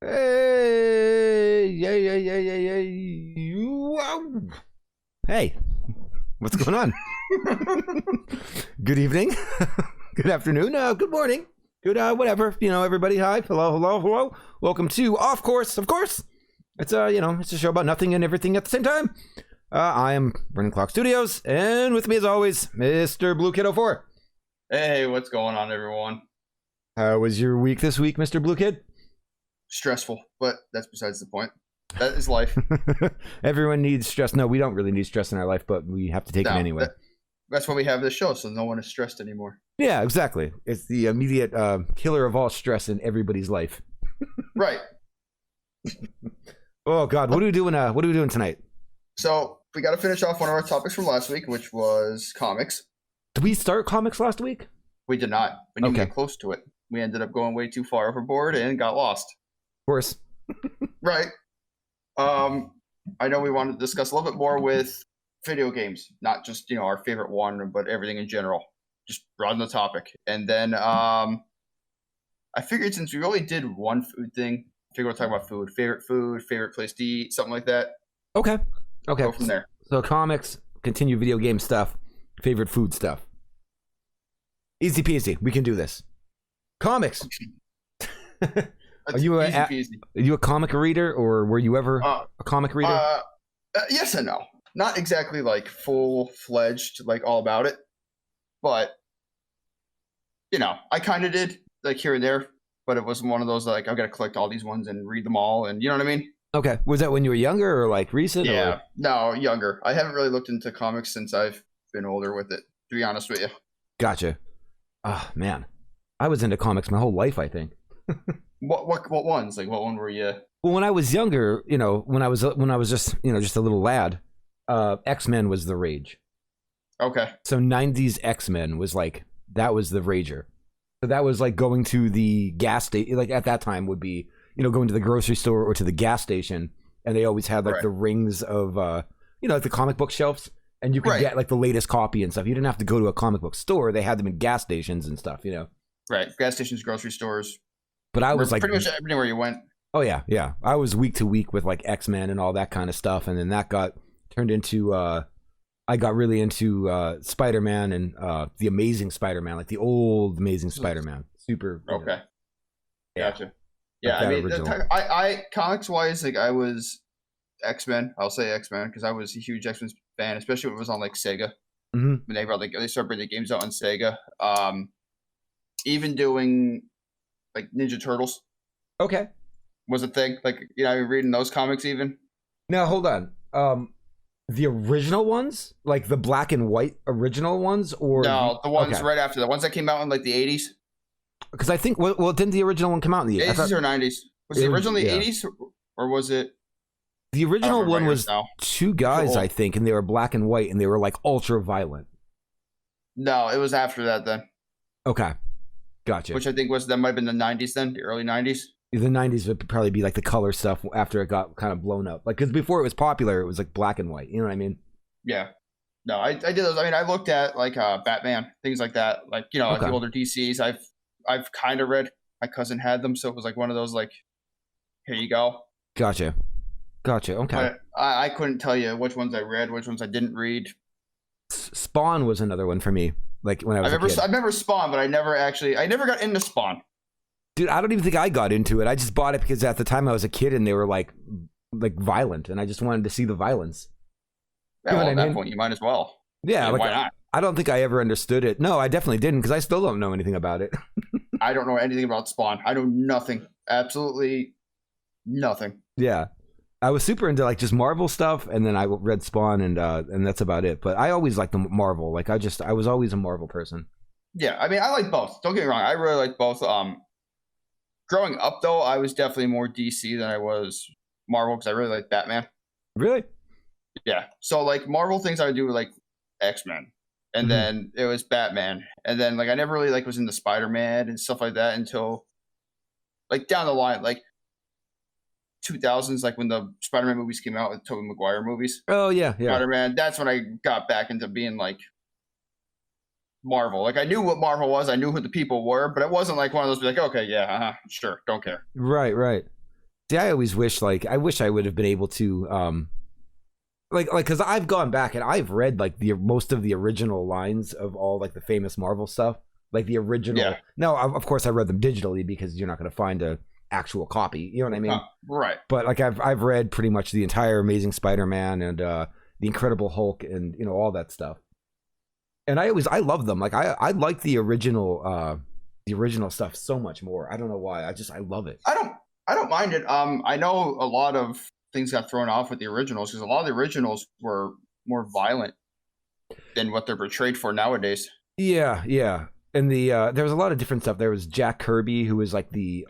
Hey, yeah. Wow. Hey, what's going on? Good evening. Good afternoon. Good morning. Good, whatever. Everybody. Hi. Hello. Welcome to Of Course. It's it's a show about nothing and everything at the same time. I am Burning Clock Studios, and with me as always, Mr. Blue Kid 04. Hey, what's going on, everyone? How was your week this week, Mr. Blue Kid? Stressful, but that's besides the point. That is life. Everyone needs stress. No, we don't really need stress in our life, but we have to take it anyway. That's why we have this show, so no one is stressed anymore. Yeah, exactly. It's the immediate killer of all stress in everybody's life. Right. Oh God, what are we doing? What are we doing tonight? So we got to finish off one of our topics from last week, which was comics. Did we start comics last week? We did not. We didn't get close to it. We ended up going way too far overboard and got lost. Of course. Right. I know we wanted to discuss a little bit more with video games, not just our favorite one, but everything in general. Just broaden the topic, and then I figured since we only did one food thing, I figured we'll talk about food, favorite place to eat, something like that. Okay. Go from there. So comics, continue video game stuff, favorite food stuff. Easy peasy. We can do this. Comics. Are you a comic reader, or were you ever a comic reader? Yes and no. Not exactly like full-fledged, like all about it, but I kind of did, like here and there, but it wasn't one of those like I've got to collect all these ones and read them all, and you know what I mean? Okay. Was that when you were younger or like recent? Yeah. Or? No, younger. I haven't really looked into comics since I've been older with it, to be honest with you. Gotcha. Oh man, I was into comics my whole life, I think. What ones? Like what one were you? Well, when I was younger, when I was just just a little lad, X-Men was the rage. Okay. So 90s X-Men was like that was the rager. So that was like going to the gas station, like at that time would be going to the grocery store or to the gas station, and they always had like the rings of like the comic book shelves, and you could get like the latest copy and stuff. You didn't have to go to a comic book store; they had them in gas stations and stuff. Right, gas stations, grocery stores. But I was like pretty much everywhere you went. Oh yeah. I was week to week with like X-Men and all that kind of stuff, and then that got turned into. I got really into Spider-Man and the Amazing Spider-Man, like the old Amazing Spider-Man. Super. Okay. Gotcha. Yeah, I mean, I comics wise, like I was X-Men. I'll say X-Men because I was a huge X-Men fan, especially when it was on like Sega. Mm-hmm. When they started bringing the games out on Sega. Even doing like Ninja Turtles. Okay. Was a thing. Like reading those comics even. Now hold on. The original ones, like the black and white original ones, or no, the ones right after the ones that came out in like the 80s. Because I think, well, didn't the original one come out in the 80s or 90s? Was it originally 80s or was it? The original one was two guys, I think, and they were black and white, and they were like ultra violent. No, it was after that then. Okay, gotcha. Which I think that might have been the 90s then, the early 90s. The 90s would probably be like the color stuff after it got kind of blown up. Like, because before it was popular, it was like black and white. You know what I mean? Yeah. No, I did those. I mean, I looked at like Batman, things like that. Like, like the older DCs. I've kind of read. My cousin had them, so it was like one of those like, here you go. Gotcha. Okay. But I couldn't tell you which ones I read, which ones I didn't read. Spawn was another one for me. Like when I was a kid. I remember Spawn, but I never got into Spawn. Dude, I don't even think I got into it. I just bought it because at the time I was a kid and they were like violent, and I just wanted to see the violence. Yeah, well, at that point, you might as well. Yeah, why not? I don't think I ever understood it. No, I definitely didn't, because I still don't know anything about it. I don't know anything about Spawn. I know nothing. Absolutely nothing. Yeah. I was super into like just Marvel stuff, and then I read Spawn, and that's about it. But I always liked the Marvel. Like I was always a Marvel person. Yeah, I mean, I like both. Don't get me wrong. I really like both. Growing up, though, I was definitely more DC than I was Marvel because I really like Batman. Really? Yeah. So, like, Marvel things I would do were, like, X-Men. And then it was Batman. And then, like, I never really, like, was into Spider-Man and stuff like that until, like, down the line, like, 2000s, like, when the Spider-Man movies came out, with Tobey Maguire movies. Oh, yeah. Spider-Man. That's when I got back into being, like, Marvel. Like, I knew what Marvel was. I knew who the people were, but it wasn't like one of those like, okay, yeah, sure, don't care. Right. See, I always wish I wish I would have been able to because I've gone back and I've read like the most of the original lines of all like the famous Marvel stuff, like the original. Yeah. No, of course I read them digitally because you're not going to find a actual copy. You know what I mean? Right. But like I've read pretty much the entire Amazing Spider-Man and the Incredible Hulk and all that stuff. And I love them. Like I like the original stuff so much more. I don't know why. I love it. I don't mind it. I know a lot of things got thrown off with the originals because a lot of the originals were more violent than what they're portrayed for nowadays. Yeah, yeah. And there was a lot of different stuff. There was Jack Kirby, who was like the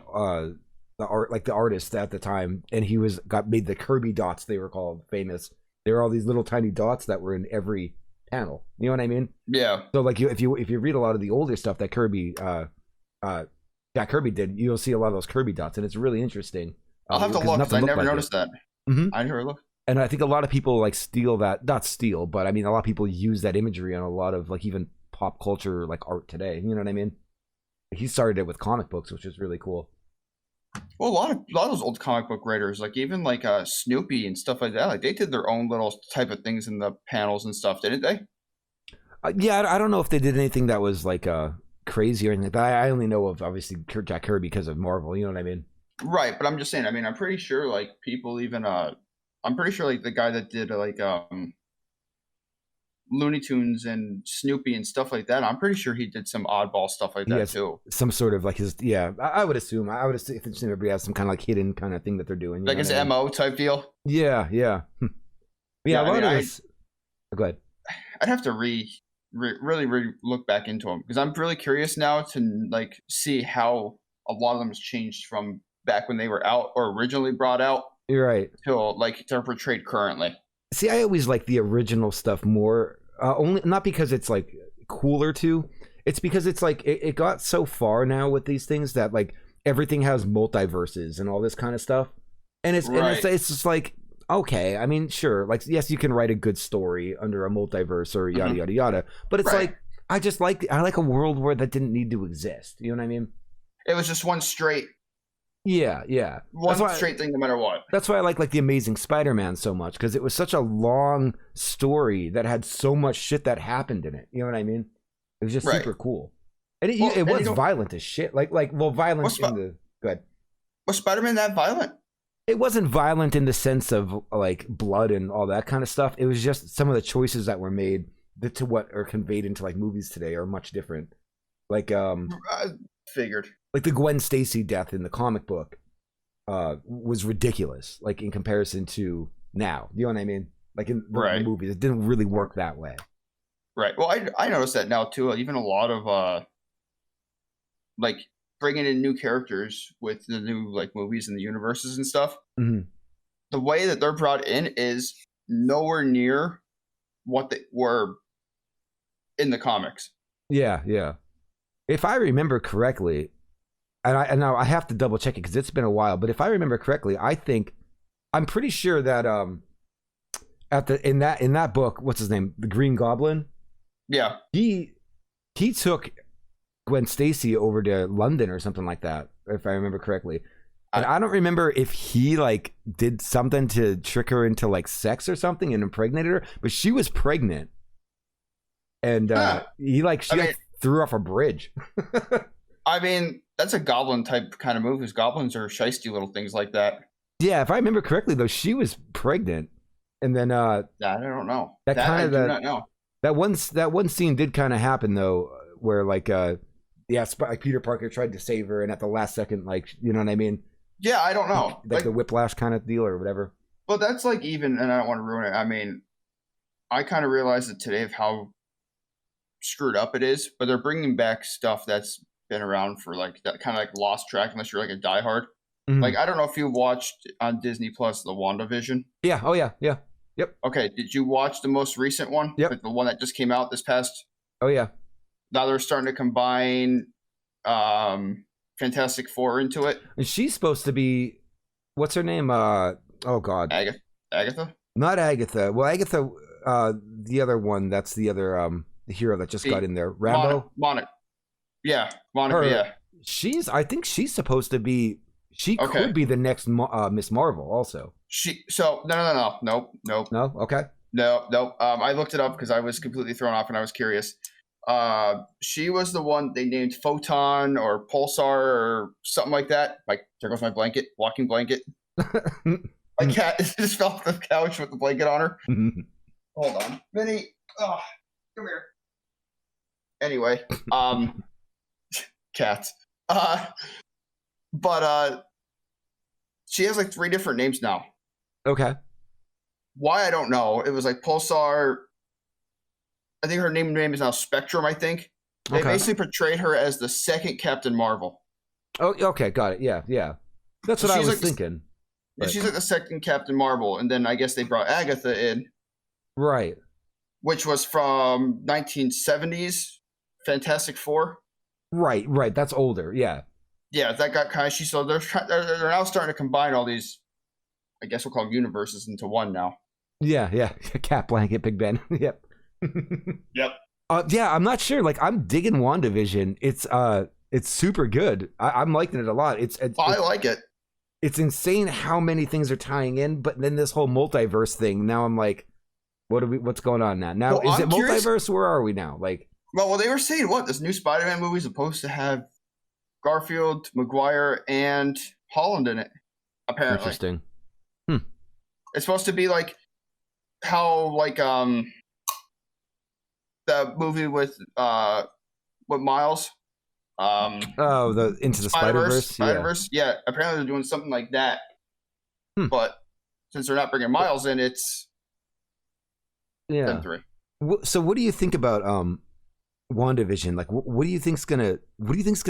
artist at the time, and he made the Kirby dots. They were called famous. They were all these little tiny dots that were in every panel. You know what I mean? Yeah. So like if you read a lot of the older stuff that Jack Kirby did, you'll see a lot of those Kirby dots, and it's really interesting. I'll have to look because I never noticed that. Mm-hmm. I never looked. And I think a lot of people like steal that, not steal, but I mean a lot of people use that imagery on a lot of like even pop culture like art today. You know what I mean? He started it with comic books, which is really cool. Well, a lot of those old comic book writers, like even like Snoopy and stuff like that, like they did their own little type of things in the panels and stuff, didn't they? Yeah, I don't know if they did anything that was like crazy or anything. But I only know of obviously Jack Kirby because of Marvel. You know what I mean? Right, but I'm just saying. I mean, I'm pretty sure like people even I'm pretty sure like the guy that did like Looney Tunes and Snoopy and stuff like that. I'm pretty sure he did some oddball stuff like that too. Some sort of like his I would assume. I would assume if everybody has some kind of like hidden kind of thing that they're doing. Like his MO type deal. Yeah. Yeah, a lot of this. Go ahead. I'd have to really look back into them because I'm really curious now to like see how a lot of them has changed from back when they were out or originally brought out. You're right. Till like they're portrayed currently. See, I always like the original stuff more. Only not because it's like cooler to. It's because it's like it got so far now with these things that like everything has multiverses and all this kind of stuff, and it's just like okay. I mean, sure, like yes, you can write a good story under a multiverse or yada yada yada, but it's like I like a world where that didn't need to exist. You know what I mean? It was just one straight. Yeah. One straight thing, no matter what. That's why I like the Amazing Spider-Man so much because it was such a long story that had so much shit that happened in it. You know what I mean? It was just super cool, and it was violent as shit. Violent in the good. Was Spider-Man that violent? It wasn't violent in the sense of like blood and all that kind of stuff. It was just some of the choices that were made to what are conveyed into like movies today are much different. Like figured. Like the Gwen Stacy death in the comic book was ridiculous, like in comparison to now. You know what I mean? Like in the movies, it didn't really work that way. Right. Well, I noticed that now too. Even a lot of like bringing in new characters with the new like movies and the universes and stuff. Mm-hmm. The way that they're brought in is nowhere near what they were in the comics. Yeah. If I remember correctly. And now I have to double check it because it's been a while. But if I remember correctly, I'm pretty sure that in that book, what's his name, the Green Goblin? Yeah, he took Gwen Stacy over to London or something like that, if I remember correctly. And I don't remember if he like did something to trick her into like sex or something and impregnated her, but she was pregnant, and he threw her off a bridge. I mean, that's a goblin type kind of move because goblins are shisty little things like that. Yeah, if I remember correctly, though, she was pregnant, and then I don't know. I do not know. That one scene did kind of happen though, where like Peter Parker tried to save her, and at the last second, like you know what I mean? Yeah, I don't know, like the whiplash kind of deal or whatever. But that's like and I don't want to ruin it. I mean, I kind of realized it today of how screwed up it is, but they're bringing back stuff that's been around for like that kind of like lost track unless you're like a diehard. Mm-hmm. Like I don't know if you watched on Disney Plus the WandaVision. Yeah. Oh yeah. Yep. Okay. Did you watch the most recent one? Yep. Like the one that just came out this past. Oh yeah. Now they're starting to combine Fantastic Four into it. And she's supposed to be, what's her name? Oh God. Agatha. Not Agatha. Well, Agatha. The other one. That's the other the hero that just got in there. Rambo. Monica. Yeah, Monica. Yeah. I think she's supposed to be She Okay. could be the next Miss Marvel, also. Nope. No, okay. No. I looked it up because I was completely thrown off and I was curious. She was the one they named Photon or Pulsar or something like that. Like, there goes my blanket, walking blanket. My cat just fell off the couch with the blanket on her. Hold on, Vinny. Oh, come here. Anyway, cats. But she has like 3 different names now. Okay. Why, I don't know. It was like Pulsar. I think her name is now Spectrum, I think. They basically portrayed her as the second Captain Marvel. Oh, okay, got it. Yeah. That's what I was thinking. But she's like the second Captain Marvel, and then I guess they brought Agatha in. Right. Which was from 1970s Fantastic Four. Right. That's older, yeah. Yeah, that got kind of... So they're now starting to combine all these, I guess we'll call them universes, into one now. Yeah. Cat blanket, Big Ben. Yep. Yep. Yeah, I'm not sure. Like, I'm digging WandaVision. It's super good. I'm liking it a lot. I like it. It's insane how many things are tying in, but then this whole multiverse thing. Now I'm like, what's going on now? Now is it multiverse? Where are we now? Like, well, they were saying this new Spider-Man movie is supposed to have Garfield, Maguire, and Holland in it. Apparently, interesting. It's supposed to be like how the movie with Miles. The Into the Spider-Verse. Yeah, apparently they're doing something like that. But since they're not bringing Miles in, it's them 3. So what do you think about WandaVision? Like, what do you think's gonna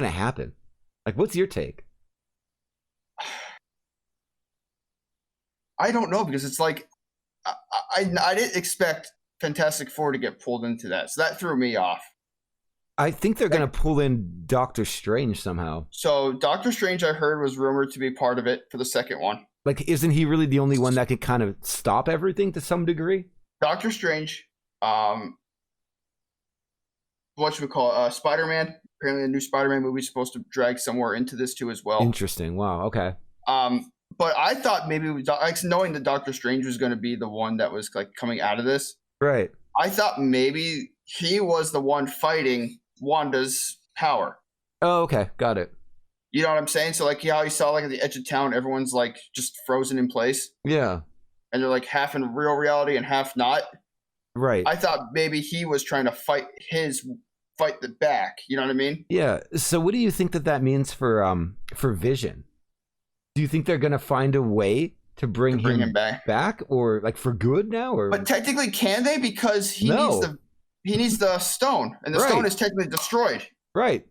happen? Like, what's your take? I don't know, because it's like I didn't expect Fantastic Four to get pulled into that, so that threw me off. I think they're going to pull in Doctor Strange somehow. So Doctor Strange, I heard, was rumored to be part of it for the second one. Like, isn't he really the only one that can kind of stop everything to some degree? Doctor Strange, Spider-Man. Apparently, the new Spider-Man movie is supposed to drag somewhere into this too as well. Interesting. Wow. Okay. But I thought maybe knowing that Doctor Strange was going to be the one that was like coming out of this. Right. I thought maybe he was the one fighting Wanda's power. Oh, okay. Got it. You know what I'm saying? So like how you saw like at the edge of town, everyone's like just frozen in place. Yeah. And they're like half in real reality and half not. Right. I thought maybe he was trying to fight the back. You know what I mean? Yeah. So what do you think that means for Vision? Do you think they're gonna find a way to bring him back, or like for good now? Or but technically, can they? Because he needs the stone, and the stone is technically destroyed. Right.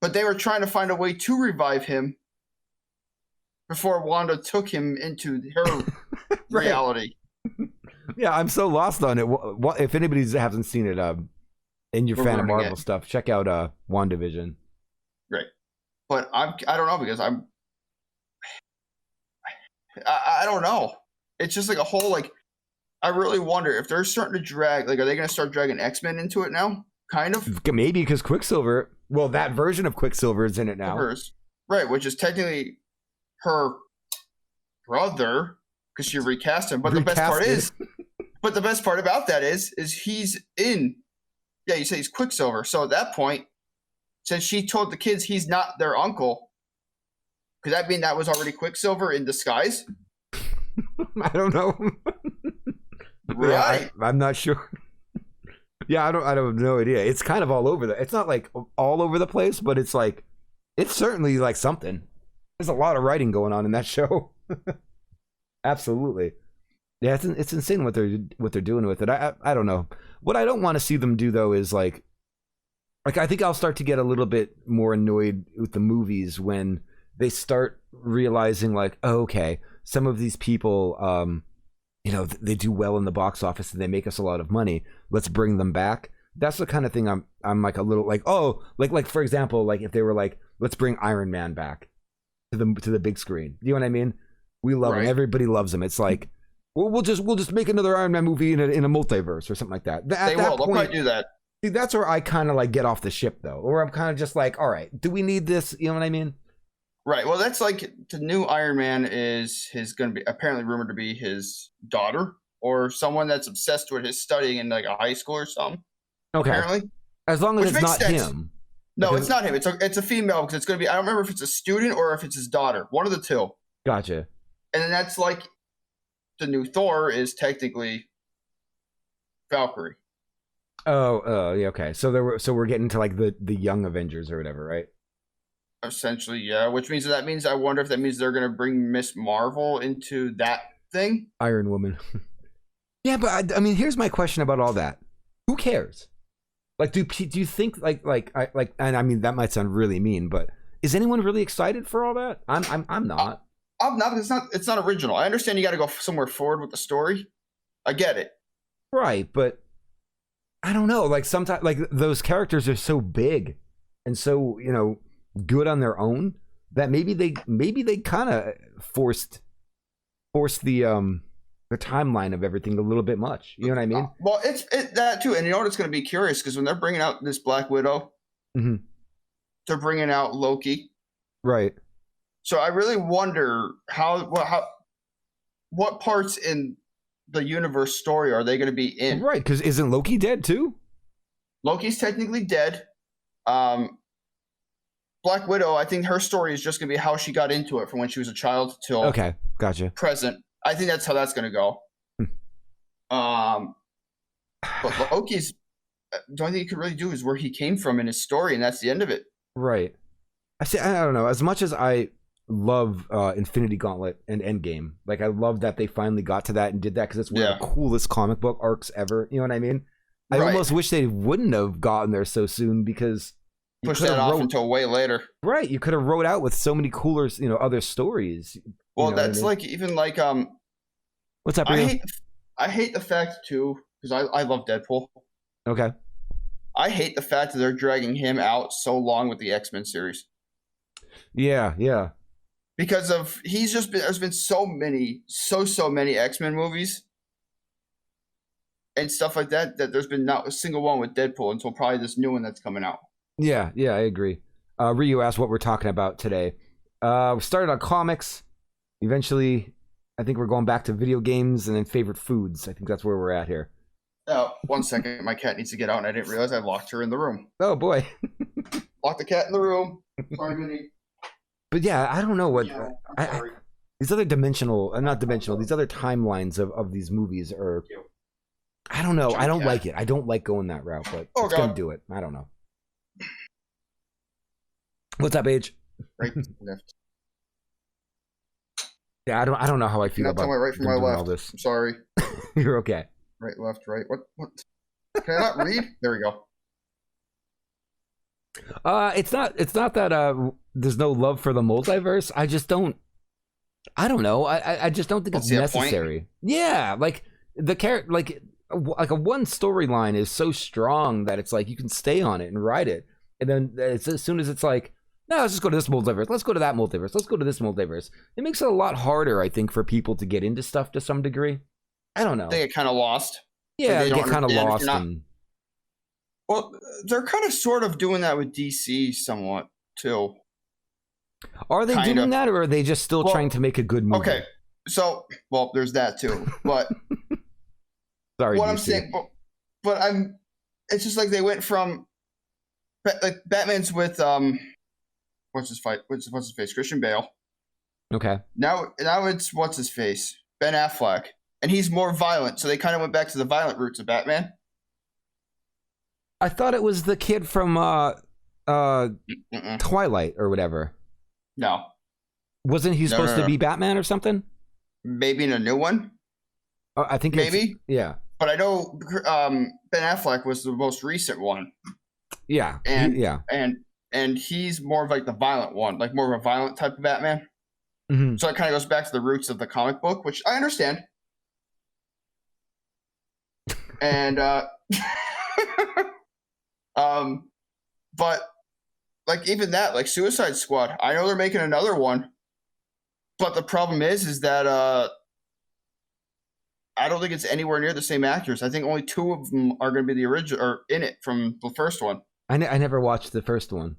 But they were trying to find a way to revive him before Wanda took him into her reality. Yeah, I'm so lost on it. If anybody hasn't seen it, and you're a fan of Marvel stuff, check out WandaVision. Right. But I don't know, because I don't know. It's just like a whole I really wonder if they're starting to drag. Like, are they going to start dragging X-Men into it now? Kind of. Maybe because Quicksilver. Well, that version of Quicksilver is in it now. Right, which is technically her brother, because she recast him. But the best part about that is he's in. Yeah, you say he's Quicksilver. So at that point, since she told the kids he's not their uncle, could that mean that was already Quicksilver in disguise? I don't know. Right. I'm not sure. Yeah, I don't have no idea. It's kind of all over it's not like all over the place, but it's like it's certainly like something. There's a lot of writing going on in that show. Absolutely. Yeah, it's insane what they're doing with it. I don't know. What I don't want to see them do though is like I think I'll start to get a little bit more annoyed with the movies when they start realizing like, oh, okay, some of these people they do well in the box office and they make us a lot of money. Let's bring them back. That's the kind of thing I'm like a little like, oh, like for example, like if they were like, let's bring Iron Man back to the big screen. You know what I mean? We love him. Everybody loves him. It's like, well, we'll just make another Iron Man movie in a multiverse or something like that. They'll probably do that. See, that's where I kind of like get off the ship though, or I'm kind of just like, all right, do we need this? You know what I mean? Right. Well, that's like the new Iron Man is going to be apparently rumored to be his daughter or someone that's obsessed with his studying in like a high school or something. Okay. Apparently, As long as which it's makes not sense. him. No, it's not him. It's a female because it's going to be. I don't remember if it's a student or if it's his daughter. One of the two. Gotcha. And then that's like the new Thor is technically Valkyrie. Oh, yeah, okay. So we're getting to like the young Avengers or whatever, right? Essentially, yeah. Which means I wonder if that means they're going to bring Miss Marvel into that thing. Iron Woman. Yeah, but I mean, here's my question about all that. Who cares? Like, do you think and I mean that might sound really mean, but is anyone really excited for all that? I'm not. I'm not because it's not original. I understand you got to go somewhere forward with the story. I get it. Right, but I don't know. Like sometimes, like those characters are so big and so good on their own that maybe they kind of forced the timeline of everything a little bit much. You know what I mean? Well, it's that too, and you know what? It's going to be curious because when they're bringing out this Black Widow, they're bringing out Loki, right? So I really wonder what parts in the universe story are they going to be in? Right, because isn't Loki dead too? Loki's technically dead. Black Widow, I think her story is just going to be how she got into it from when she was a child till okay, gotcha. Present. I think that's how that's going to go. But Loki's the only thing he could really do is where he came from in his story, and that's the end of it. Right. I don't know. As much as I love Infinity Gauntlet and Endgame, like I love that they finally got to that and did that because it's one of the coolest comic book arcs ever. You know what I mean? I almost wish they wouldn't have gotten there so soon because push that off until way later. Right. You could have wrote out with so many cooler, other stories. Well, that's like even like what's up? I hate the fact too because I love Deadpool. Okay. I hate the fact that they're dragging him out so long with the X-Men series. Yeah. Because there's been so many X-Men movies and stuff like that there's been not a single one with Deadpool until probably this new one that's coming out. Yeah, I agree. Ryu asked what we're talking about today. We started on comics. Eventually, I think we're going back to video games and then favorite foods. I think that's where we're at here. Oh, 1 second. My cat needs to get out, and I didn't realize I locked her in the room. Oh, boy. Lock the cat in the room. Sorry, Minnie. But yeah, I don't know what... sorry. These other these other timelines of these movies are... I don't know. I don't like it. I don't like going that route, but it's going to do it. I don't know. What's up, Age? Right, left. Yeah, I don't know how I feel about my right from my left. All this. I'm sorry. You're okay. Right, left, right. What? Can I not read? There we go. It's not that there's no love for the multiverse. I don't know. I just don't think it's necessary. Yeah, like the character, like a one storyline is so strong that it's like you can stay on it and ride it, and then it's as soon as it's like, no, let's just go to this multiverse. Let's go to that multiverse. Let's go to this multiverse. It makes it a lot harder, I think, for people to get into stuff to some degree. I don't know. They get kind of lost. Yeah, they get kind of lost. Well, they're kind of sort of doing that with DC somewhat, too. Are they doing that, or are they just still trying to make a good movie? Okay, so, there's that, too. But sorry, what DC. I'm saying, it's just like they went from, like, Batman's with, what's his face? Christian Bale. Okay. Now it's what's his face? Ben Affleck. And he's more violent, so they kind of went back to the violent roots of Batman. I thought it was the kid from Twilight or whatever. No. Wasn't he supposed to be Batman or something? Maybe in a new one. I think maybe. Yeah. But I know Ben Affleck was the most recent one. Yeah. And he's more of like the violent one, like more of a violent type of Batman. Mm-hmm. So it kind of goes back to the roots of the comic book, which I understand. And but like even that, like Suicide Squad, I know they're making another one, but the problem is that I don't think it's anywhere near the same actors. I think only two of them are going to be the original or in it from the first one. I never watched the first one.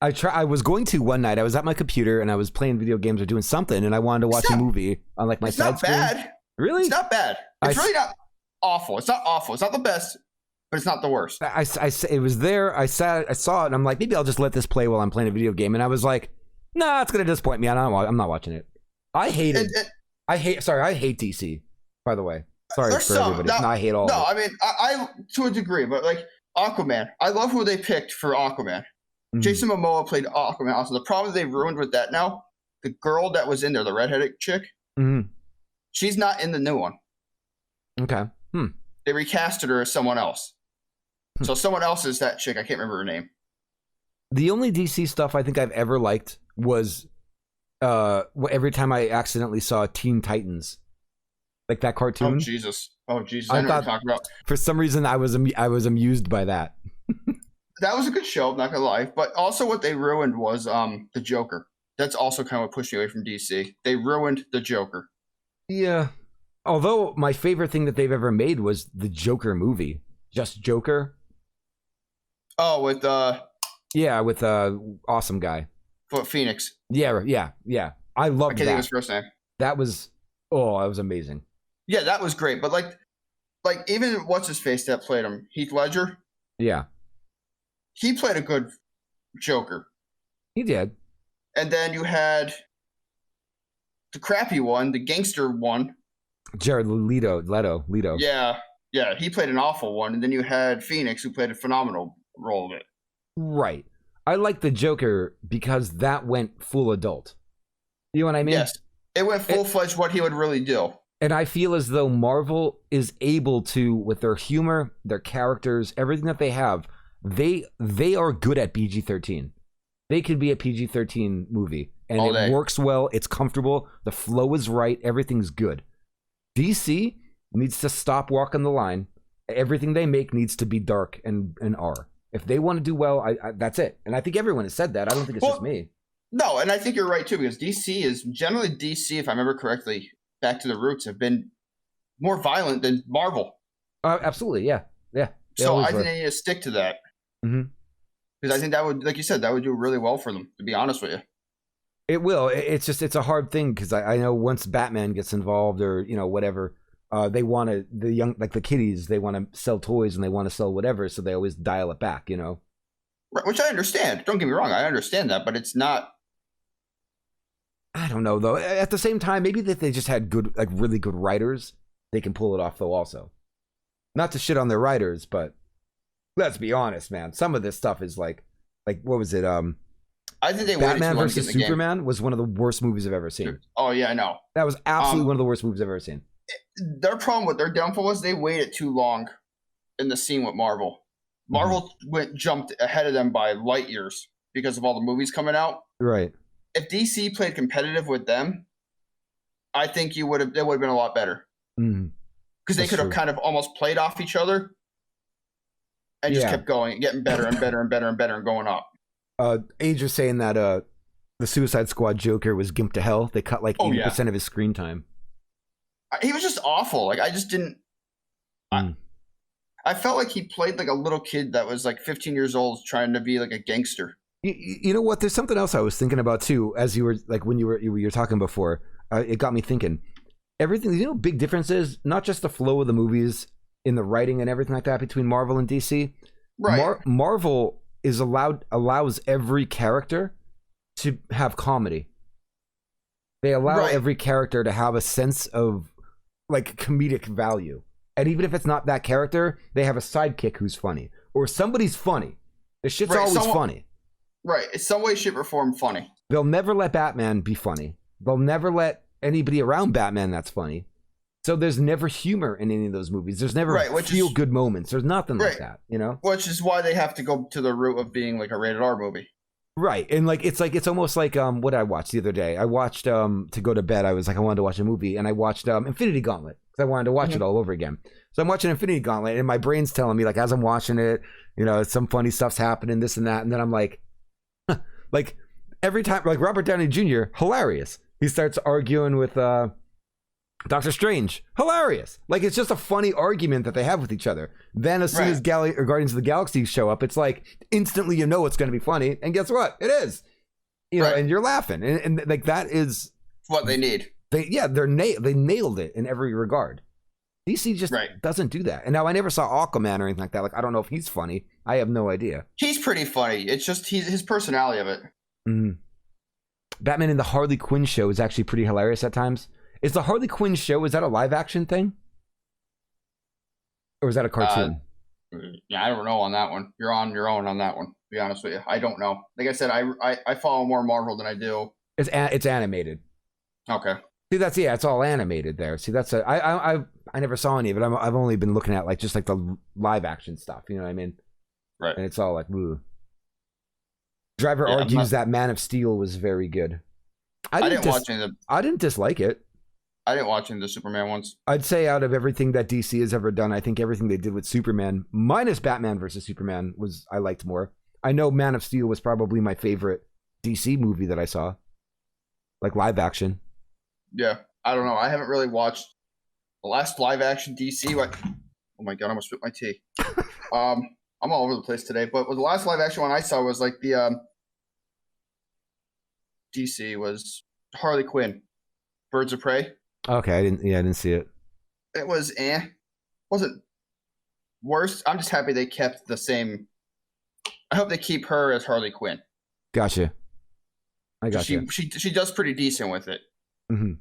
I was going to one night. I was at my computer and I was playing video games or doing something, and I wanted to watch a movie on like my side screen. It's not bad. Really? It's not bad. It's really not awful. It's not awful. It's not the best, but it's not the worst. It was there. I saw it, and I'm like, maybe I'll just let this play while I'm playing a video game. And I was like, nah, it's gonna disappoint me. I'm not watching it. I hate it. I hate DC. By the way, sorry for everybody. No, I hate all. No, I mean, I to a degree, but like Aquaman, I love who they picked for Aquaman. Mm-hmm. Jason Momoa played Aquaman. Also, the problem they ruined with that now, the girl that was in there, the redheaded chick, she's not in the new one. Okay. They recasted her as someone else. So someone else is that chick. I can't remember her name. The only DC stuff I think I've ever liked was every time I accidentally saw Teen Titans, like that cartoon. Oh Jesus! I know what you're talking about. For some reason, I was amused by that. That was a good show, I'm not gonna lie. But also, what they ruined was the Joker. That's also kind of what pushed me away from DC. They ruined the Joker. Yeah. Although my favorite thing that they've ever made was the Joker movie, just Joker. Oh, with with awesome guy. Phoenix. Yeah. I loved that. I can't think of his first name. That was amazing. Yeah, that was great. But like even what's his face that played him, Heath Ledger. Yeah. He played a good Joker. He did. And then you had the crappy one, the gangster one. Jared Leto. Yeah. He played an awful one. And then you had Phoenix, who played a phenomenal role of it. Right. I like the Joker because that went full adult. You know what I mean? Yes. It went full-fledged what he would really do. And I feel as though Marvel is able to, with their humor, their characters, everything that they have, they are good at PG-13. They could be a PG-13 movie. And it works well. It's comfortable. The flow is right. Everything's good. DC needs to stop walking the line. Everything they make needs to be dark and R. If they want to do well, that's it. And I think everyone has said that. I don't think it's just me. No, and I think you're right, too, because DC, if I remember correctly, back to the roots, have been more violent than Marvel. Absolutely, yeah. So I think they need to stick to that. Because I think that would, like you said, that would do really well for them, to be honest with you. It will. It's a hard thing, because I know once Batman gets involved or, whatever, they want to, the young, like the kiddies, they want to sell toys and they want to sell whatever, so they always dial it back, Right, which I understand. Don't get me wrong, I understand that, but it's not. I don't know, though. At the same time, maybe if they just had good, like really good writers, they can pull it off, though, also. Not to shit on their writers, but let's be honest, man. Some of this stuff is like what was it? I think they Batman versus Superman was one of the worst movies I've ever seen. Oh, yeah, I know. That was absolutely one of the worst movies I've ever seen. Their problem with their downfall was they waited too long in the scene with Marvel. Marvel jumped ahead of them by light years because of all the movies coming out. Right. If DC played competitive with them, I think it would have been a lot better. Because they could have kind of almost played off each other and just kept going, getting better and better and better and better and going up. Age was saying that the Suicide Squad Joker was gimped to hell. They cut like 80% of his screen time. He was just awful. Like I just didn't. I felt like he played like a little kid that was like 15 years old trying to be like a gangster. You know what? There's something else I was thinking about too. As you were like when you were talking before, it got me thinking. Everything. Big difference is not just the flow of the movies in the writing and everything like that between Marvel and DC. Right. Marvel is allows every character to have comedy. They allow every character to have a sense of like comedic value. And even if it's not that character, they have a sidekick who's funny. Or somebody's funny. The shit's always funny. Right. It's some way, shape, or form funny. They'll never let Batman be funny. They'll never let anybody around Batman that's funny. So there's never humor in any of those movies. There's never feel-good moments. There's nothing like that, Which is why they have to go to the route of being like a rated R movie. Right. And it's almost like what I watched the other day. I watched to go to bed. I was like, I wanted to watch a movie, and I watched Infinity Gauntlet because I wanted to watch it all over again. So I'm watching Infinity Gauntlet, and my brain's telling me like as I'm watching it, some funny stuff's happening, this and that, and then I'm like, like every time, like Robert Downey Jr., hilarious. He starts arguing with Doctor Strange, hilarious. Like, it's just a funny argument that they have with each other. Then as soon as Guardians of the Galaxy show up, it's like instantly you know it's going to be funny, and guess what? It is. You know, and you're laughing, and like that is what they need. They nailed it in every regard. DC just doesn't do that. And now I never saw Aquaman or anything like that. Like, I don't know if he's funny. I have no idea. He's pretty funny. It's just his personality of it. Mm. Batman in the Harley Quinn show is actually pretty hilarious at times. Is the Harley Quinn show, is that a live action thing? Or is that a cartoon? Yeah, I don't know on that one. You're on your own on that one, to be honest with you. I don't know. Like I said, I follow more Marvel than I do. It's animated. Okay. See, it's all animated there. See, I never saw any of it. I've only been looking at like just like the live action stuff. You know what I mean? Right. And it's all like, woo. Driver argues that Man of Steel was very good. I didn't dislike it. I didn't watch any of the Superman ones. I'd say out of everything that DC has ever done, I think everything they did with Superman, minus Batman versus Superman, I liked more. I know Man of Steel was probably my favorite DC movie that I saw, like live action. Yeah, I don't know. I haven't really watched the last live action DC. Oh my god, I almost spit my tea. I'm all over the place today. But the last live action one I saw was like the DC was Harley Quinn, Birds of Prey. Okay, I didn't see it. It was wasn't worse. I'm just happy they kept the same. I hope they keep her as Harley Quinn. Gotcha. I gotcha. She does pretty decent with it. Mm-hmm.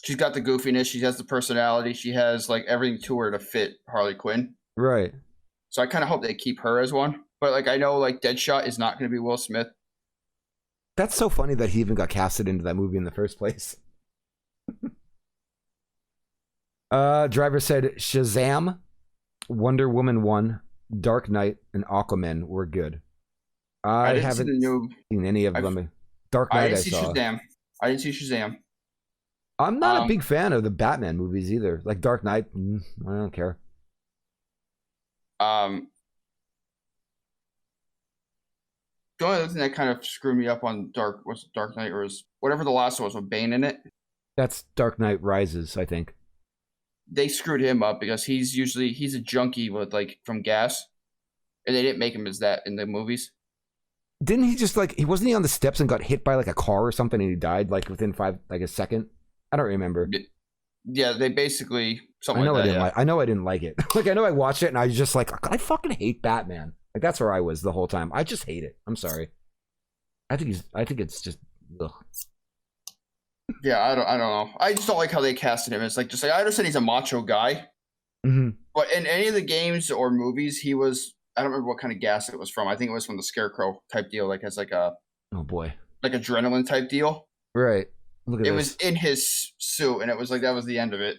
She's got the goofiness. She has the personality. She has like everything to her to fit Harley Quinn. Right. So I kind of hope they keep her as one. But like I know like Deadshot is not going to be Will Smith. That's so funny that he even got casted into that movie in the first place. Driver said Shazam, Wonder Woman 1, Dark Knight, and Aquaman were good. I haven't seen any of them. Dark Knight I saw. I didn't see Shazam. I'm not a big fan of the Batman movies either. Like Dark Knight, I don't care. The only other thing that kind of screwed me up on Dark Knight or was whatever the last one was with Bane in it. That's Dark Knight Rises, I think. They screwed him up because he's a junkie with like from gas, and they didn't make him as that in the movies. Didn't he just like wasn't he on the steps and got hit by like a car or something and he died like within a second? I don't remember. Yeah, they basically something I know like that. I know I didn't like it. Like I know I watched it and I was just like I fucking hate Batman. Like that's where I was the whole time. I just hate it. I'm sorry. I think it's just ugh. Yeah, I don't know. I just don't like how they casted him. It's like just like I understand he's a macho guy, but in any of the games or movies, he was. I don't remember what kind of gas it was from. I think it was from the Scarecrow type deal, like as like a like adrenaline type deal. Right. Look at this. It was in his suit, and it was like that was the end of it.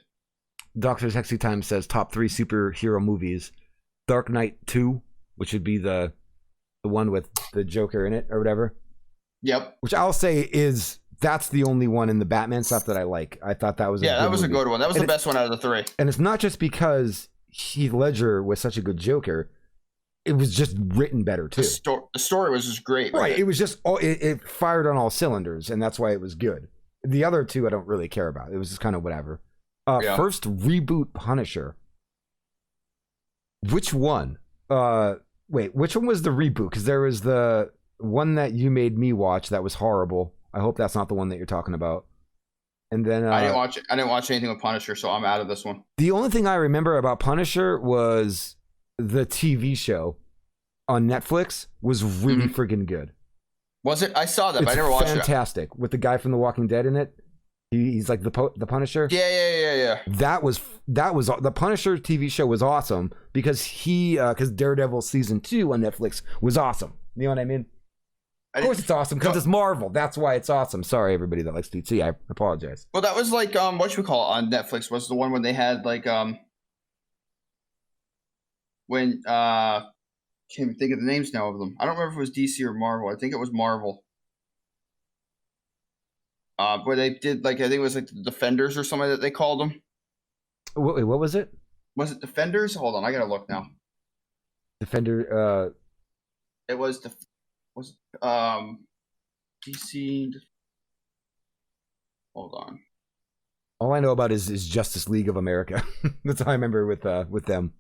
Dr. Sexy Time says top 3 superhero movies: Dark Knight 2, which would be the one with the Joker in it or whatever. Yep. Which I'll say that's the only one in the Batman stuff that I like. I thought that was that was a good one. That was the best one out of the 3. And it's not just because Heath Ledger was such a good Joker. It was just written better too. The story was just great. Right. It was just it fired on all cylinders, and that's why it was good. The other 2 I don't really care about. It was just kind of whatever. First reboot Punisher. Which one? Wait, which one was the reboot? Because there was the one that you made me watch that was horrible. I hope that's not the one that you're talking about. And then I didn't watch it. I didn't watch anything with Punisher, so I'm out of this one. The only thing I remember about Punisher was the TV show on Netflix was really friggin' good. Was it? I saw that, but I never watched it. Fantastic with the guy from The Walking Dead in it. He's like the Punisher. Yeah. That was the Punisher TV show was awesome because because Daredevil season 2 on Netflix was awesome. You know what I mean? Of course it's awesome because it's Marvel. That's why it's awesome. Sorry, everybody that likes DC. I apologize. Well, that was like what should we call it on Netflix? Was the one when they had like when can't even think of the names now of them. I don't remember if it was DC or Marvel. I think it was Marvel. Where they did like I think it was like the Defenders or something that they called them. Wait, what was it? Was it Defenders? Hold on, I gotta look now. Defender. It was DC. Hold on. All I know about is Justice League of America. That's all I remember with them.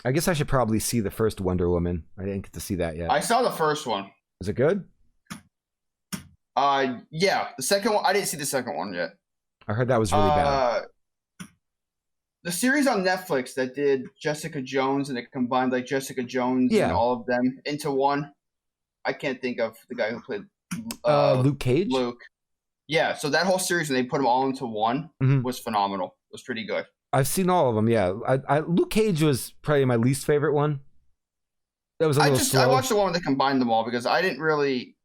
I guess I should probably see the first Wonder Woman. I didn't get to see that yet. I saw the first one. Is it good? Yeah. The second one, I didn't see the second one yet. I heard that was really bad. The series on Netflix that did Jessica Jones and it combined like Jessica Jones and all of them into one. I can't think of the guy who played Luke Cage. Luke. Yeah, so that whole series when they put them all into one was phenomenal. It was pretty good. I've seen all of them. Yeah, Luke Cage was probably my least favorite one. That was a little slow. I watched the one where they combined them all because I didn't really.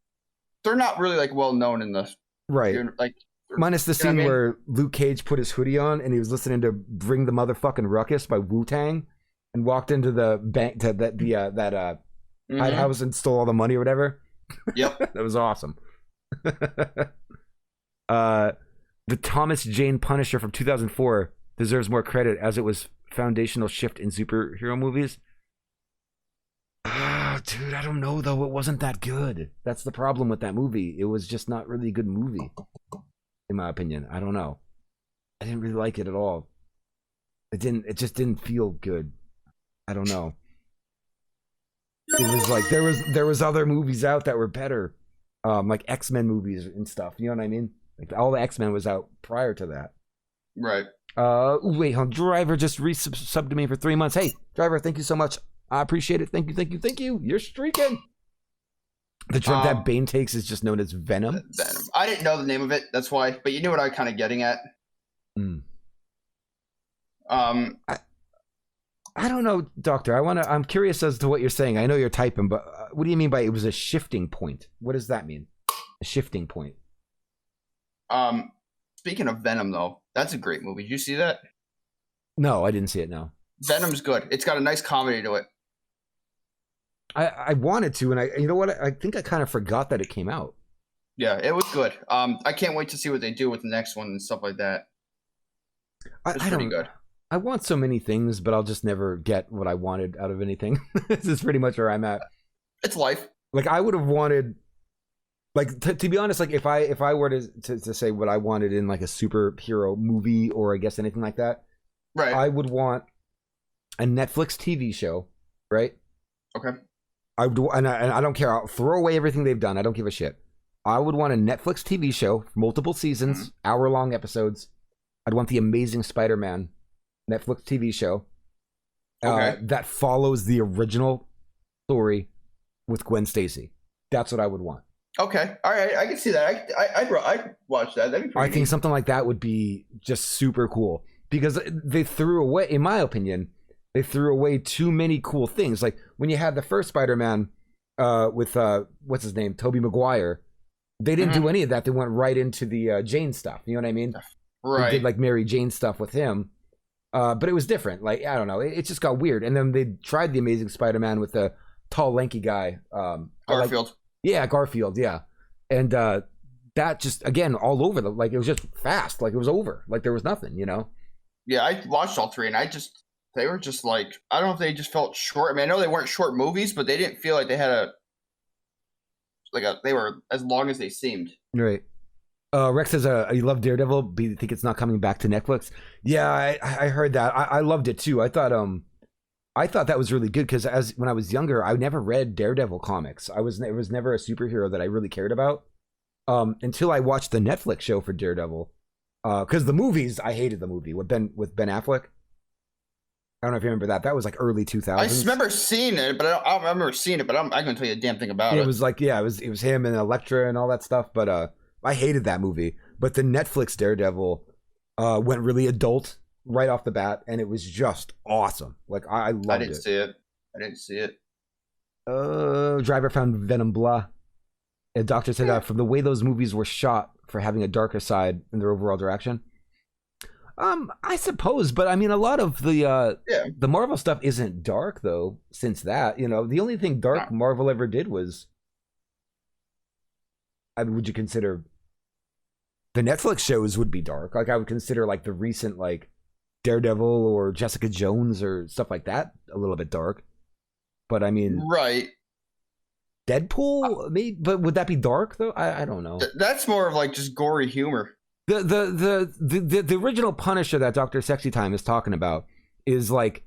They're not really like well known in the like. Minus the scene where Luke Cage put his hoodie on and he was listening to "Bring the Motherfucking Ruckus" by Wu-Tang and walked into the bank to that house and stole all the money or whatever. Yep, that was awesome. The Thomas Jane Punisher from 2004 deserves more credit as it was foundational shift in superhero movies. Dude, I don't know though. It wasn't that good. That's the problem with that movie. It was just not really a good movie, in my opinion. I don't know. I didn't really like it at all. It just didn't feel good. I don't know. It was like there was other movies out that were better, like X-Men movies and stuff. You know what I mean? Like all the X-Men was out prior to that. Right. Wait, Driver just subbed to me for 3 months. Hey, Driver, thank you so much. I appreciate it. Thank you. You're streaking. The drug that Bane takes is just known as Venom. Venom. I didn't know the name of it. That's why. But you knew what I was kind of getting at. I don't know, Doctor. I'm curious as to what you're saying. I know you're typing, but what do you mean by it was a shifting point? What does that mean? A shifting point. Speaking of Venom, though, that's a great movie. Did you see that? No, I didn't see it. No. Venom's good. It's got a nice comedy to it. I wanted to, and you know what? I think I kind of forgot that it came out. Yeah, it was good. I can't wait to see what they do with the next one and stuff like that. It's pretty good. I want so many things, but I'll just never get what I wanted out of anything. This is pretty much where I'm at. It's life. Like I would have wanted, like to be honest, like if I were to say what I wanted in like a superhero movie or I guess anything like that, right? I would want a Netflix TV show, right? Okay. I would, and I don't care. I'll throw away everything they've done. I don't give a shit. I would want a Netflix TV show, multiple seasons, hour-long episodes. I'd want the Amazing Spider-Man Netflix TV show that follows the original story with Gwen Stacy. That's what I would want. Okay, all right, I can see that. I'd watch that. That'd be pretty. I think something like that would be just super cool because they threw away, in my opinion, they threw away too many cool things. Like when you had the first Spider-Man with what's his name, Tobey Maguire, they didn't do any of that. They went right into the Jane stuff. You know what I mean? Right. They did like Mary Jane stuff with him, but it was different. Like I don't know, it just got weird. And then they tried the Amazing Spider-Man with the tall, lanky guy, Garfield. Garfield. Yeah, and that just again all over the like it was just fast. Like it was over. Like there was nothing. You know? Yeah, I watched all three, and they were just like, I don't know if they just felt short. I mean, I know they weren't short movies, but they didn't feel like they had they were as long as they seemed. Right. Rex says, you love Daredevil, but you think it's not coming back to Netflix? Yeah, I heard that. I loved it too. I thought that was really good because when I was younger, I never read Daredevil comics. It was never a superhero that I really cared about until I watched the Netflix show for Daredevil. Because the movies, I hated the movie with Ben Affleck. I don't know if you remember that. That was like early 2000s. I remember seeing it, but I don't remember seeing it. But I'm not going to tell you a damn thing about it. It was like, yeah, it was him and Elektra and all that stuff. But I hated that movie. But the Netflix Daredevil went really adult right off the bat, and it was just awesome. Like I loved it. I didn't see it. Driver found Venom blah. A doctor said from the way those movies were shot for having a darker side in their overall direction. I suppose, but I mean, a lot of the Marvel stuff isn't dark though. Since that, you know, the only thing dark Marvel ever did was, I mean, would you consider the Netflix shows would be dark? Like I would consider like the recent like Daredevil or Jessica Jones or stuff like that a little bit dark. But I mean, right. Deadpool, maybe, but would that be dark though? I don't know. That's more of like just gory humor. The original Punisher that Dr. Sexy Time is talking about is like,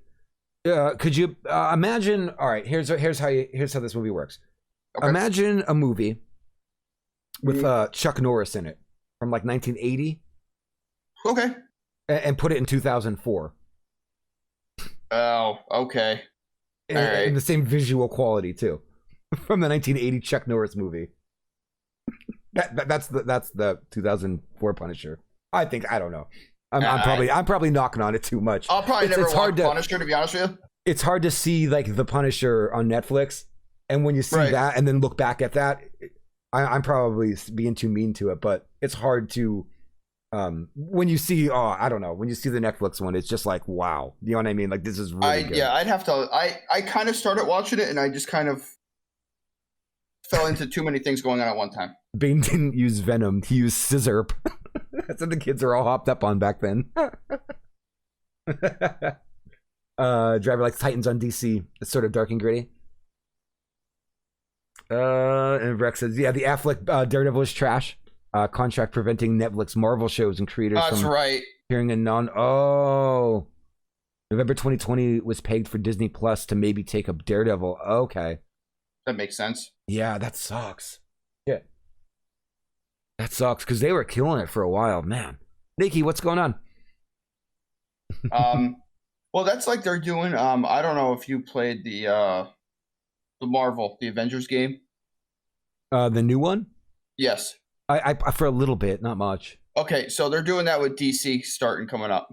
could you imagine? All right, here's how this movie works. Okay. Imagine a movie with Chuck Norris in it from like 1980. Okay. And put it in 2004. Oh, okay. And the same visual quality too, from the 1980 Chuck Norris movie. That's the 2004 Punisher. I think, I don't know. I'm probably knocking on it too much. I'll probably never watch Punisher, to be honest with you. It's hard to see like the Punisher on Netflix, and when you see that and then look back at that, I'm probably being too mean to it, but it's hard to. When you see, I don't know, when you see the Netflix one, it's just like, wow, you know what I mean? Like, this is really good. Yeah, I'd have to. I kind of started watching it, and I just kind of fell into too many things going on at one time. Bane didn't use venom; he used scissor. That's what the kids are all hopped up on back then. Driver likes Titans on DC. It's sort of dark and gritty. And Rex says, yeah, the Affleck Daredevil is trash. Contract preventing Netflix Marvel shows and creators from hearing a November 2020 was pegged for Disney Plus to maybe take up Daredevil. Okay. That makes sense. Yeah, that sucks. Yeah. That sucks because they were killing it for a while, man. Nikki, what's going on? Well, that's like they're doing. I don't know if you played the Avengers game. The new one? Yes. I for a little bit, not much. Okay, so they're doing that with DC starting coming up.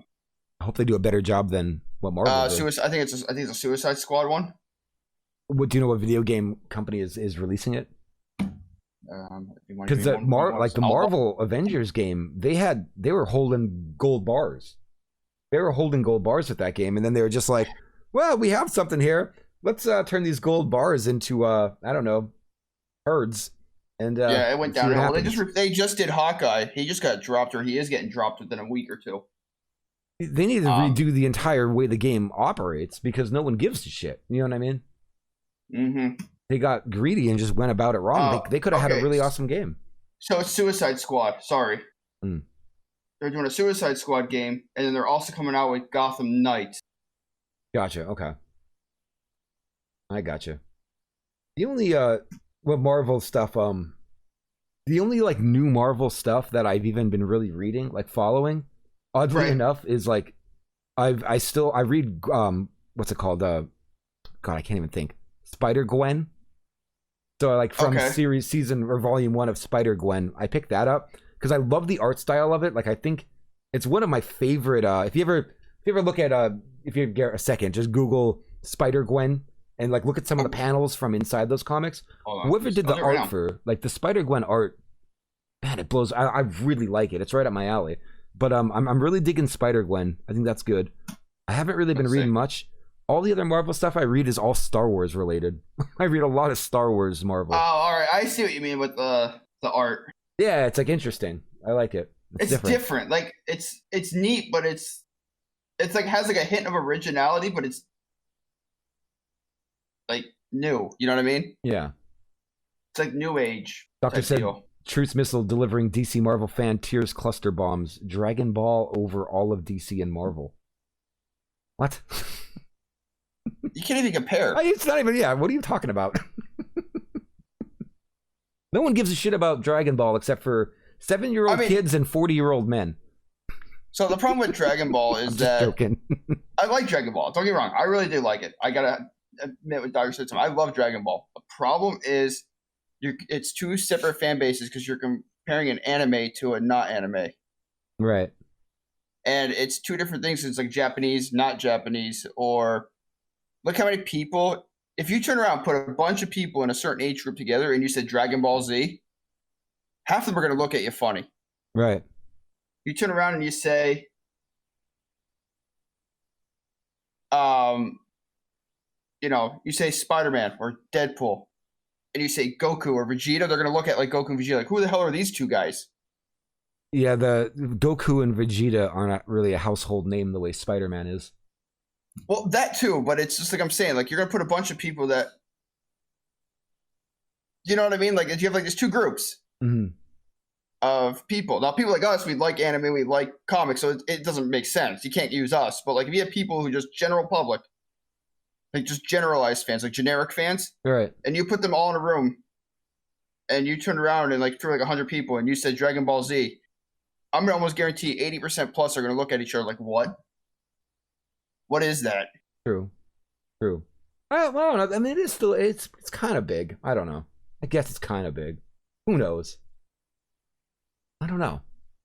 I hope they do a better job than what Marvel did. I think it's a Suicide Squad one. What do you know? What video game company is releasing it? Because the Marvel Avengers game, they were holding gold bars. They were holding gold bars with that game, and then they were just like, "Well, we have something here. Let's turn these gold bars into I don't know, herds." And yeah, it went downhill. They just did Hawkeye. He just got dropped, or he is getting dropped within a week or two. They need to redo the entire way the game operates because no one gives a shit. You know what I mean? Mm-hmm. They got greedy and just went about it wrong. They could have had a really awesome game. So it's Suicide Squad. Sorry. They're doing a Suicide Squad game, and then they're also coming out with Gotham Knights. Gotcha. Okay. I gotcha. The only what Marvel stuff the only like new Marvel stuff that I've even been really reading, like following, oddly enough, is like I read what's it called? God, I can't even think. Spider-Gwen. So like from season or volume 1 of Spider-Gwen, I picked that up because I love the art style of it. Like I think it's one of my favorite if you ever look at if you get a second, just Google Spider-Gwen and like look at some of the panels from inside those comics. Whoever did the art for like the Spider-Gwen art, man, it blows. I really like it. It's right up my alley. But I'm really digging Spider-Gwen. I think that's good. I haven't really been reading much. All the other Marvel stuff I read is all Star Wars related. I read a lot of Star Wars Marvel. Oh, all right. I see what you mean with the art. Yeah, it's like interesting. I like it. It's different. Like it's neat, but it's like has like a hint of originality, but it's like new. You know what I mean? Yeah. It's like new age. Doctor said Truce Missile delivering DC Marvel fan tears cluster bombs. Dragon Ball over all of DC and Marvel. What? You can't even compare. It's not even. Yeah. What are you talking about? No one gives a shit about Dragon Ball except for 7-year-old kids and 40-year-old men. So the problem with Dragon Ball is that joking. I like Dragon Ball. Don't get me wrong. I really do like it. I gotta admit with Dr. System, I love Dragon Ball. The problem is it's two separate fan bases because you're comparing an anime to a not anime. Right. And it's two different things. It's like Japanese, not Japanese, or look how many people. If you turn around and put a bunch of people in a certain age group together and you said Dragon Ball Z, half of them are going to look at you funny. Right. You turn around and you say, you say Spider-Man or Deadpool, and you say Goku or Vegeta, they're going to look at like Goku and Vegeta like, who the hell are these two guys? Yeah, the Goku and Vegeta are not really a household name the way Spider-Man is. Well, that too, but it's just like I'm saying, like you're gonna put a bunch of people that, you know what I mean? Like you have like these two groups. Mm-hmm. of people. Now, people like us, we like anime, we like comics, so it doesn't make sense. You can't use us. But like, if you have people who just general public, like just generalized fans, like generic fans, right? And you put them all in a room, and you turn around and like through like 100 people, and you said Dragon Ball Z, I'm gonna almost guarantee 80% plus are gonna look at each other like, what? What is that? True. I don't know. I mean, it is still it's kind of big. I don't know. I guess it's kind of big. Who knows? I don't know.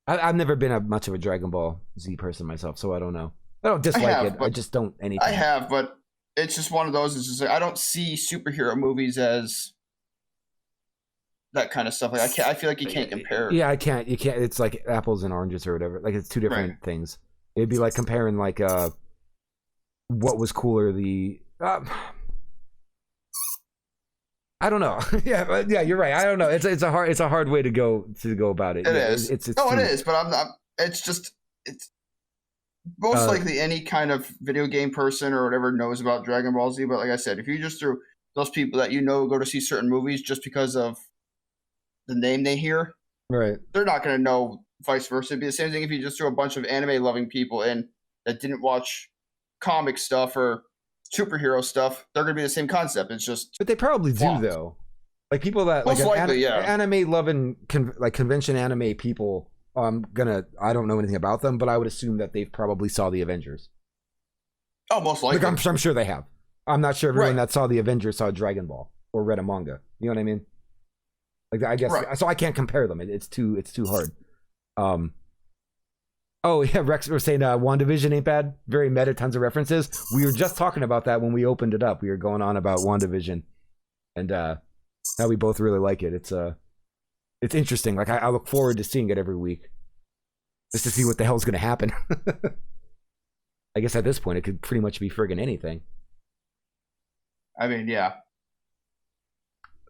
I've never been much of a Dragon Ball Z person myself, so I don't know. I don't dislike it. I just don't anything. I have, but it's just one of those. It's just like I don't see superhero movies as that kind of stuff. Like I feel like you can't compare. Yeah, I can't. You can't. It's like apples and oranges or whatever. Like it's two different things. It'd be like comparing like what was cooler, the I don't know. yeah, you're right. I don't know. It's a hard way to go about it. It is. It is. But I'm not. It's most likely any kind of video game person or whatever knows about Dragon Ball Z. But like I said, if you just threw those people that go to see certain movies just because of the name they hear, right? They're not going to know. Vice versa. It'd be the same thing if you just threw a bunch of anime loving people in that didn't watch comic stuff or superhero stuff. They're going to be the same concept. It's just, but they probably do though. Like people that most likely, anime loving like convention anime people. I don't know anything about them, but I would assume that they've probably saw the Avengers. Oh, most likely. Like I'm sure they have. I'm not sure everyone that saw the Avengers saw Dragon Ball or read a manga. You know what I mean? Like I guess so. I can't compare them. It's too hard. Oh yeah, Rex was saying WandaVision ain't bad. Very meta, tons of references. We were just talking about that when we opened it up. We were going on about WandaVision, and now we both really like it. It's interesting. Like I look forward to seeing it every week, just to see what the hell's going to happen. I guess at this point it could pretty much be friggin' anything. I mean, yeah.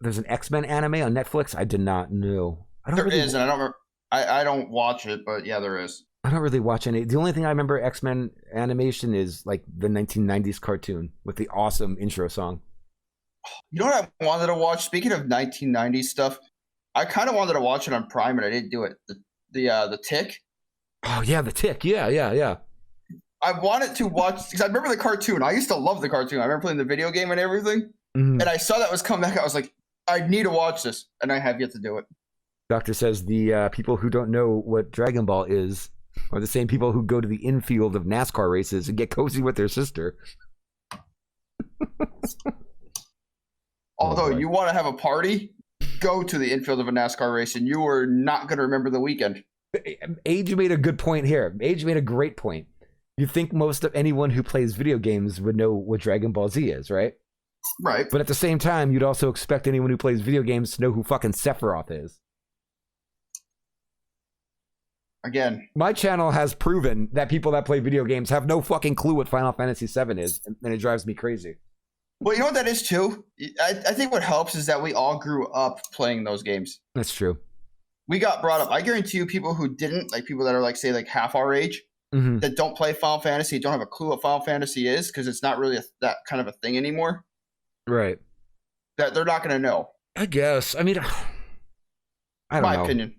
There's an X-Men anime on Netflix. I did not know. There is, and I don't remember. I don't watch it, but yeah, there is. I don't really watch any. The only thing I remember X-Men animation is like the 1990s cartoon with the awesome intro song. You know what I wanted to watch? Speaking of 1990s stuff, I kind of wanted to watch it on Prime, and I didn't do it. The Tick. Oh yeah, the Tick. Yeah. I wanted to watch because I remember the cartoon. I used to love the cartoon. I remember playing the video game and everything. Mm-hmm. And I saw that was coming back. I was like, I need to watch this, and I have yet to do it. Doctor says the people who don't know what Dragon Ball is are the same people who go to the infield of NASCAR races and get cozy with their sister. Although you want to have a party, go to the infield of a NASCAR race, and you are not going to remember the weekend. Age made a good point here. Age made a great point. You think most of anyone who plays video games would know what Dragon Ball Z is, right? Right. But at the same time, you'd also expect anyone who plays video games to know who fucking Sephiroth is. Again, my channel has proven that people that play video games have no fucking clue what Final Fantasy VII is, and it drives me crazy. Well, you know what that is too? I think what helps is that we all grew up playing those games. That's true. We got brought up. I guarantee you people who didn't, like people that are like, say, like half our age, that don't play Final Fantasy, don't have a clue what Final Fantasy is, because it's not really that kind of a thing anymore. Right. That they're not going to know. I guess. I mean, I don't know. My opinion.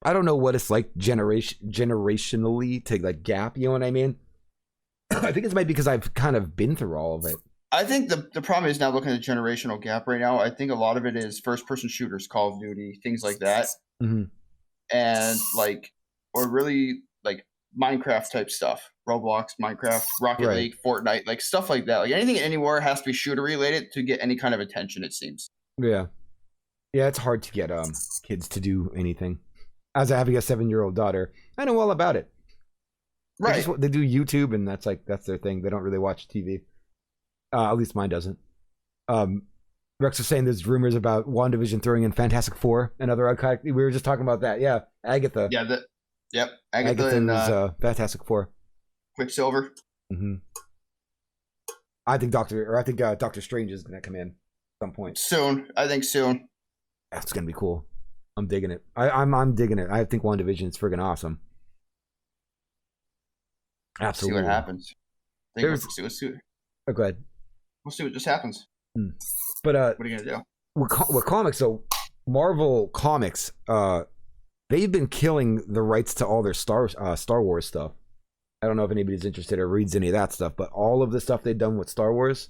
I don't know what it's like generationally to like gap. You know what I mean? I think it's maybe because I've kind of been through all of it. I think the problem is not looking at the generational gap right now. I think a lot of it is first-person shooters, Call of Duty, things like that, and like, or really like Minecraft type stuff, Roblox, Minecraft, Rocket League, Fortnite, like stuff like that. Like anything anywhere has to be shooter related to get any kind of attention. It seems. Yeah, it's hard to get kids to do anything. As having a 7-year-old daughter, I know all about it. Right. They do YouTube, and that's their thing. They don't really watch TV. At least mine doesn't. Rex was saying there's rumors about WandaVision throwing in Fantastic Four and other. We were just talking about that. Yeah, Agatha. Yeah. Yep. Agatha and Fantastic Four. Quicksilver. Mm-hmm. I think Doctor Strange is going to come in at some point soon. I think soon. That's going to be cool. I'm digging it. I'm digging it. I think WandaVision is friggin' awesome. Absolutely. See what happens. Go ahead. We'll see what just happens. But what are you gonna do? With comics, so Marvel Comics they've been killing the rights to all their Star Wars stuff. I don't know if anybody's interested or reads any of that stuff, but all of the stuff they've done with Star Wars,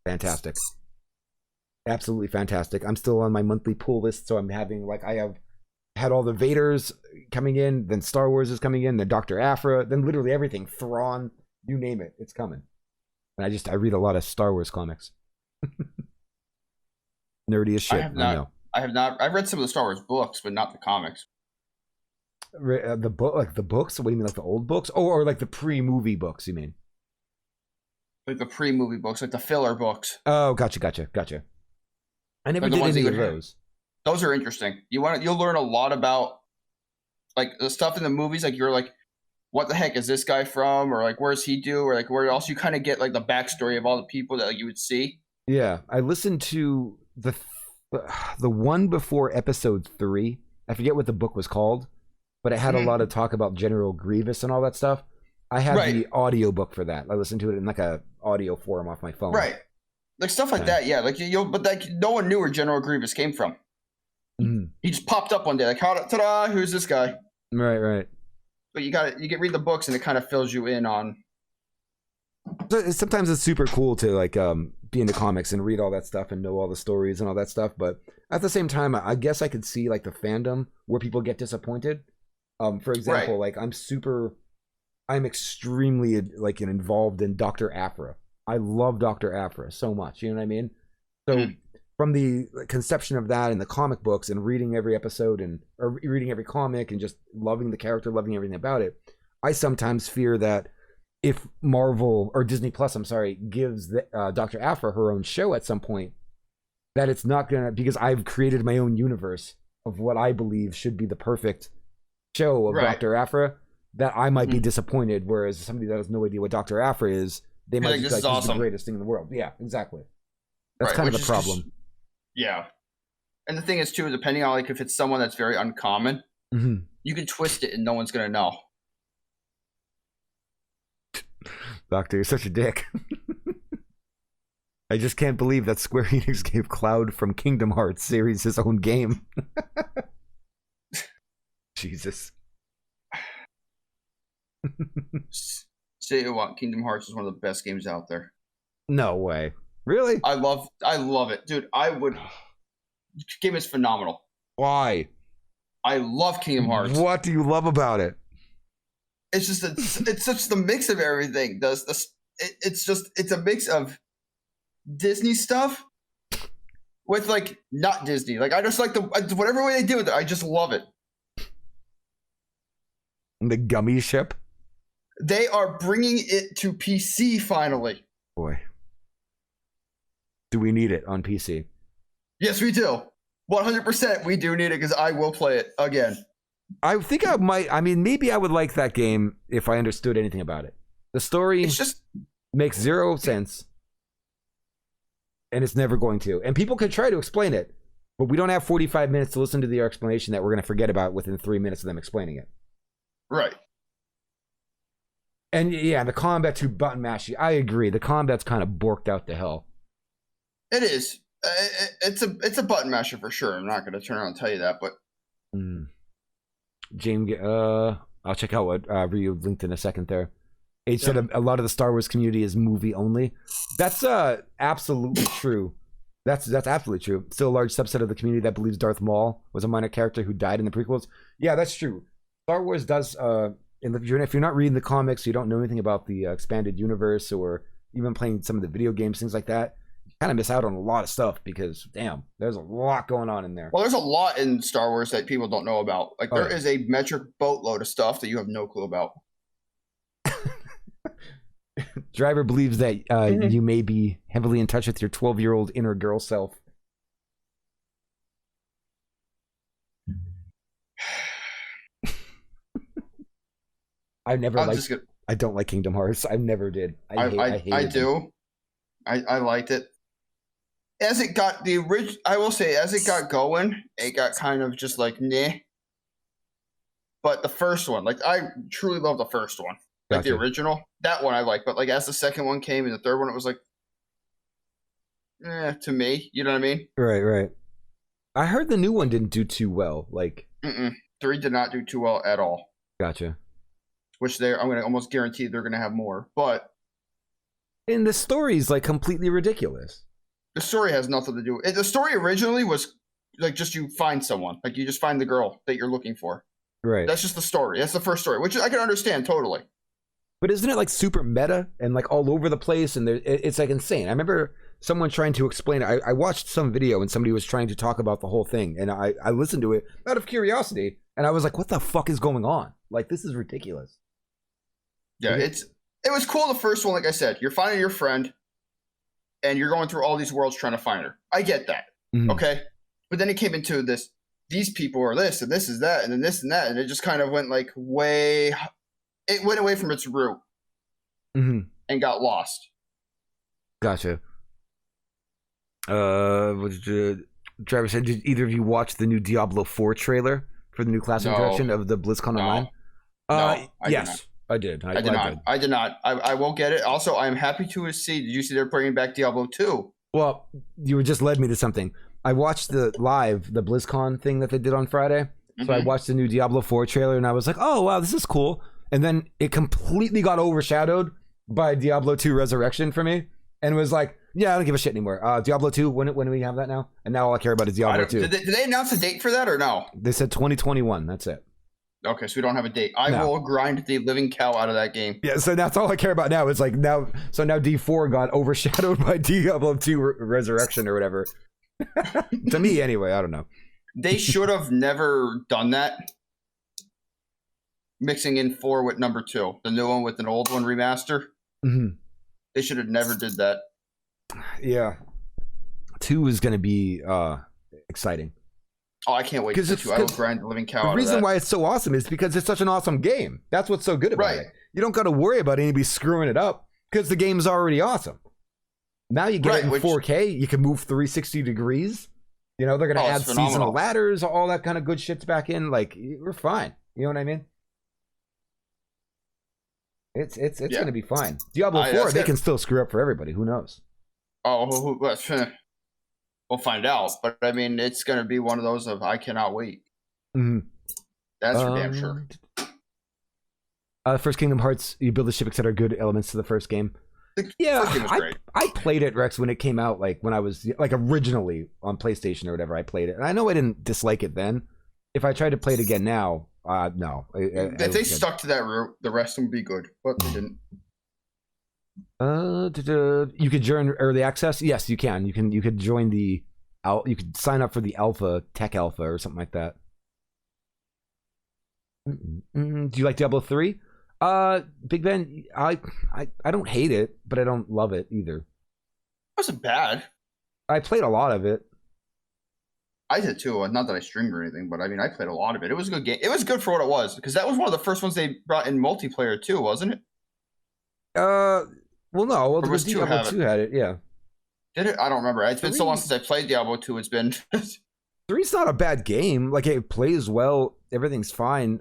fantastic. Absolutely fantastic. I'm still on my monthly pull list, so I'm having, like, I have had all the Vaders coming in, then Star Wars is coming in, then Dr. Aphra, then literally everything. Thrawn, you name it, it's coming. And I read a lot of Star Wars comics. Nerdy as shit. I know. I have not. I've read some of the Star Wars books, but not the comics. The book, like the books? What do you mean, like the old books? Oh, or like the pre-movie books? You mean? Like the pre-movie books, like the filler books. Oh, gotcha. I never did any of those. Those are interesting. You'll learn a lot about, like, the stuff in the movies. Like, you're like, what the heck is this guy from? Or like, where's he do? Or like, where else you kind of get like the backstory of all the people that, like, you would see. Yeah, I listened to the one before episode 3. I forget what the book was called, but it had a lot of talk about General Grievous and all that stuff. I had the audio book for that. I listened to it in like a audio form off my phone. Right, like stuff like that. Yeah, like but like no one knew where General Grievous came from. He just popped up one day, like, ta-da! Who's this guy? Right. But you read the books, and it kind of fills you in on. Sometimes it's super cool to like be into comics and read all that stuff and know all the stories and all that stuff, but at the same time, I guess I could see like the fandom where people get disappointed. For example, like I'm extremely like involved in Dr. Aphra. I love Dr. Aphra so much. You know what I mean? So from the conception of that in the comic books and reading every episode or reading every comic and just loving the character, loving everything about it, I sometimes fear that if Marvel or Disney Plus, gives Dr. Aphra her own show at some point, that it's not gonna, because I've created my own universe of what I believe should be the perfect show of Dr. Aphra, that I might be disappointed. Whereas somebody that has no idea what Dr. Aphra is, they might be like, this is awesome. The greatest thing in the world. Yeah, exactly. That's kind of the problem. Yeah. And the thing is too, depending on like if it's someone that's very uncommon, you can twist it and no one's gonna know. Doctor, you're such a dick. I just can't believe that Square Enix gave Cloud from Kingdom Hearts series his own game. Jesus. Say what? Kingdom Hearts is one of the best games out there. No way. Really? I love it, dude. Game is phenomenal. Why? I love Kingdom Hearts. What do you love about it? It's just it's such the mix of everything. It's a mix of Disney stuff with like not Disney. Like I just like whatever way they do it. I just love it. The gummy ship. They are bringing it to PC finally. Boy, do we need it on PC? Yes, we do. 100%. We do need it because I will play it again. I think I might. I mean, maybe I would like that game if I understood anything about it. The story makes zero sense, and it's never going to. And people could try to explain it, but we don't have 45 minutes to listen to their explanation that we're going to forget about within 3 minutes of them explaining it. Right. And yeah, the combat to button mashy. I agree. The combat's kind of borked out to hell. It is. It's a button masher for sure. I'm not going to turn around and tell you that, but. James, I'll check out what Ryu linked in a second there. H said a lot of the Star Wars community is movie only. That's absolutely true. That's absolutely true. Still a large subset of the community that believes Darth Maul was a minor character who died in the prequels. Yeah, that's true. Star Wars does. If you're not reading the comics, you don't know anything about the expanded universe, or even playing some of the video games, things like that. Kind of miss out on a lot of stuff because damn, there's a lot going on in there. Well, there's a lot in Star Wars that people don't know about. Like there is a metric boatload of stuff that you have no clue about. Driver believes that you may be heavily in touch with your 12-year-old inner girl self. I don't like Kingdom Hearts. I never did. I do. I liked it. As it got I will say, as it got going, it got kind of just like nah. But the first one, like I truly love the first one, like the original. That one I like, but like as the second one came and the third one, it was like, to me, you know what I mean? Right. I heard the new one didn't do too well. Like, 3 did not do too well at all. gotcha. Which I'm going to almost guarantee they're going to have more. But and the story's like completely ridiculous. The story has nothing to do. The story originally was like just you find someone, like you just find the girl that you're looking for. Right. That's just the story. That's the first story, which I can understand totally. But isn't it like super meta and like all over the place? And it's like insane. I remember someone trying to explain it. I watched some video and somebody was trying to talk about the whole thing. And I listened to it out of curiosity. And I was like, what the fuck is going on? Like, this is ridiculous. Yeah, it was cool the first one, like I said. You're finding your friend and you're going through all these worlds trying to find her. I get that. Mm-hmm. Okay? But then it came into this, these people are this and this is that and then this and that. And it just kind of went like it went away from its root and got lost. Gotcha. Trevor said, did either of you watch the new Diablo 4 trailer for the new classic collection of the BlizzCon Online? Yes, I did. I did not. I will get it. Also, I'm happy to see. Did you see they're bringing back Diablo 2? Well, you just led me to something. I watched the BlizzCon thing that they did on Friday. So I watched the new Diablo 4 trailer and I was like, oh, wow, this is cool. And then it completely got overshadowed by Diablo 2 Resurrection for me. And was like, yeah, I don't give a shit anymore. Diablo 2, when do we have that now? And now all I care about is Diablo 2. Did they announce a date for that or no? They said 2021. That's it. Okay, so we don't have a date. I will grind the living cow out of that game. Yeah, so that's all I care about now. It's like now D4 got overshadowed by Diablo 2 Resurrection or whatever. To me, anyway, I don't know. They should have never done that. Mixing in 4 with number 2, the new one with an old one remaster. They should have never did that. Yeah, 2 is going to be exciting. Oh, I can't wait to see 2. I will grind the living cow out of that. The reason why it's so awesome is because it's such an awesome game. That's what's so good about it. You don't got to worry about anybody screwing it up because the game's already awesome. Now you get it in 4K. You can move 360 degrees. You know, they're going to add seasonal ladders, all that kind of good shit's back in. Like, we're fine. You know what I mean? It's going to be fine. Diablo 4, they can still screw up for everybody. Who knows? Oh, we'll find out. But, I mean, it's going to be one of those of I cannot wait. That's for damn sure. First Kingdom Hearts, you build a ship, etc. Good elements to the first game. Yeah, I played it, Rex, when it came out, like when I was like originally on PlayStation or whatever. I played it, and I know I didn't dislike it then. If I tried to play it again now, no. If they stuck to that route, the rest would be good, but they didn't. You could join early access. Yes, you can. You could join the. You could sign up for the tech alpha, or something like that. Do you like Diablo 3? Big Ben, I don't hate it, but I don't love it either. It wasn't bad. I played a lot of it. I did too. Not that I streamed or anything, but I mean, I played a lot of it. It was a good game. It was good for what it was, because that was one of the first ones they brought in multiplayer too, wasn't it? Well, no. Well, Diablo 2 had it, yeah. Did it? I don't remember. It's been so long since I played Diablo 2. It's been 3's not a bad game. Like, it plays well. Everything's fine.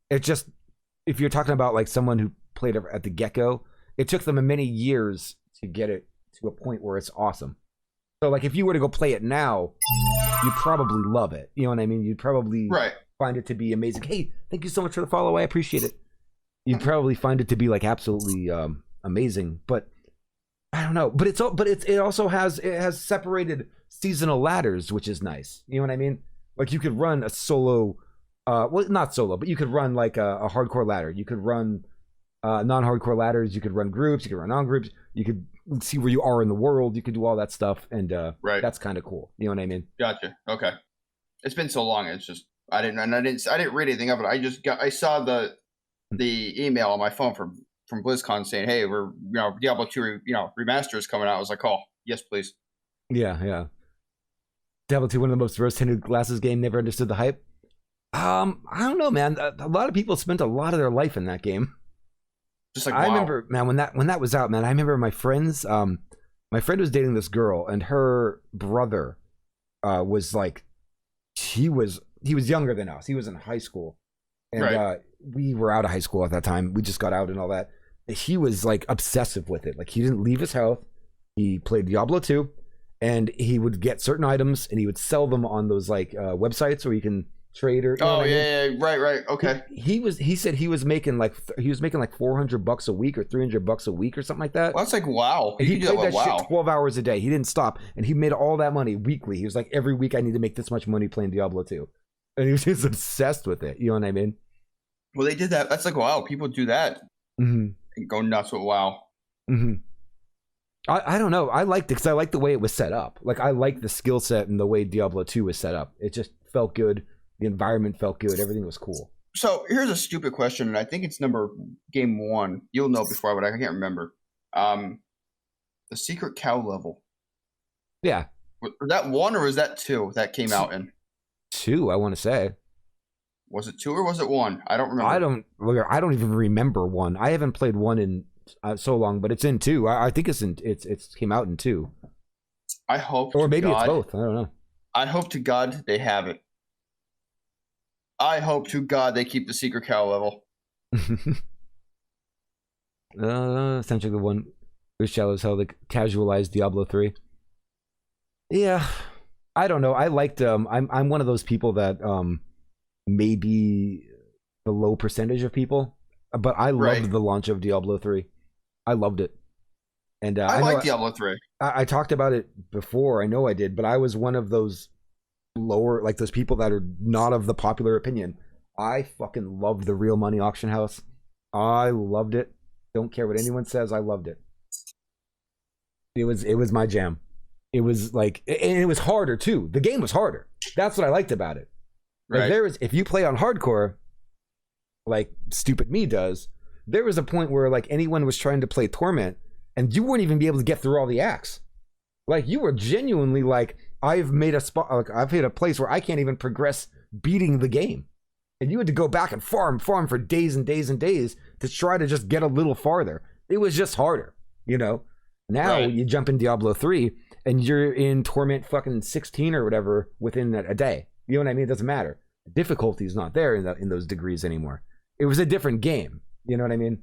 It just, if you're talking about like someone who played it at the get-go, it took them many years to get it to a point where it's awesome. So like if you were to go play it now, you'd probably love it. You know what I mean? You'd probably find it to be amazing. Hey, thank you so much for the follow. I appreciate it. You'd probably find it to be like absolutely amazing. But I don't know. But it also has separated seasonal ladders, which is nice. You know what I mean? Like you could run a solo. Well, not solo, but you could run like a hardcore ladder. You could run non-hardcore ladders. You could run groups. You could run non-groups. You could see where you are in the world. You could do all that stuff, and that's kind of cool. You know what I mean? Gotcha. Okay. It's been so long. It's just I didn't read anything of it. I saw the email on my phone from BlizzCon saying, "Hey, we're Diablo 2 remaster is coming out." I was like, "Oh, yes, please." Yeah. Diablo 2, one of the most rose-tinted glasses game. Never understood the hype. I don't know, man. A lot of people spent a lot of their life in that game. Just like I remember, man, when that was out, man. I remember my friends. My friend was dating this girl, and her brother was like, he was younger than us. He was in high school, and we were out of high school at that time. We just got out and all that. He was like obsessive with it. Like he didn't leave his house. He played Diablo 2, and he would get certain items and he would sell them on those like websites where you can trade or yeah, right, okay. He said he was making like $400 a week or $300 a week or something like that. Well, that's like wow. And he played that shit 12 hours a day. He didn't stop, and he made all that money weekly. He was like, every week I need to make this much money playing Diablo 2, and he was just obsessed with it. You know what I mean? Well, they did that. That's like wow. People do that and go nuts with WoW. I don't know. I liked it because I liked the way it was set up. Like I liked the skill set and the way Diablo 2 was set up. It just felt good. The environment felt good. Everything was cool. So here's a stupid question, and I think it's game 1. You'll know before, but I can't remember. The secret cow level. Yeah. Was that 1 or was that 2 that came out in? 2, I want to say. Was it 2 or was it 1? I don't remember. I don't even remember 1. I haven't played 1 in so long, but it's in 2. I think it's came out in 2. I hope. Or maybe it's both. I don't know. I hope to God they have it. I hope to God they keep the secret cow level. Essentially the one whose shallows how they casualized Diablo 3. Yeah, I don't know. I liked I'm one of those people that maybe the low percentage of people, but I loved the launch of Diablo 3. I loved it. And I like Diablo 3. I talked about it before. I know I did, but I was one of those lower, like those people that are not of the popular opinion. I fucking loved the Real Money Auction House. I loved it. Don't care what anyone says. I loved it. It was my jam. It was like, and it was harder too. The game was harder. That's what I liked about it. Like if you play on hardcore, like stupid me does, there was a point where like anyone was trying to play Torment and you wouldn't even be able to get through all the acts. Like you were genuinely like, I've made a spot, like I've hit a place where I can't even progress beating the game. And you had to go back and farm for days and days and days to try to just get a little farther. It was just harder, you know? Now you jump in Diablo 3 and you're in Torment fucking 16 or whatever within a day. You know what I mean? It doesn't matter. The difficulty is not there in those degrees anymore. It was a different game. You know what I mean?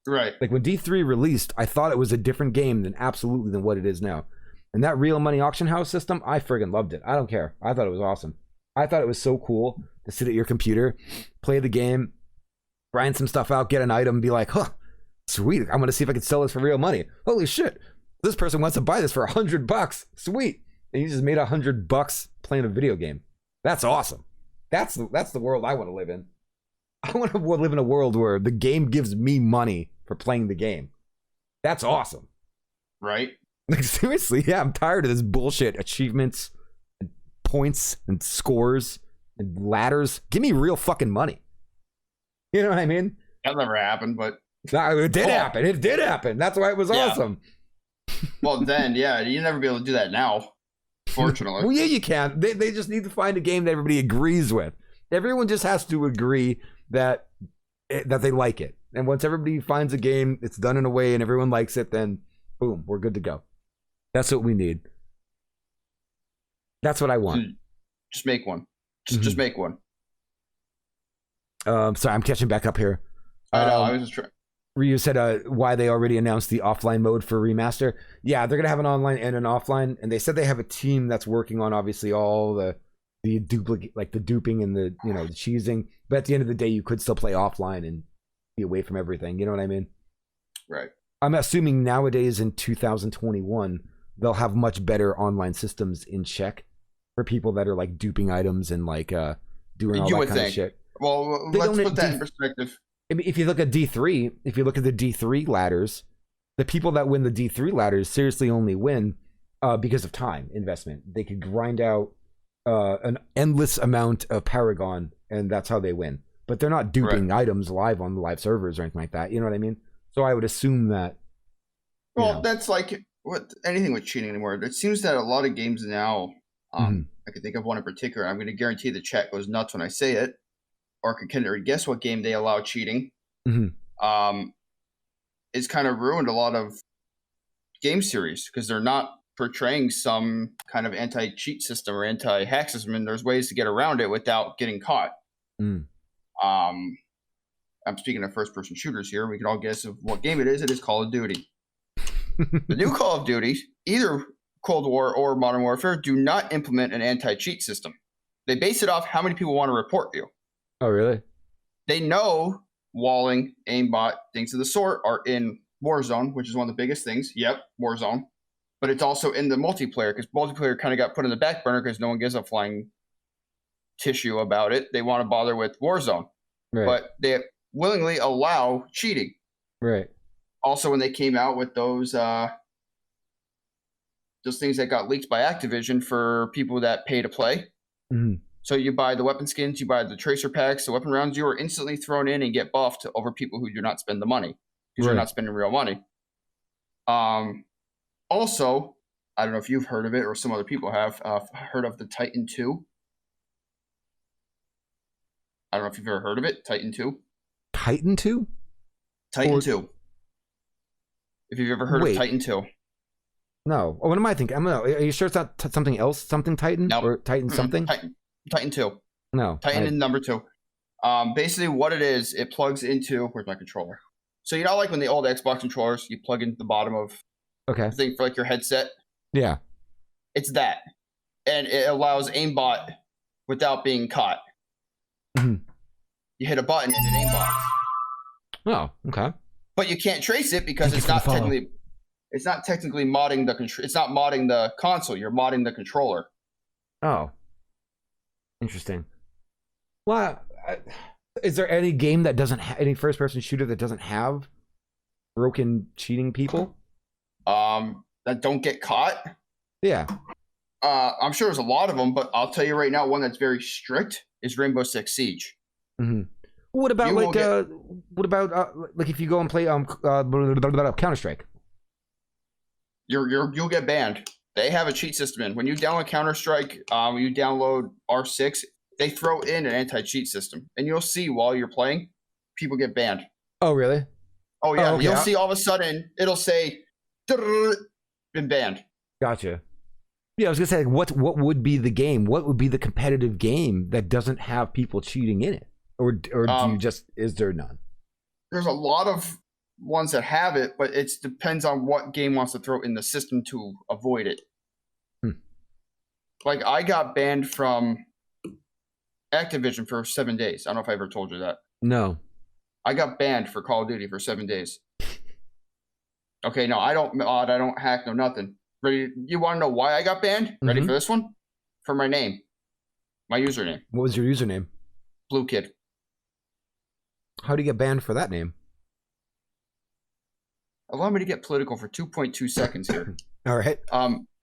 Right. Like when D3 released, I thought it was a different game than what it is now. And that Real Money Auction House system, I friggin' loved it. I don't care. I thought it was awesome. I thought it was so cool to sit at your computer, play the game, grind some stuff out, get an item, be like, huh, sweet. I'm going to see if I can sell this for real money. Holy shit. This person wants to buy this for $100. Sweet. And you just made $100 playing a video game. That's awesome. That's the world I want to live in. I want to live in a world where the game gives me money for playing the game. That's awesome. Right? Like seriously, yeah, I'm tired of this bullshit. Achievements, and points, and scores, and ladders. Give me real fucking money. You know what I mean? That never happened, but it did happen. It did happen. That's why it was awesome. Well, then, yeah, you'll never be able to do that now. Fortunately. Well, yeah, you can. They just need to find a game that everybody agrees with. Everyone just has to agree that they like it. And once everybody finds a game, it's done in a way, and everyone likes it, then boom, we're good to go. That's what we need. That's what I want. Just make one. Just make one. Sorry, I'm catching back up here. I know. I was just trying. Ryu said why they already announced the offline mode for remaster. Yeah, they're gonna have an online and an offline, and they said they have a team that's working on obviously all the duplicate, like the duping and the the cheesing. But at the end of the day, you could still play offline and be away from everything. You know what I mean? Right. I'm assuming nowadays in 2021 they'll have much better online systems in check for people that are like duping items and like doing all that kind of shit. Well, let's put that in perspective. If you look at D3, if you look at the D3 ladders, the people that win the D3 ladders seriously only win because of time investment. They could grind out an endless amount of Paragon, and that's how they win. But they're not duping items live on the live servers or anything like that. You know what I mean? So I would assume that. Well, that's like anything with cheating anymore. It seems that a lot of games now, I can think of one in particular. I'm going to guarantee the chat goes nuts when I say it, or can already guess what game they allow cheating. It's kind of ruined a lot of game series because they're not portraying some kind of anti-cheat system or anti-hack system, and there's ways to get around it without getting caught. I'm speaking of first-person shooters here. We can all guess of what game it is. It is Call of Duty. The new Call of Duty, either Cold War or Modern Warfare do not implement an anti-cheat system. They base it off how many people want to report you. Oh, really? They know walling, aimbot, things of the sort are in Warzone, which is one of the biggest things. Yep, Warzone. But it's also in the multiplayer, because multiplayer kind of got put in the back burner because no one gives a flying tissue about it. They want to bother with Warzone. Right. But they willingly allow cheating. Right. Also, when they came out with those things that got leaked by Activision for people that pay to play. Mm-hmm. So you buy the weapon skins, you buy the tracer packs, the weapon rounds, you are instantly thrown in and get buffed over people who do not spend the money, because you're not spending real money. Also, I don't know if you've heard of it or some other people have heard of the Titan 2. I don't know if you've ever heard of it, Titan 2. Titan 2? Titan 2. If you've ever heard of Titan 2. No. Oh, what am I thinking? Are you sure it's not something else? Something Titan? Nope. Or Titan something? Titan 2. No. Titan is number 2. Basically what it is, it plugs into... Where's my controller? So you know like when the old Xbox controllers, you plug into the bottom of the thing for like your headset? Yeah. It's that. And it allows aimbot without being caught. Mm-hmm. You hit a button and it aimbots. Oh, okay. But you can't trace it because it's not technically modding the it's not modding the console, you're modding the controller. Oh. Interesting. Well, is there any game that doesn't any first-person shooter that doesn't have broken cheating people? That don't get caught? Yeah. I'm sure there's a lot of them, but I'll tell you right now, one that's very strict is Rainbow Six Siege. Mm-hmm. What about like if you go and play Counter-Strike? You'll get banned. They have a cheat system in. When you download Counter-Strike, when you download R6, they throw in an anti-cheat system, and you'll see while you're playing, people get banned. Oh, really? Oh, yeah. Oh, okay. You'll see all of a sudden, it'll say, been banned. Gotcha. Yeah, I was going to say, what would be the game? What would be the competitive game that doesn't have people cheating in it? Or do you just, is there none? There's a lot of ones that have it, but it depends on what game wants to throw in the system to avoid it. Like, I got banned from Activision for 7 days. I don't know if I ever told you that. No. I got banned for Call of Duty for 7 days. Okay, no, I don't mod, I don't hack, no nothing. Ready? You want to know why I got banned? Mm-hmm. Ready for this one? For my name. My username. What was your username? Blue Kid. How do you get banned for that name? Allow me to get political for 2.2 seconds here. All right.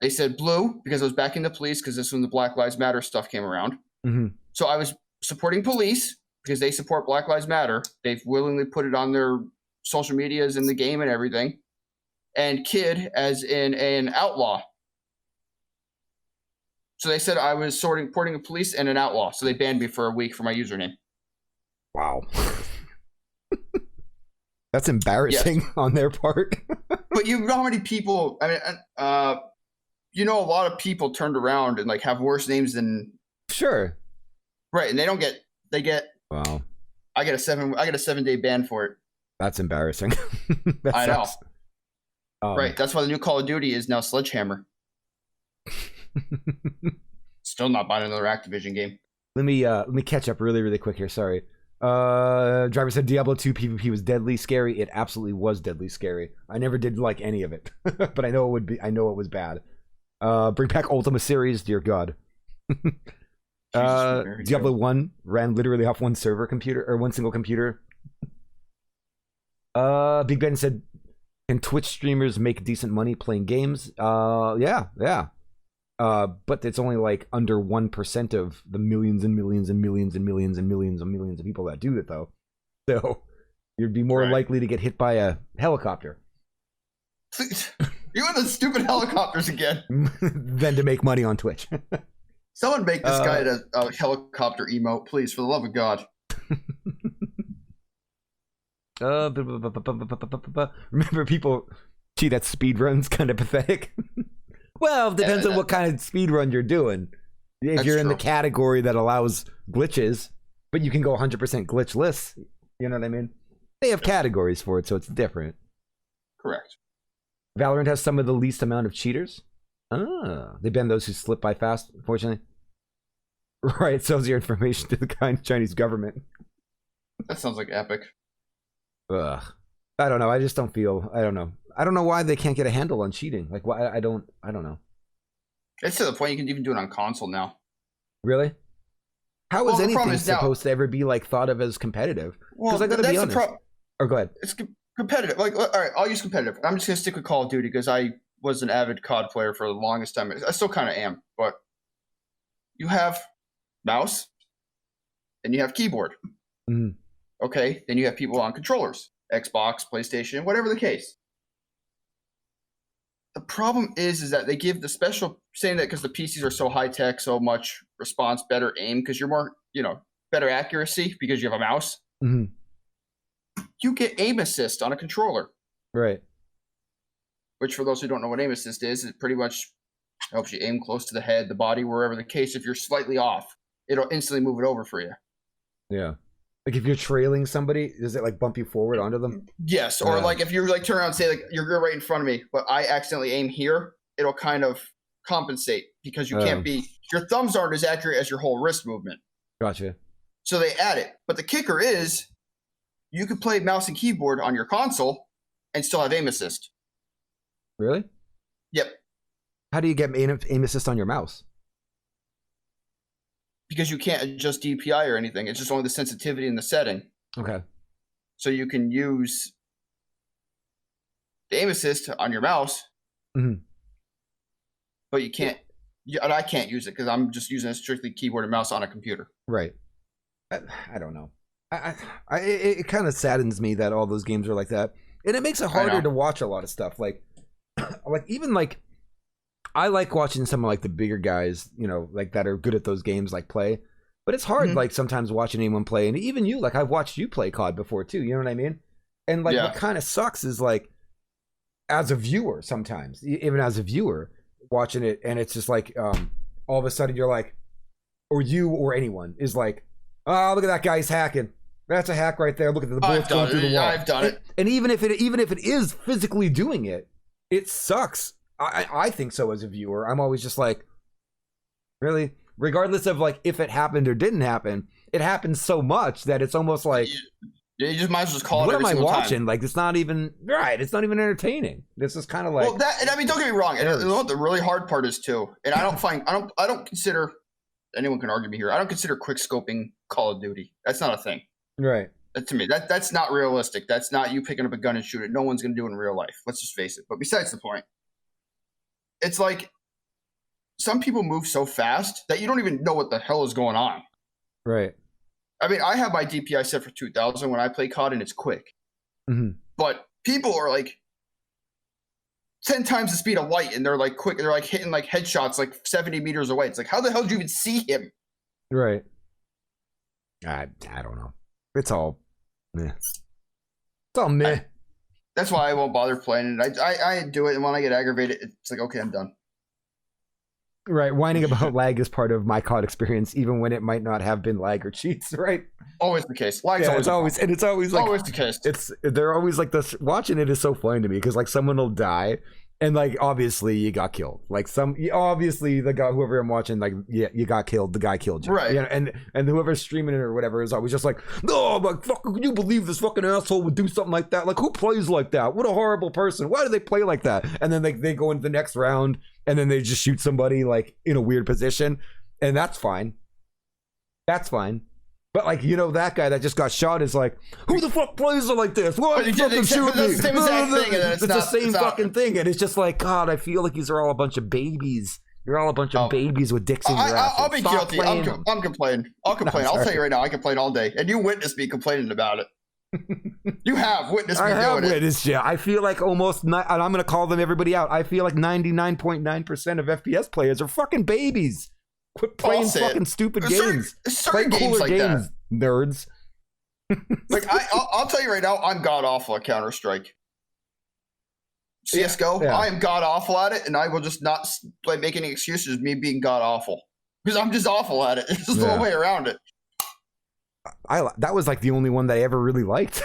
They said blue because I was backing the police because this is when the Black Lives Matter stuff came around. Mm-hmm. So I was supporting police because they support Black Lives Matter. They've willingly put it on their social medias in the game and everything. And kid as in an outlaw. So they said I was supporting the police and an outlaw. So they banned me for a week for my username. Wow. That's embarrassing on their part. But you know how many people, I mean, you know, a lot of people turned around and like have worse names than. Sure. Right. And they get. Wow. I get a 7-day ban for it. That's embarrassing. I know. Right. That's why the new Call of Duty is now Sledgehammer. Still not buying another Activision game. Let me catch up really quick here. Sorry. Driver said Diablo 2 PvP was deadly scary. It absolutely was deadly scary. I never did like any of it, but I know it would be. I know it was bad. Bring back Ultima series, dear God. Diablo 1 ran literally off one server computer or one single computer. Big Ben said, "Can Twitch streamers make decent money playing games?" Yeah. But it's only like under 1% of the millions and millions and millions and millions and millions and millions of people that do it, though. So you'd be more likely to get hit by a helicopter. You and the stupid helicopters again. Than to make money on Twitch. Someone make this guy a helicopter emote, please, for the love of God. Remember people cheat at speedruns? Kind of pathetic. Well, it depends on what kind of speed run you're doing. If you're in the category that allows glitches, but you can go 100% glitchless, you know what I mean? They have categories for it, so it's different. Correct. Valorant has some of the least amount of cheaters. They ban those who slip by fast, unfortunately. Right, sells your information to the kind Chinese government. That sounds like epic. Ugh. I don't know. I just don't feel. I don't know. I don't know why they can't get a handle on cheating. Like, why? I don't know. It's to the point you can even do it on console now. Really? How is anything supposed to ever be like thought of as competitive? Well, I gotta be honest. Or go ahead. It's competitive. Like, all right, I'll use competitive. I'm just gonna stick with Call of Duty because I was an avid COD player for the longest time. I still kind of am, but you have mouse, and you have keyboard. Mm. Okay, then you have people on controllers, Xbox, PlayStation, whatever the case. The problem is that they give the special, saying that because the PCs are so high tech, so much response, better aim, because you're more, better accuracy because you have a mouse. Mm-hmm. You get aim assist on a controller. Right. Which, for those who don't know what aim assist is, it pretty much helps you aim close to the head, the body, wherever the case. If you're slightly off, it'll instantly move it over for you. Yeah. Like if you're trailing somebody, does it like bump you forward onto them? Yes. Or like if you're like turn around and say like you're right in front of me, but I accidentally aim here, it'll kind of compensate because you can't be, your thumbs aren't as accurate as your whole wrist movement. Gotcha. So they add it. But the kicker is you could play mouse and keyboard on your console and still have aim assist. Really? Yep. How do you get aim assist on your mouse? Because you can't adjust DPI or anything. It's just only the sensitivity in the setting. Okay. So you can use the aim assist on your mouse, but you can't. And I can't use it because I'm just using a strictly keyboard and mouse on a computer. Right. I don't know. It kind of saddens me that all those games are like that, and it makes it harder to watch a lot of stuff. Like even like. I like watching some of like the bigger guys, like that are good at those games, like play. But it's hard, like sometimes watching anyone play, and even you, like I've watched you play COD before too. You know what I mean? And like what kind of sucks is like, as a viewer, sometimes even as a viewer watching it, and it's just like all of a sudden you're like, or you or anyone is like, oh, look at that guy, he's hacking. That's a hack right there. Look at the bullets going through the wall. I've done it. And even if it is physically doing it, it sucks. I think so as a viewer. I'm always just like, really? Regardless of like if it happened or didn't happen, it happens so much that it's almost like you just might as well just call it. What am I watching? Time. Like it's not even right. It's not even entertaining. This is kind of like and I mean, don't get me wrong. And the really hard part is too. And I don't consider, anyone can argue me here. I don't consider quick scoping Call of Duty. That's not a thing. Right. To me, that's not realistic. That's not you picking up a gun and shoot it. No one's gonna do it in real life. Let's just face it. But besides the point. It's like some people move so fast that you don't even know what the hell is going on. Right. I mean, I have my DPI set for 2000 when I play COD and it's quick. Mm-hmm. But people are like 10 times the speed of light and they're like quick. They're like hitting like headshots like 70 meters away. It's like, how the hell did you even see him? Right. I don't know. It's all meh. It's all meh. That's why I won't bother playing it. I do it, and when I get aggravated, it's like, okay, I'm done. Right, whining about lag is part of my COD experience, even when it might not have been lag or cheats. Right, always the case. Lag's it's always like always the case. They're always like this. Watching it is so funny to me because like someone will die, and like obviously you got killed. Like obviously the guy, whoever I'm watching, like you got killed. The guy killed you. Right. And whoever's streaming it or whatever is always just like, no, like fuck, can you believe this fucking asshole would do something like that? Like who plays like that? What a horrible person. Why do they play like that? And then they go into the next round and then they just shoot somebody like in a weird position, and that's fine. That's fine. But like, that guy that just got shot is like, who the fuck plays it like this? Why you fucking shoot me? It's the same fucking thing. And it's just like, God, I feel like these are all a bunch of babies. You're all a bunch of babies with dicks in your ass. I'll be guilty. I'm complaining. I'll complain. I'll tell you right now, I complain all day. And you witnessed me complaining about it. You have witnessed me doing it. I have witnessed you. I feel like and I'm going to call them everybody out. I feel like 99.9% of FPS players are fucking babies. Quit playing fucking stupid games. Certain games like games, that. Nerds. Like I'll tell you right now, I'm god awful at Counter-Strike. CS:GO, I am god awful at it, and I will just not like make any excuses. Me being god awful because I'm just awful at it. It's just no way around it. That was like the only one that I ever really liked.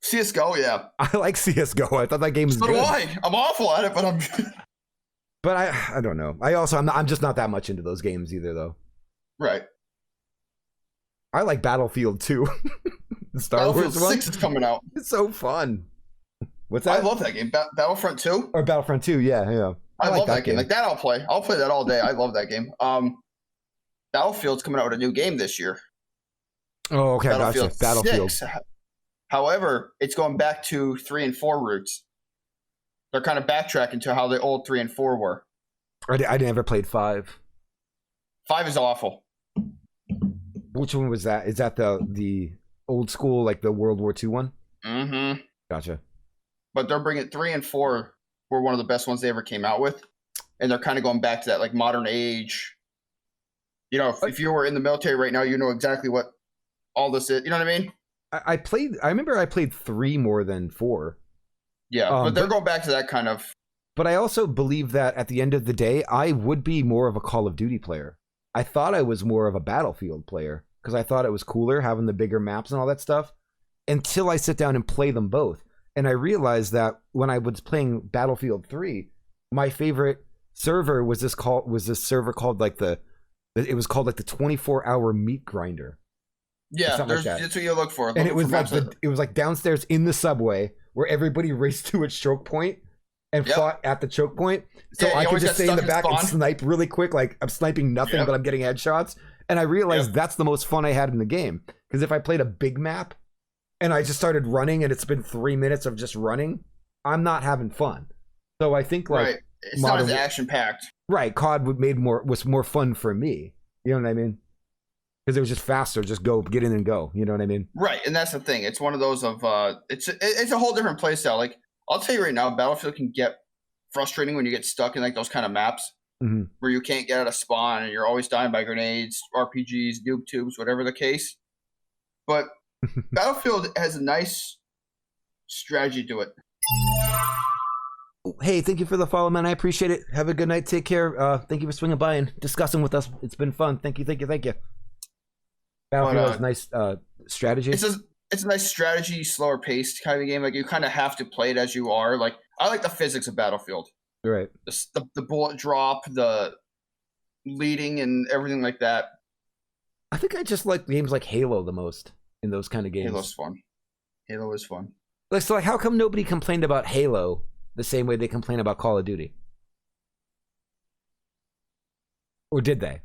CS:GO, yeah. I like CS:GO. I thought that game was good. So do I. I'm awful at it, but I'm good. But I don't know. I'm just not that much into those games either, though. Right. I like Battlefield 2. The Star Wars one. 6 is coming out. It's so fun. What's that? I love that game. Battlefront 2? Or Battlefront 2, yeah. I love that game. Like that I'll play. I'll play that all day. I love that game. Battlefield's coming out with a new game this year. Oh, okay, gotcha. Battlefield. 6. However, it's going back to 3 and 4 roots. They're kind of backtracking to how the old 3 and 4 were. I never played 5. 5 is awful. Which one was that? Is that the old school, like the World War II one? Mm-hmm. Gotcha. But they're bringing 3 and 4 were one of the best ones they ever came out with. And they're kind of going back to that like modern age. You know, if you were in the military right now, you know exactly what all this is. You know what I mean? I remember I played 3 more than 4. Yeah, but they're going back to that kind of. But I also believe that at the end of the day, I would be more of a Call of Duty player. I thought I was more of a Battlefield player because I thought it was cooler having the bigger maps and all that stuff until I sit down and play them both. And I realized that when I was playing Battlefield 3, my favorite server was this server called like it was called like the 24-hour meat grinder. Yeah, that's what you look for. And it was like downstairs in the subway where everybody raced to its choke point and fought at the choke point. So I could just stay in the back and snipe really quick. Like I'm sniping nothing, but I'm getting headshots. And I realized that's the most fun I had in the game. Because if I played a big map and I just started running and it's been 3 minutes of just running, I'm not having fun. So I think like it's not as action packed. Right, COD was more fun for me. You know what I mean? Because it was just faster. Just go, get in and go. You know what I mean? Right, and that's the thing. It's one of those of it's a whole different play style. Like I'll tell you right now, Battlefield can get frustrating when you get stuck in like those kind of maps where you can't get out of spawn and you're always dying by grenades, RPGs, noob tubes, whatever the case. But Battlefield has a nice strategy to it. Hey, thank you for the follow, man. I appreciate it. Have a good night. Take care. Thank you for swinging by and discussing with us. It's been fun. Thank you. Battlefield is nice strategy. It's a nice strategy, slower paced kind of game. Like you kind of have to play it as you are. Like I like the physics of Battlefield. Right. The bullet drop, the leading, and everything like that. I think I just like games like Halo the most in those kind of games. Halo's fun. Halo is fun. So like, how come nobody complained about Halo the same way they complain about Call of Duty? Or did they?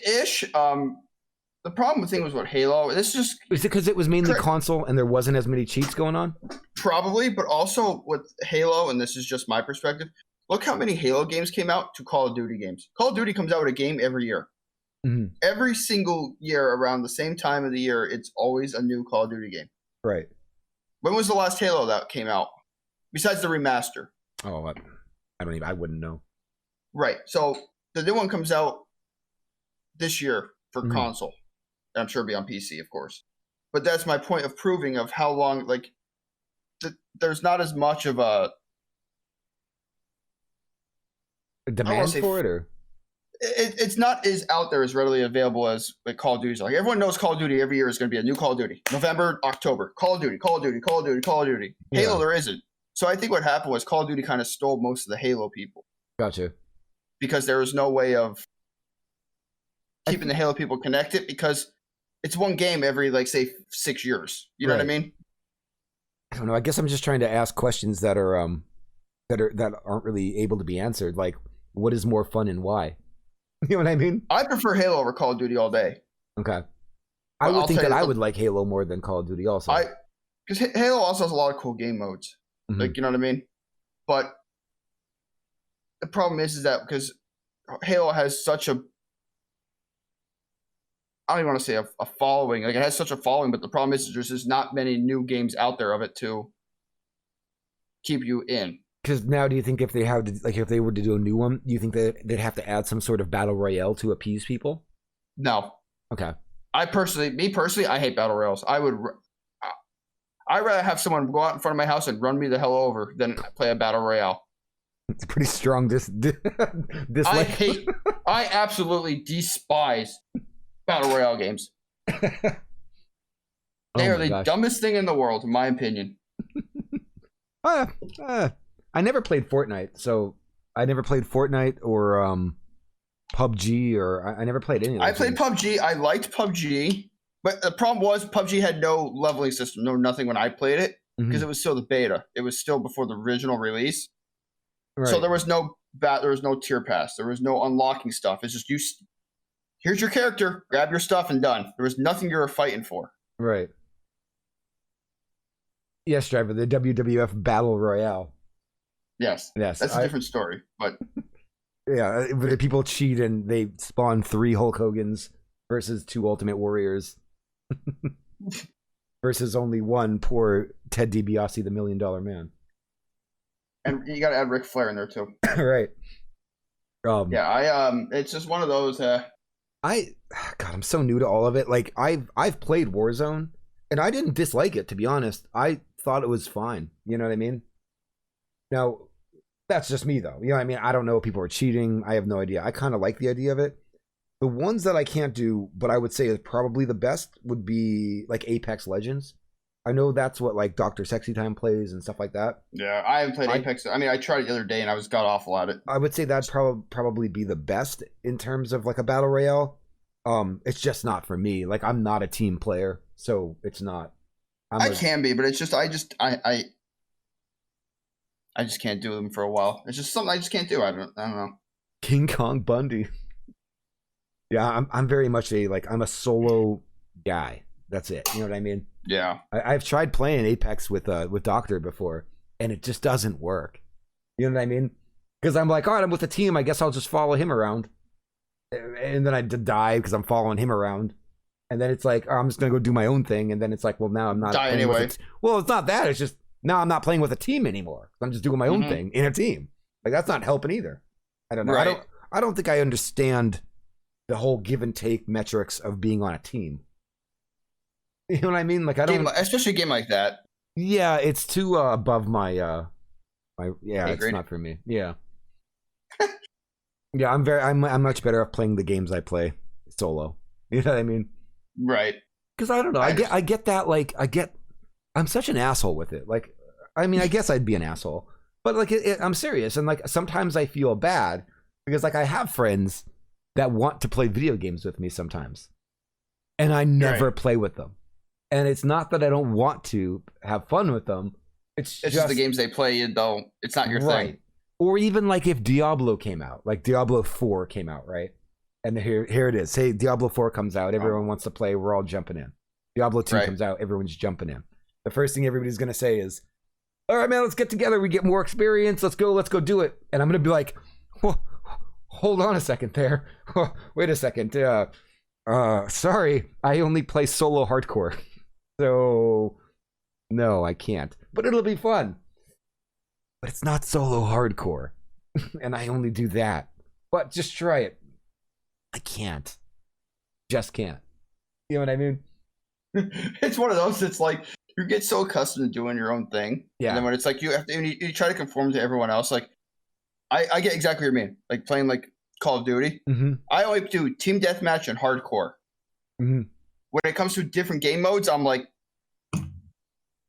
Ish. The problem with thing was what Halo. Is it because it was mainly console and there wasn't as many cheats going on? Probably, but also with Halo, and this is just my perspective. Look how many Halo games came out to Call of Duty games. Call of Duty comes out with a game every year. Mm-hmm. Every single year around the same time of the year, it's always a new Call of Duty game. Right. When was the last Halo that came out? Besides the remaster. Oh, I wouldn't know. Right. So the new one comes out this year for console. I'm sure it'll be on PC, of course. But that's my point of proving of how long, like, there's not as much of a demand for it, or it's not as out there as readily available as like Call of Duty. Like everyone knows Call of Duty every year is going to be a new Call of Duty. November, October, Call of Duty. Yeah. Halo, there isn't. So I think what happened was Call of Duty kind of stole most of the Halo people. Gotcha. Because there was no way of keeping the Halo people connected because it's one game every, like, say, 6 years. You know what I mean? I don't know. I guess I'm just trying to ask questions that aren't really able to be answered. Like, what is more fun and why? You know what I mean? I prefer Halo over Call of Duty all day. Okay. I would think that I would like Halo more than Call of Duty also. Because Halo also has a lot of cool game modes. Mm-hmm. Like, you know what I mean? But the problem is that because Halo has such a I don't even want to say a following. Like it has such a following, but the problem is there's just not many new games out there of it to keep you in. Because now, do you think if they were to do a new one, do you think that they'd have to add some sort of battle royale to appease people? No. Okay. I hate battle royales. I'd rather have someone go out in front of my house and run me the hell over than play a battle royale. It's pretty strong. I absolutely despise battle royale games. They are the dumbest thing in the world, in my opinion. I never played Fortnite, so I never played Fortnite or PUBG, or I never played any of those. I played PUBG. I liked PUBG, but the problem was PUBG had no leveling system, no nothing when I played it, because it was still the beta. It was still before the original release. Right. So there was no tier pass. There was no unlocking stuff. It's just here's your character, grab your stuff, and done. There was nothing you were fighting for. Right. Yes, Driver, the WWF Battle Royale. Yes. That's a different story, but yeah, the people cheat and they spawn 3 Hulk Hogans versus 2 Ultimate Warriors versus only one poor Ted DiBiase, the $1 Million Man. And you got to add Ric Flair in there too. Right. It's just one of those. God, I'm so new to all of it. Like I've played Warzone, and I didn't dislike it, to be honest. I thought it was fine. You know what I mean? Now, that's just me though. You know what I mean? I don't know if people are cheating. I have no idea. I kind of like the idea of it. The ones that I can't do, but I would say is probably the best, would be like Apex Legends. I know that's what like Dr. Sexy Time plays and stuff like that. Yeah, I haven't played Apex. I mean, I tried it the other day and I was god awful at it. I would say that'd probably be the best in terms of like a battle royale. It's just not for me. Like, I'm not a team player, so it's not. I can be, but it's just I just can't do them for a while. It's just something I just can't do. I don't know. King Kong Bundy. Yeah, I'm very much I'm a solo guy. That's it. You know what I mean? Yeah. I've tried playing Apex with Doctor before, and it just doesn't work. You know what I mean? Because I'm like, all right, I'm with a team. I guess I'll just follow him around. And then I die because I'm following him around. And then it's like, oh, I'm just going to go do my own thing. And then it's like, well, now I'm not. Die anyway. Well, it's not that. It's just, now I'm not playing with a team anymore. I'm just doing my own thing in a team. Like, that's not helping either. I don't know. Right. I don't think I understand the whole give and take metrics of being on a team. You know what I mean? Like, I don't, especially a game like that. Yeah, it's too above my it's not for me. Yeah. Yeah, I'm much better at playing the games I play solo. You know what I mean? Right. Because I don't know. I get that. Like, I'm such an asshole with it. Like, I mean, I guess I'd be an asshole, but like, I'm serious. And like, sometimes I feel bad because like I have friends that want to play video games with me sometimes, and I never play with them. And it's not that I don't want to have fun with them. It's just the games they play. You don't. It's not your thing. Or even like if Diablo came out, like Diablo 4 came out, right? And here it is. Say Diablo 4 comes out, everyone wants to play, we're all jumping in. Diablo 2 comes out, everyone's jumping in. The first thing everybody's going to say is, all right, man, let's get together. We get more experience. Let's go do it. And I'm going to be like, hold on a second there. Wait a second. Sorry, I only play solo hardcore. So, no, I can't. But it'll be fun. But it's not solo hardcore. And I only do that. But just try it. I can't. Just can't. You know what I mean? It's one of those, it's like, you get so accustomed to doing your own thing. Yeah. And then when it's like, you try to conform to everyone else, like, I get exactly what you mean. Like, playing, like, Call of Duty. Mm-hmm. I only do team deathmatch and hardcore. Mm-hmm. When it comes to different game modes, I'm like...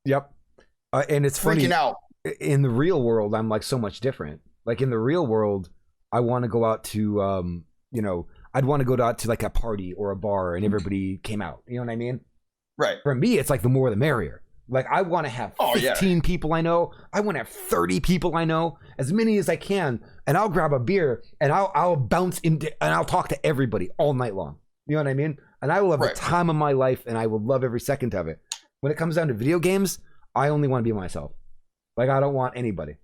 Yep. And it's funny. Freaking out. In the real world, I'm like so much different. Like in the real world, I want to go out to, I'd want to go out to like a party or a bar and everybody came out. You know what I mean? Right. For me, it's like the more the merrier. Like I want to have 15 people I know. I want to have 30 people I know, as many as I can. And I'll grab a beer and I'll bounce into, and I'll talk to everybody all night long. You know what I mean? And I will have the time of my life and I will love every second of it. When it comes down to video games, I only want to be myself. Like, I don't want anybody.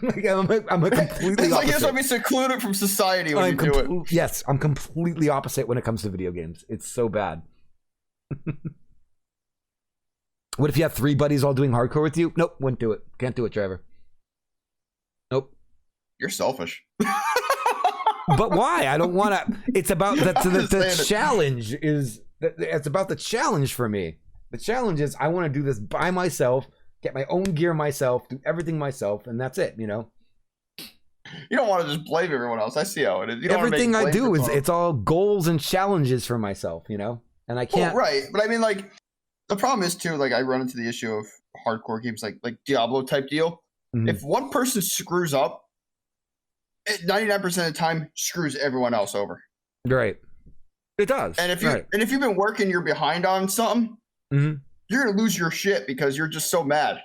Like, I'm a completely it's like opposite. You just want to be secluded from society when you do it. Yes, I'm completely opposite when it comes to video games. It's so bad. What if you have 3 buddies all doing hardcore with you? Nope, wouldn't do it. Can't do it, Trevor. Nope. You're selfish. But why? I don't want to. It's about the challenge is. It's about the challenge for me. The challenge is I want to do this by myself. Get my own gear myself, do everything myself, and that's it, you know? You don't want to just blame everyone else. I see how it is. Everything I do it's all goals and challenges for myself, you know? And I can't... Well, right, but I mean, like, the problem is, too, like, I run into the issue of hardcore games like Diablo type deal. If one person screws up, it 99% of the time screws everyone else over. Right. It does. And if you've been working, you're behind on something, you're gonna lose your shit because you're just so mad.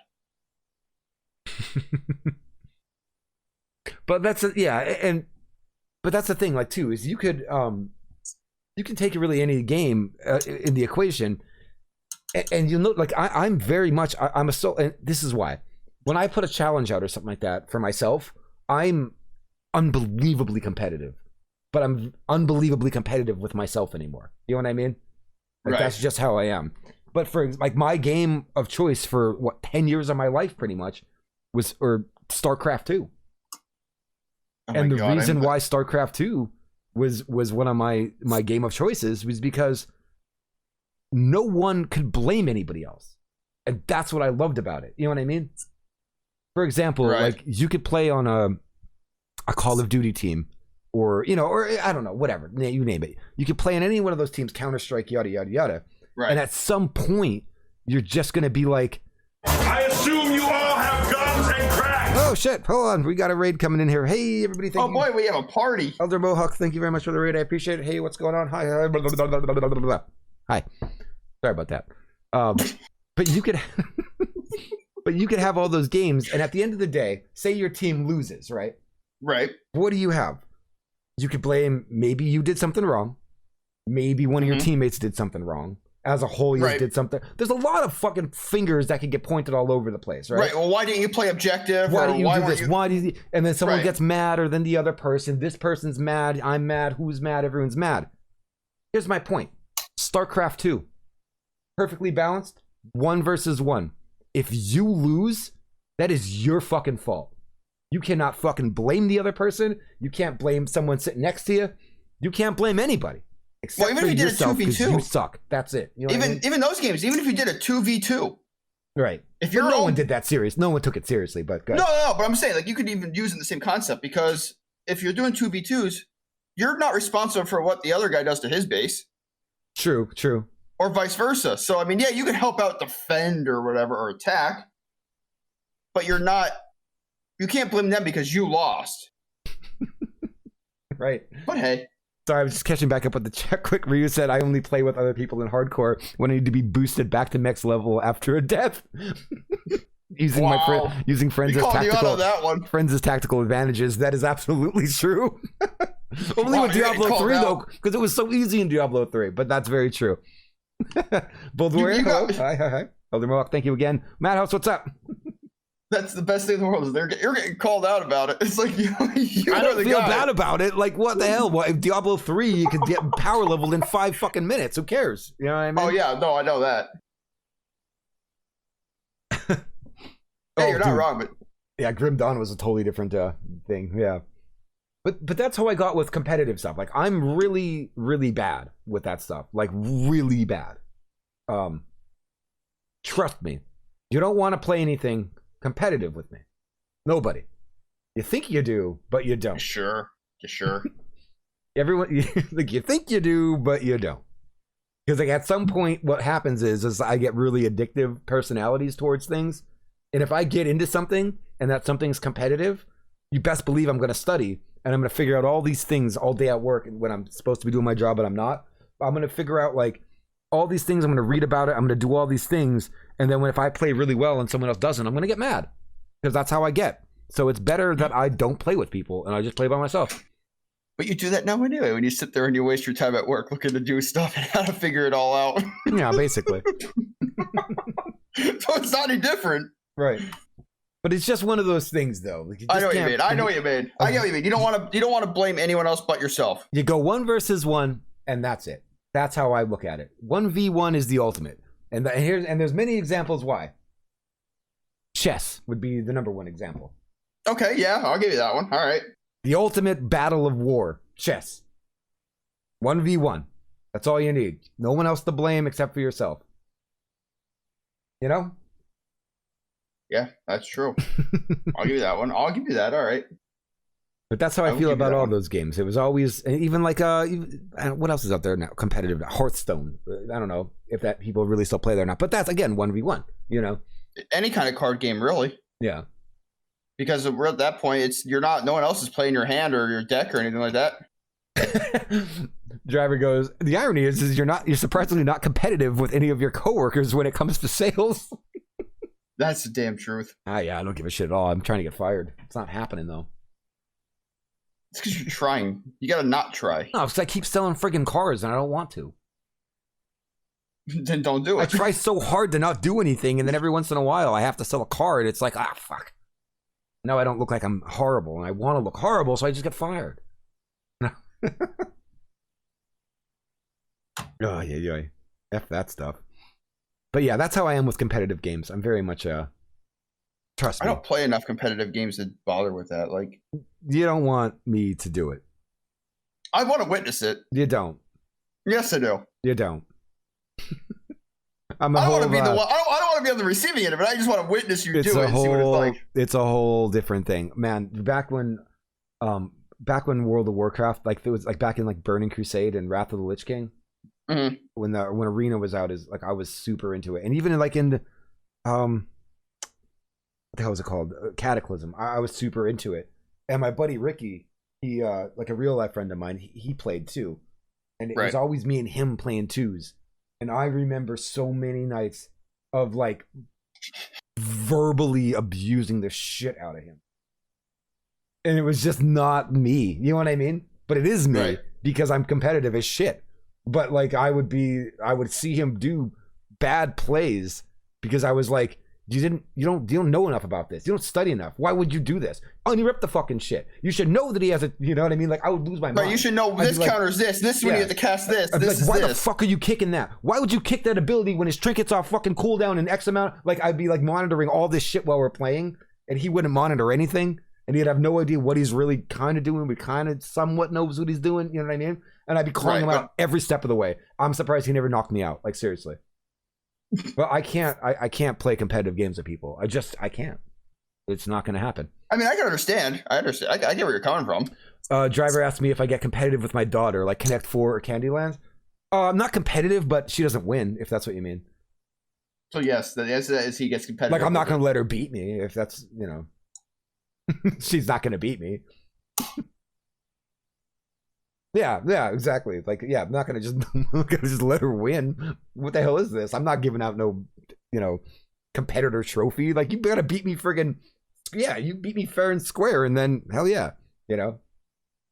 But that's but that's the thing, like, too, is you can take really any game in the equation, and you'll know, like, I'm very much and this is why when I put a challenge out or something like that for myself, I'm unbelievably competitive, but I'm unbelievably competitive with myself anymore. You know what I mean? Like, that's just how I am. But for like my game of choice for 10 years of my life pretty much was StarCraft 2. And the reason why StarCraft 2 was one of my game of choices was because no one could blame anybody else. And that's what I loved about it. You know what I mean? For example, like, you could play on a Call of Duty team, or I don't know, whatever, you name it. You could play on any one of those teams, Counter-Strike, yada, yada, yada. Right. And at some point, you're just going to be like, I assume you all have guns and crack. Oh, shit. Hold on. We got a raid coming in here. Hey, everybody. Thank you. Oh, boy, we have a party. Elder Mohawk, thank you very much for the raid. I appreciate it. Hey, what's going on? Hi. Hi. Blah, blah, blah, blah, blah, blah, blah. Hi. Sorry about that. But you could have all those games, and at the end of the day, say your team loses, right? Right. What do you have? You could blame, maybe you did something wrong. Maybe one of your teammates did something wrong. As a whole, you did something. There's a lot of fucking fingers that can get pointed all over the place, right? Right. Well, why didn't you play objective? Why didn't you do this? Why did you? And then someone gets madder than the other person. This person's mad. I'm mad. Who's mad? Everyone's mad. Here's my point. StarCraft 2. Perfectly balanced. 1 versus 1. If you lose, that is your fucking fault. You cannot fucking blame the other person. You can't blame someone sitting next to you. You can't blame anybody. Except even if you did a 2v2, you suck. That's it. You know even those games, even if you did a 2v2, right? If no one did that serious, no one took it seriously. But no. But I'm saying, like, you could even use it in the same concept, because if you're doing 2v2s, you're not responsible for what the other guy does to his base. True. Or vice versa. So I mean, yeah, you can help out defend or whatever, or attack, but you're not. You can't blame them because you lost. Right. But hey. Sorry, I was just catching back up with the chat quick. Ryu said, I only play with other people in hardcore when I need to be boosted back to max level after a death. Using using friends as tactical advantages. That is absolutely true. Only with Diablo 3 though, because it was so easy in Diablo 3. But that's very true. Both hello. Hi. Elder Mohawk, thank you again. Madhouse, what's up? That's the best thing in the world. Is you're getting called out about it. It's like you I don't feel bad about it. Like, what the hell? Well, if Diablo 3, you could get power leveled in 5 fucking minutes. Who cares? You know what I mean? Oh yeah, no, I know that. You're not wrong, but yeah, Grim Dawn was a totally different thing. Yeah, but that's how I got with competitive stuff. Like, I'm really, really bad with that stuff. Like, really bad. Trust me, you don't want to play anything competitive with me. Nobody. You think you do, but you don't. You sure? Everyone, like, you think you do, but you don't. Because, like, at some point, what happens is I get really addictive personalities towards things. And if I get into something and that something's competitive, you best believe I'm going to study and I'm going to figure out all these things all day at work, and when I'm supposed to be doing my job but I'm not. I'm going to figure out, like, all these things. I'm going to read about it. I'm going to do all these things. And then if I play really well and someone else doesn't, I'm going to get mad. Because that's how I get. So it's better that I don't play with people and I just play by myself. But you do that now anyway, when you sit there and you waste your time at work looking to do stuff and how to figure it all out. Yeah, basically. So it's not any different. Right. But it's just one of those things, though. Like, I know what you mean. I get what you mean. You don't want to blame anyone else but yourself. You go 1 versus 1, and that's it. That's how I look at it. 1v1 is the ultimate. And there's many examples why. Chess would be the number one example. Okay, yeah, I'll give you that one. All right. The ultimate battle of war, chess. 1v1. That's all you need. No one else to blame except for yourself. You know? Yeah, that's true. I'll give you that one. I'll give you that. All right. But that's how I feel about all those games. It was always, even like, what else is out there now? Competitive. Hearthstone. I don't know if that people really still play there or not. But that's, again, 1v1, you know? Any kind of card game, really. Yeah. because we're at that point. No one else is playing your hand or your deck or anything like that. Driver goes, the irony is you're surprisingly not competitive with any of your coworkers when it comes to sales. That's the damn truth. Yeah, I don't give a shit at all. I'm trying to get fired. It's not happening though. It's because you're trying. You gotta not try. No, because I keep selling friggin' cars and I don't want to. Then don't do it. I try so hard to not do anything, and then every once in a while I have to sell a car, and it's like, fuck. No, I don't look like I'm horrible, and I want to look horrible, so I just get fired. Oh, yeah. F that stuff. But yeah, that's how I am with competitive games. I'm very much trust me. I don't play enough competitive games to bother with that. Like, you don't want me to do it. I want to witness it. You don't. Yes, I do. You don't. I don't want to be the one. I don't want to be on the receiving end of it. I just want to witness you do it and see what it's like. It's a whole different thing, man. Back when World of Warcraft, like it was like back in like Burning Crusade and Wrath of the Lich King. Mm-hmm. When Arena was out, is like I was super into it, and even like in what the hell was it called, Cataclysm, I was super into it. And my buddy Ricky, he like a real life friend of mine, he played too, and it was always me and him playing twos. And I remember so many nights of like verbally abusing the shit out of him, and it was just not me. You know what I mean? But it is me because I'm competitive as shit. But like I would see him do bad plays because I was like, you don't know enough about this. You don't study enough. Why would you do this? Oh, and you rip the fucking shit. You should know that he has a, you know what I mean? Like I would lose my mind. Right, you should know this counters this. This is when you have to cast this. I'd be this like, why this. the fuck are you kicking that? Why would you kick that ability when his trinkets are fucking cooldown in X amount? Like I'd be like monitoring all this shit while we're playing, and he wouldn't monitor anything, and he'd have no idea what he's really kind of doing, but kind of somewhat knows what he's doing. You know what I mean? And I'd be calling him out every step of the way. I'm surprised he never knocked me out. Like seriously. But I can't play competitive games with people. I can't. It's not going to happen. I mean, I can understand. I get where you're coming from. Driver asked me if I get competitive with my daughter, like Connect 4 or Candyland. I'm not competitive, but she doesn't win, if that's what you mean. So yes, the answer to that is he gets competitive. Like I'm not going to let her beat me, if that's, you know. She's not going to beat me. Yeah, exactly. Like, yeah, I'm not gonna just let her win. What the hell is this? I'm not giving out no, you know, competitor trophy. Like, you gotta beat me friggin'. Yeah, you beat me fair and square, and then hell yeah, you know,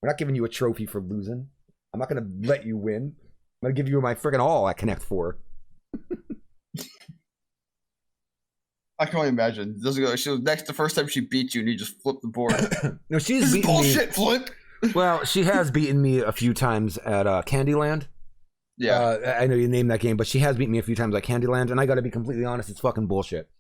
we're not giving you a trophy for losing. I'm not gonna let you win. I'm gonna give you my friggin' all at Connect 4. I can only imagine. It doesn't go. She was next the first time she beat you, and you just flipped the board. No, she's this beaten bullshit, me. Flip. Well, she has beaten me a few times at Candyland. Yeah. I know you named that game, but she has beaten me a few times at Candyland, and I gotta be completely honest, it's fucking bullshit.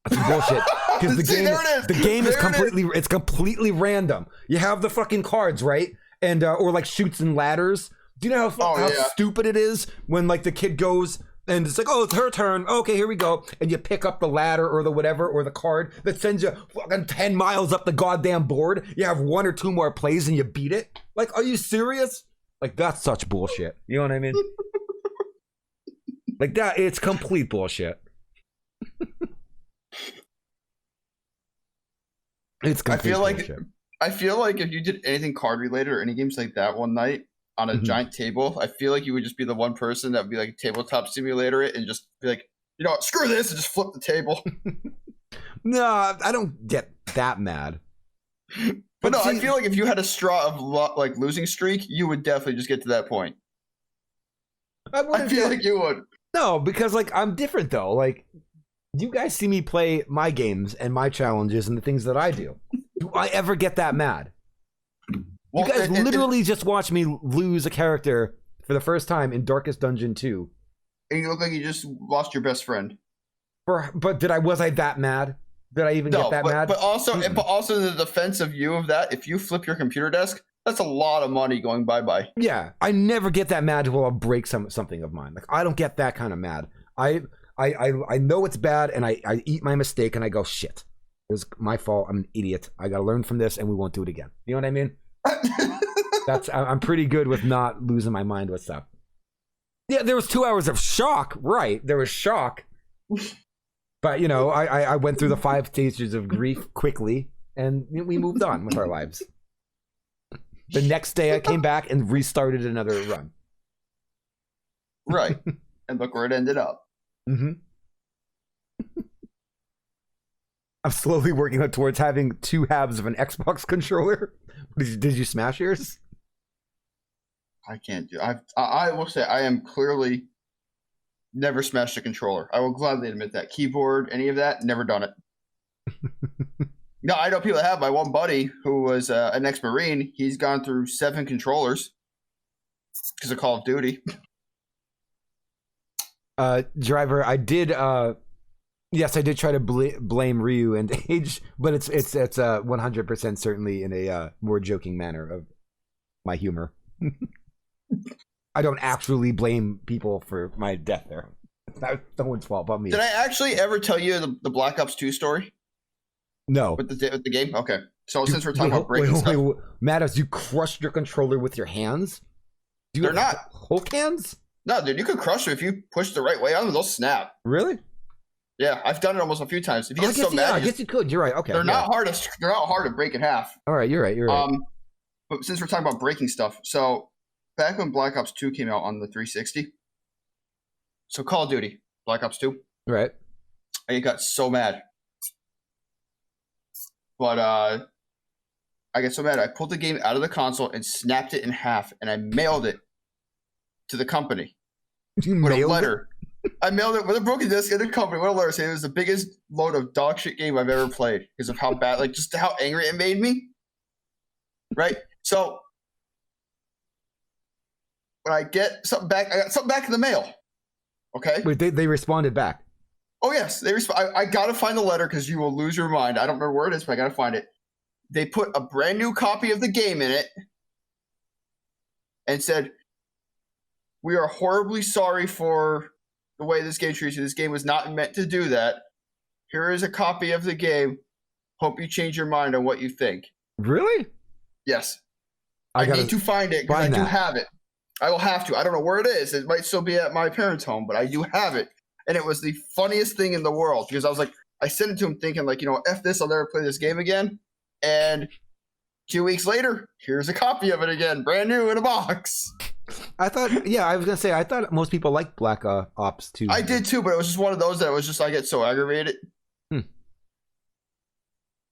It's bullshit. Because the game is completely random. You have the fucking cards, right? And or like shoots and ladders. Do you know how stupid it is when like the kid goes and it's like, oh, it's her turn. Okay, here we go. And you pick up the ladder or the whatever or the card that sends you fucking 10 miles up the goddamn board. You have 1 or 2 more plays and you beat it. Like, are you serious? Like, that's such bullshit. You know what I mean? Like that, it's complete bullshit. It's complete bullshit. I feel like if you did anything card related or any games like that one night on a giant table, I feel like you would just be the one person that would be like tabletop simulator it and just be like, you know what, screw this, and just flip the table. No, I don't get that mad. But no, I feel like if you had a straw of like losing streak, you would definitely just get to that point. I feel like you would. No, because like I'm different though. Like you guys see me play my games and my challenges and the things that I do. Do I ever get that mad? Well, you guys literally just watched me lose a character for the first time in Darkest Dungeon 2. And you look like you just lost your best friend. But was I that mad? Did I even get that mad? But also in the defense of you of that, if you flip your computer desk, that's a lot of money going bye-bye. Yeah, I never get that mad till I'll break something of mine. Like I don't get that kind of mad. I know it's bad and I eat my mistake and I go, shit. It was my fault. I'm an idiot. I gotta learn from this and we won't do it again. You know what I mean? I'm pretty good with not losing my mind with stuff. Yeah, there was 2 hours of shock, right? There was shock. But, you know, I went through the 5 stages of grief quickly. and we moved on with our lives. The next day, I came back and restarted another run. Right. And look where it ended up. Mm-hmm. I'm slowly working up towards having 2 halves of an Xbox controller. Did you smash yours? I can't do. I will say I am clearly never smashed a controller. I will gladly admit that. Keyboard, any of that, never done it. No, I know people that have. My one buddy who was an ex-Marine, he's gone through 7 controllers because of Call of Duty. Driver, I did. Yes, I did try to blame Ryu and age, but it's 100% certainly in a more joking manner of my humor. I don't actually blame people for my death there. It's not someone's fault but me. Did I actually ever tell you the Black Ops 2 story? No. With the game? Okay. So since we're talking about breaking stuff. Mattis, you crushed your controller with your hands? They're not. Hulk hands? No, dude, you could crush them if you push the right way on them. They'll snap. Really? Yeah, I've done it almost a few times. If you get so mad, I guess you could. You're right. Okay. They're not hard to break in half. All right, you're right. But since we're talking about breaking stuff, so back when Black Ops 2 came out on the 360, so Call of Duty, Black Ops 2. Right. I got so mad. But I got so mad, I pulled the game out of the console and snapped it in half, and I mailed it to the company with a letter. I mailed it with a broken disc in the company with a letter saying it was the biggest load of dog shit game I've ever played because of how bad, like just how angry it made me. Right? So when I get something back, I got something back in the mail. Okay? Wait, they responded back. Oh, yes. I got to find the letter because you will lose your mind. I don't remember where it is, but I got to find it. They put a brand new copy of the game in it and said, "We are horribly sorry for the way this game treats you. This game was not meant to do that. Here is a copy of the game. Hope you change your mind on what you think." Really? Yes. I need to find it because I do have it. I will have to. I don't know where it is. It might still be at my parents' home, but I do have it. And it was the funniest thing in the world because I was like, I sent it to him thinking like, F this, I'll never play this game again. And 2 weeks later, here's a copy of it again, brand new in a box. I thought most people liked Black Ops 2. I did too, but it was just one of those that was just, I get so aggravated.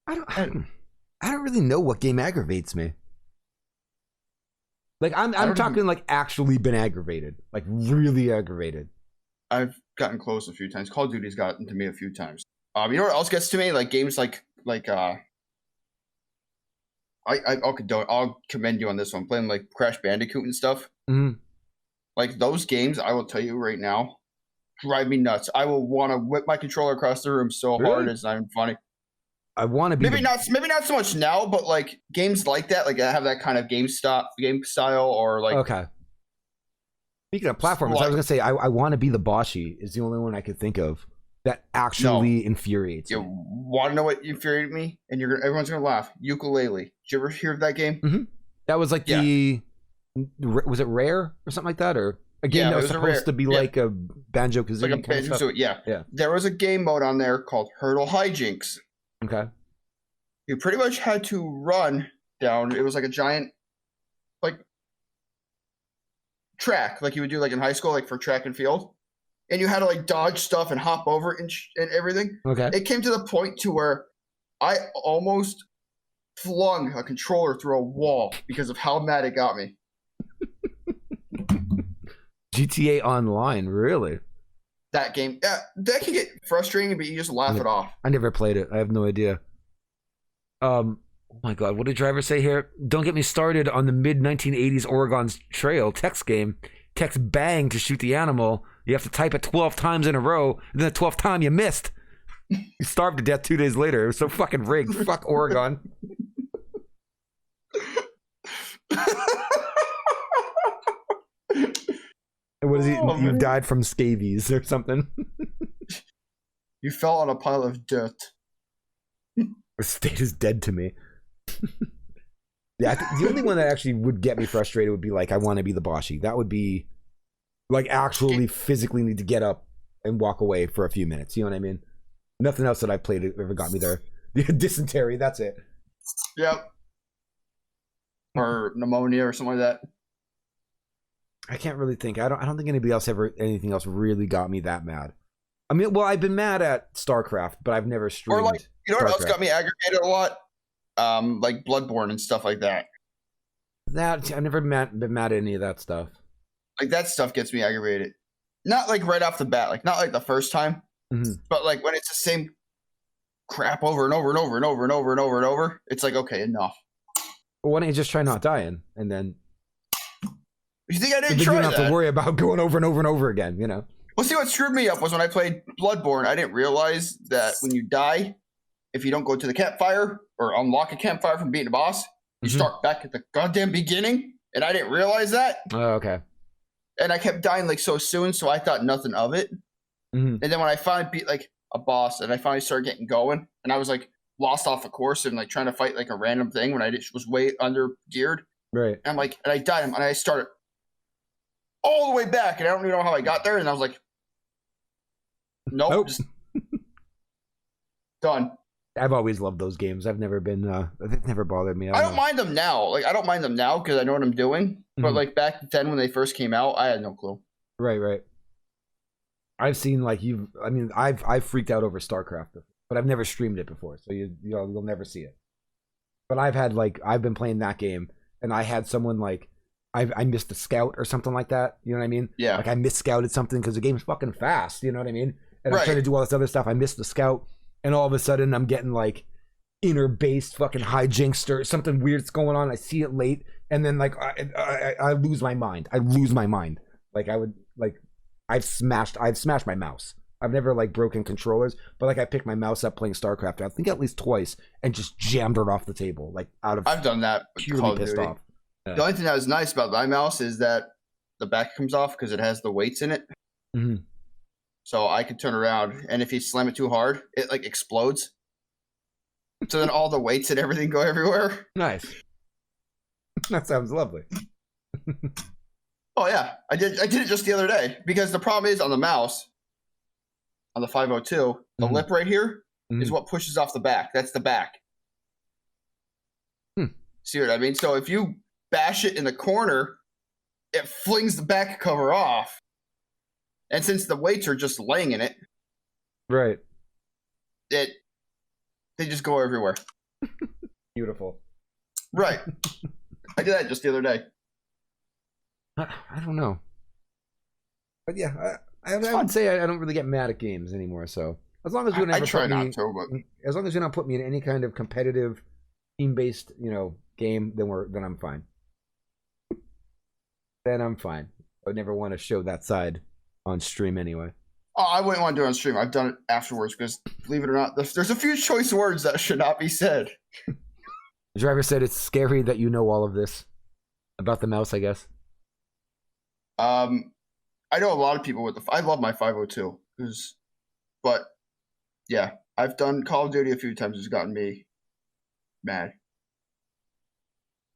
I don't really know what game aggravates me. Like I'm talking like actually been aggravated, like really aggravated. I've gotten close a few times. Call of Duty's gotten to me a few times. You know what else gets to me? Like games I'll commend you on this one. Playing like Crash Bandicoot and stuff. Mm-hmm. Like those games, I will tell you right now, drive me nuts. I will want to whip my controller across the room so hard it's not even funny. I want to be maybe not so much now, but like games like that, like I have that kind of game style, or like okay. Speaking of platforms, I was gonna say I want to be the Boshi is the only one I could think of that actually infuriates me. You want to know what infuriated me? And everyone's gonna laugh. Ukulele. Did you ever hear of that game? Mm-hmm. That was like was it Rare or something like that, or a game that was supposed to be like a Banjo-Kazooie like a kind of stuff? Yeah. There was a game mode on there called Hurdle Hijinks. Okay. You pretty much had to run down. It was like a giant, like track, like you would do like in high school, like for track and field, and you had to like dodge stuff and hop over and everything. Okay. It came to the point to where I almost flung a controller through a wall because of how mad it got me. GTA Online, really? That game, that can get frustrating, but you just laugh it off. I never played it. I have no idea. Oh my God, what did Driver say here? Don't get me started on the mid-1980s Oregon Trail text game. Text bang to shoot the animal. You have to type it 12 times in a row, and then the 12th time you missed. You starved to death 2 days later. It was so fucking rigged. Fuck Oregon. What is he? You died from scabies or something. You fell on a pile of dirt. The state is dead to me. Yeah, the only one that actually would get me frustrated would be like, I want to be the Boshi. That would be like actually physically need to get up and walk away for a few minutes. You know what I mean? Nothing else that I played ever got me there. Dysentery, that's it. Yep. Or pneumonia or something like that. I can't really think. I don't think anything else really got me that mad. I mean, well, I've been mad at StarCraft, but I've never streamed. Or like, you know what else StarCraft. got me aggravated a lot? Like Bloodborne and stuff like that. That I've never been mad at any of that stuff. Like that stuff gets me aggravated. Not like right off the bat, like not like the first time, but like when it's the same crap over and over and over and over and over and over and over, it's like, okay, enough. Well, why don't you just try not dying, and then You think I didn't you try don't that? have to worry about going over and over and over again, you know? Well, see, what screwed me up was when I played Bloodborne, I didn't realize that when you die, if you don't go to the campfire or unlock a campfire from beating a boss, you start back at the goddamn beginning, and I didn't realize that. Oh, okay. And I kept dying like so soon, so I thought nothing of it. And then when I finally beat like a boss, and I finally started getting going, and I was like lost off a course and like trying to fight like a random thing when I was way under geared. Right. And I'm like, and I died, and I started all the way back, and I don't even know how I got there. And I was like, nope. Just done. I've always loved those games. I've never been. They've never bothered me. I don't mind them now. Like I don't mind them now because I know what I'm doing. But like back then when they first came out, I had no clue. Right. I've seen like you. I mean, I've freaked out over StarCraft, but I've never streamed it before, so you'll never see it. But I've been playing that game, and I had someone like I missed a scout or something like that. You know what I mean? Yeah. Like I misscouted something because the game's fucking fast. You know what I mean? And Right. I'm trying to do all this other stuff. I missed the scout, and all of a sudden I'm getting like inner based fucking hijinks or something weird's going on. I see it late, and then like I lose my mind. I lose my mind. Like I've smashed my mouse. I've never like broken controllers, but like I picked my mouse up playing StarCraft, I think at least twice, and just jammed it off the table, like out of I've done that. With Call purely of pissed Duty. off. Yeah. The only thing that was nice about my mouse is that the back comes off because it has the weights in it. So I could turn around, and if you slam it too hard, it like explodes. So then all the weights and everything go everywhere. Nice. That sounds lovely. Oh yeah, I did it just the other day because the problem is on the mouse, on the 502, the lip right here is what pushes off the back. That's the back. See what I mean? So if you bash it in the corner, it flings the back cover off. And since the weights are just laying in it, Right. they just go everywhere. Beautiful. Right. I did that just the other day. I don't know. But yeah, I would say I don't really get mad at games anymore. So as long as you I try not to, but as long as you don't put me in any kind of competitive, team-based, game, then I'm fine. Then I'm fine. I would never want to show that side on stream anyway. oh, I wouldn't want to do it on stream. I've done it afterwards because, believe it or not, there's a few choice words that should not be said. The driver said it's scary that you know all of this about the mouse, I guess. I know a lot of people with I love my 502, but yeah, I've done Call of Duty a few times. It's gotten me mad.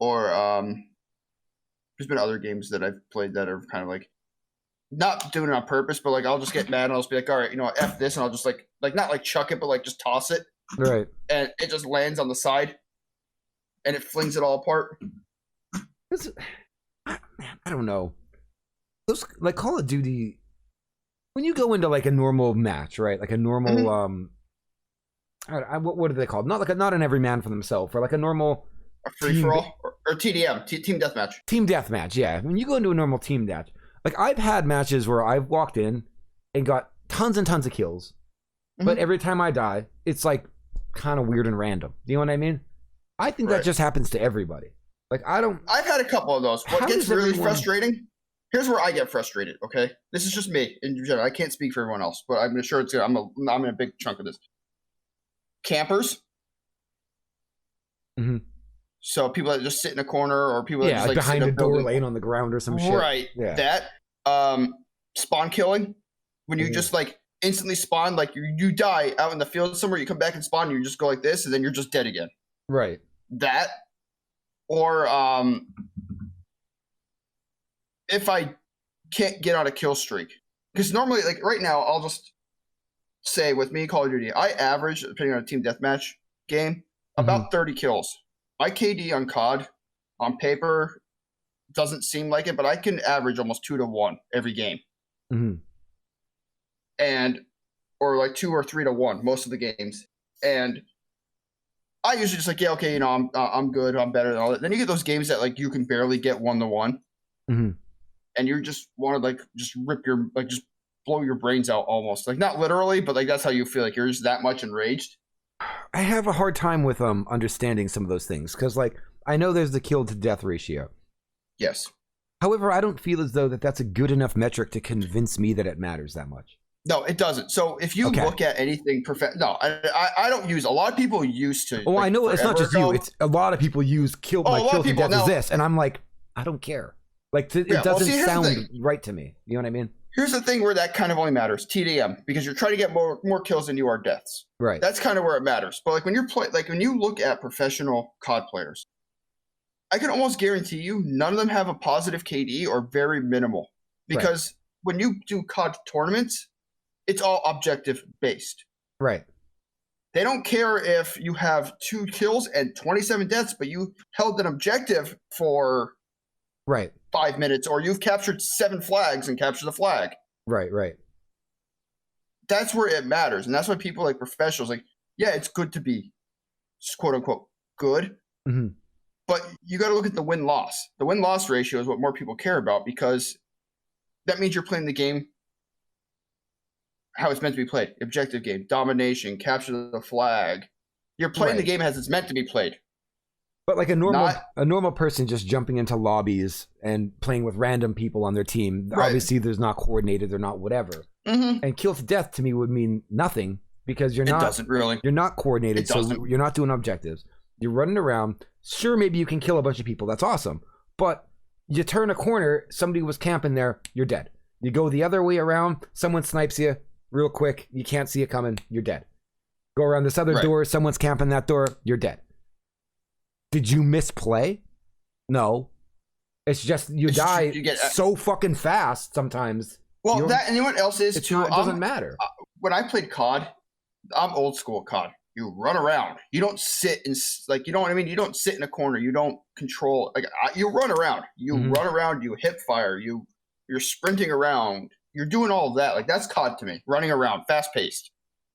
Or there's been other games that I've played that are kind of like not doing it on purpose, but like I'll just get mad and I'll just be like, all right, F this, and I'll just like not like chuck it, but like just toss it, Right. and it just lands on the side, and it flings it all apart. I don't know. Those like Call of Duty, when you go into like a normal match, right? Like a normal what are they called? Not an every man for themselves, or like a normal A free for all or TDM, team deathmatch. Team deathmatch, yeah. When you go into a normal team death, like I've had matches where I've walked in and got tons and tons of kills, but every time I die, it's like kind of weird and random. You know what I mean? I think that just happens to everybody. Like I've had a couple of those. What gets really frustrating? Here's where I get frustrated. Okay, this is just me in general. I can't speak for everyone else, but I'm sure it's. I'm in a big chunk of this. Campers. So people that just sit in a corner, or people that just like behind sit a door, laying on the ground or some shit. Right. Yeah. That spawn killing, when you just like instantly spawn, like you die out in the field somewhere, you come back and spawn, and you just go like this, and then you're just dead again. Right. That, or if I can't get on a kill streak, because normally, like right now, I'll just say with me Call of Duty, I average, depending on a team deathmatch, game, about 30 kills. My KD on COD, on paper, doesn't seem like it, but I can average almost 2-1 every game. Or like 2 or 3-1 most of the games. And I usually just like, yeah, okay, I'm good, I'm better than all that. Then you get those games that like you can barely get 1-1, and you just want to like just rip your just blow your brains out almost, like not literally, but like that's how you feel, like you're just that much enraged. I have a hard time with understanding some of those things because like I know there's the kill to death ratio. Yes. However, I don't feel as though that's a good enough metric to convince me that it matters that much. No, it doesn't. So if you look at anything, I don't use. A lot of people used to. Oh, like, I know it's not just you. It's a lot of people use kill to death is this, and I'm like, I don't care. Like it doesn't sound right to me. You know what I mean? Here's the thing where that kind of only matters: TDM, because you're trying to get more kills than you are deaths. Right. That's kind of where it matters. But like when you're when you look at professional COD players, I can almost guarantee you none of them have a positive KD or very minimal, because when you do COD tournaments, it's all objective based. Right. They don't care if you have 2 kills and 27 deaths, but you held an objective for 5 minutes, or you've captured 7 flags and captured the flag. Right. That's where it matters. And that's why people like professionals, like, yeah, it's good to be quote unquote good. But you got to look at the win-loss. The win-loss ratio is what more people care about, because that means you're playing the game how it's meant to be played. Objective game, domination, capture the flag. You're playing the game as it's meant to be played. But like a normal person just jumping into lobbies and playing with random people on their team, obviously there's not coordinated, they're not whatever. And kill to death to me would mean nothing, because you're not coordinated, so you're not doing objectives. You're running around. Sure, maybe you can kill a bunch of people. That's awesome. But you turn a corner, somebody was camping there, you're dead. You go the other way around, someone snipes you real quick, you can't see it coming, you're dead. Go around this other door, someone's camping that door, you're dead. Did you misplay? No. It's just you die so fucking fast sometimes. Well, that and you know what else is too? It doesn't matter. When I played COD, I'm old school COD. You run around. You don't sit in, like, you know what I mean? You don't sit in a corner. You don't control. Like, you run around. You run around. You hip fire. You're sprinting around. You're doing all of that. Like, that's COD to me. Running around, fast paced.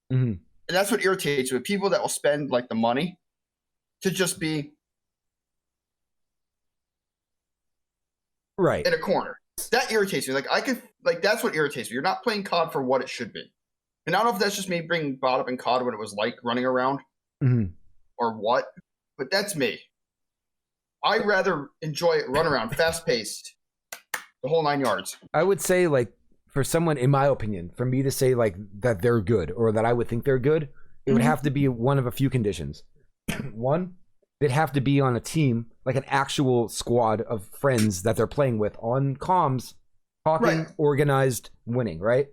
And that's what irritates me. People that will spend like the money to just be in a corner. That irritates me. Like that's what irritates me. You're not playing COD for what it should be. And I don't know if that's just me being brought up in COD when it was like running around or what, but that's me. I'd rather enjoy run around, fast paced, the whole 9 yards. I would say, like, for someone, in my opinion, for me to say like that they're good or that I would think they're good, it would have to be one of a few conditions. One, they'd have to be on a team, like an actual squad of friends that they're playing with on comms, talking, organized, winning, right?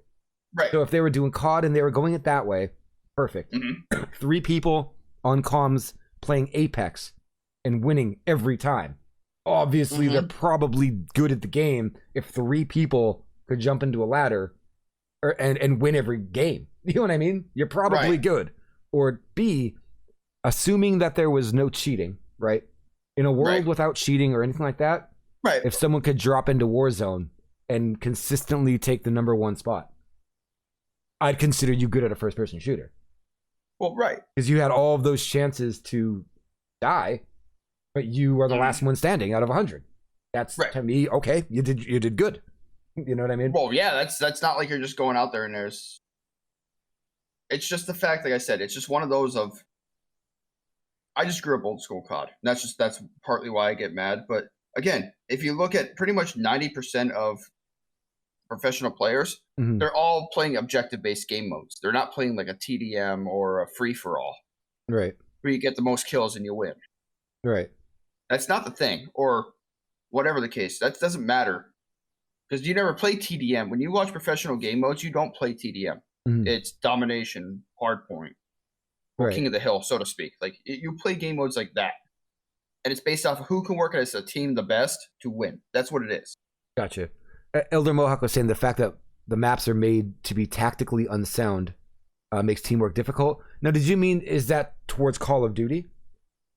Right. So if they were doing COD and they were going it that way, perfect. 3 people on comms playing Apex and winning every time. Obviously, they're probably good at the game if 3 people could jump into a ladder and win every game. You know what I mean? You're probably good. Or B, assuming that there was no cheating, right? In a world without cheating or anything like that, if someone could drop into Warzone and consistently take the #1 spot, I'd consider you good at a first-person shooter. Well, because you had all of those chances to die, but you are the last one standing out of 100. That's to me, okay. You did good. You know what I mean? Well, yeah. That's not like you're just going out there and there's. It's just the fact, like I said, it's just one of those of. I just grew up old school COD. That's partly why I get mad. But again, if you look at pretty much 90% of professional players, they're all playing objective-based game modes. They're not playing like a TDM or a free-for-all. Right. Where you get the most kills and you win. Right. That's not the thing. Or whatever the case. That doesn't matter. Because you never play TDM. When you watch professional game modes, you don't play TDM. It's domination, hardpoint, or King of the Hill, so to speak. Like, you play game modes like that. And it's based off of who can work as a team the best to win. That's what it is. Gotcha. Elder Mohawk was saying the fact that the maps are made to be tactically unsound makes teamwork difficult. Now, did you mean is that towards Call of Duty?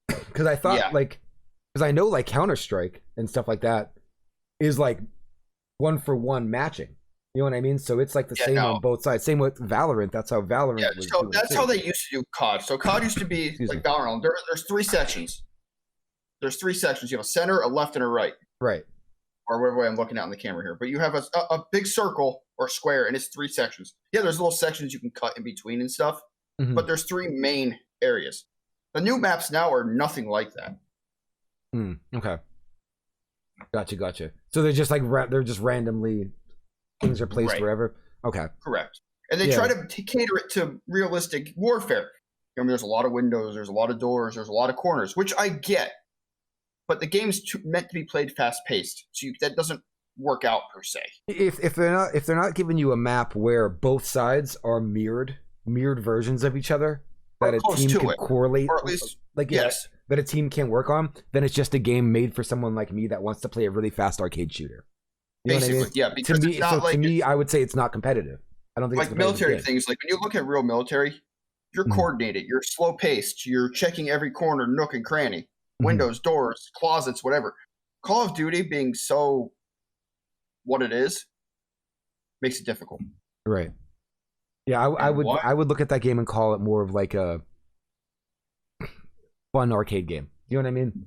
Because I thought because I know like Counter-Strike and stuff like that is like 1-for-1 matching. You know what I mean? So it's like the same on both sides. Same with Valorant. That's how Valorant was. So that's how they used to do COD. So COD used to be like Valorant. There's 3 sections. There's 3 sections. You have a center, a left, and a right. Right. Or whatever way I'm looking at in the camera here. But you have a big circle or square, and it's 3 sections. Yeah, there's little sections you can cut in between and stuff. Mm-hmm. But there's 3 main areas. The new maps now are nothing like that. Okay. Gotcha. So they're just like they're just randomly things are placed wherever. Okay. Correct. And they try to cater it to realistic warfare. I mean, there's a lot of windows, there's a lot of doors, there's a lot of corners, which I get. But the game's meant to be played fast paced, so that doesn't work out per se. If they're not giving you a map where both sides are mirrored versions of each other that a team can correlate, or at least that a team can work on, then it's just a game made for someone like me that wants to play a really fast arcade shooter. You know Basically, what I mean? yeah. Because to me, I would say it's not competitive. I don't think like it's military things. Like when you look at real military, you're coordinated, you're slow paced, you're checking every corner, nook and cranny, windows, doors, closets, whatever. Call of Duty being so what it is makes it difficult. Right. Yeah, I would look at that game and call it more of like a fun arcade game. You know what I mean?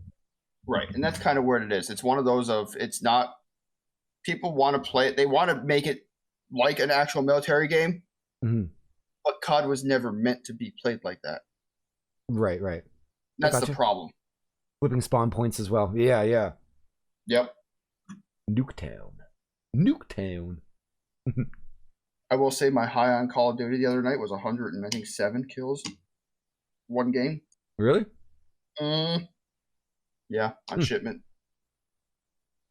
Right, and that's kind of where it is. It's one of those of it's not. People want to play it. They want to make it like an actual military game, but COD was never meant to be played like that. Right. That's the problem. Flipping spawn points as well. Yeah. Yep. Nuketown. I will say my high on Call of Duty the other night was 107 kills. One game. Really? Yeah, on shipment.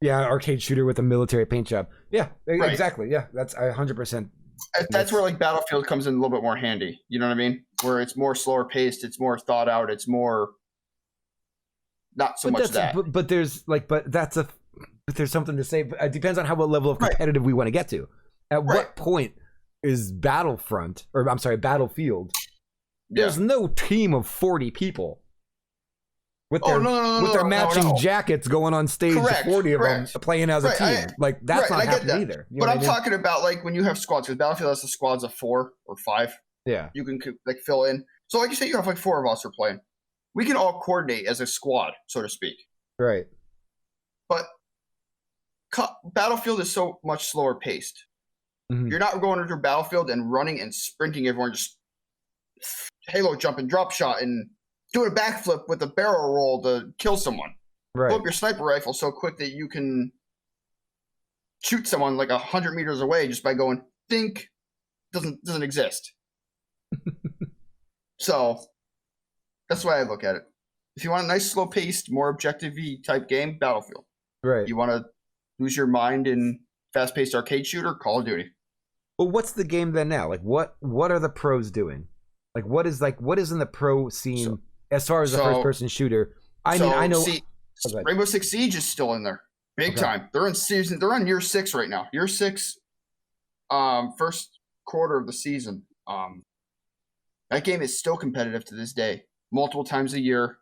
Yeah, arcade shooter with a military paint job. Yeah, exactly. Yeah, that's 100%. That's where like Battlefield comes in a little bit more handy. You know what I mean? Where it's more slower paced, it's more thought out, it's more not so much that. But there's something to say. But it depends on what level of competitive we want to get to. At what point is Battlefield? There's no team of 40 people with their matching jackets going on stage. 40 of them playing as a team. That's not happening either. You know but I'm talking about like when you have squads, because Battlefield has the squads of 4 or 5. Yeah, you can like fill in. So like you say, you have like 4 of us are playing. We can all coordinate as a squad, so to speak. Right. But Battlefield is so much slower paced. You're not going into Battlefield and running and sprinting everyone, just halo jump and drop shot and doing a backflip with a barrel roll to kill someone. Right. Pull up your sniper rifle so quick that you can shoot someone like 100 meters away just by going think. Doesn't exist. So that's why I look at it. If you want a nice, slow paced, more objective-y type game, Battlefield. Right. You want to lose your mind in fast paced arcade shooter, Call of Duty. Well, what's the game then now? Like, what are the pros doing? Like, what is in the pro scene as far as the first person shooter? I know. Rainbow Six Siege is still in there, big time. They're on year 6 right now. Year 6, first quarter of the season. That game is still competitive to this day, multiple times a year.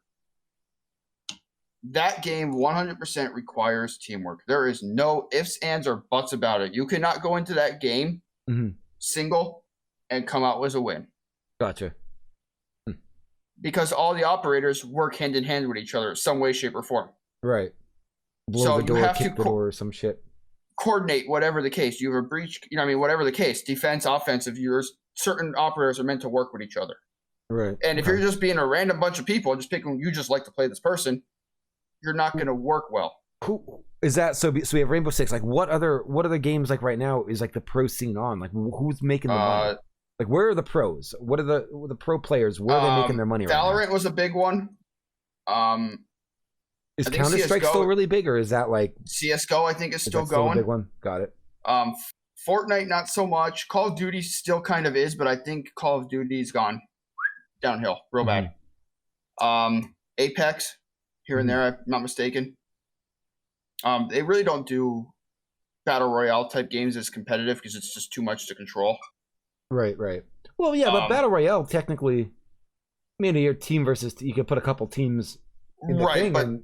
That game 100% requires teamwork. There is no ifs, ands, or buts about it. You cannot go into that game single and come out as a win. Gotcha. Because all the operators work hand in hand with each other in some way, shape, or form. Right. Blow the door, kick the door, or some shit. Coordinate whatever the case. You have a breach, whatever the case. Defense, offensive, certain operators are meant to work with each other. Right. And if you're just being a random bunch of people, just picking, you just like to play this person, you're not going to work well. Who is that? So we have Rainbow Six. Like, what other games like right now is like the pro scene on? Like, who's making the money? Like, where are the pros? What are the pro players? Where are they making their money right now? Valorant was a big one. Is Counter-Strike still really big, or is that like CS:GO? I think is still still going. A big one. Got it. Fortnite not so much. Call of Duty still kind of is, but I think Call of Duty's gone downhill real bad. Apex here and there, if I'm not mistaken. They really don't do battle royale type games as competitive because it's just too much to control. Right. Well, yeah, but battle royale technically mean, your team versus you could put a couple teams in the Right, thing, but and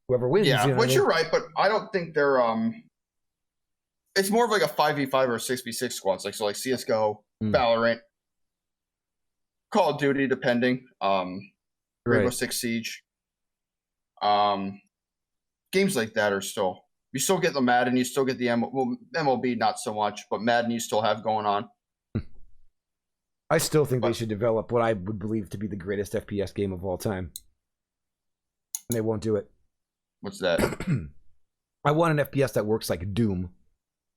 whoever wins. yeah, You know which what you're right, but I don't think they're it's more of like a 5v5 or a 6v6 squads, like so like CS:GO, Valorant, Call of Duty, depending, Rainbow Six Siege, games like that are still you still get the Madden, you still get the MLB, not so much, but Madden you still have going on. I still think they should develop what I would believe to be the greatest FPS game of all time, and they won't do it. What's that? I want an FPS that works like Doom.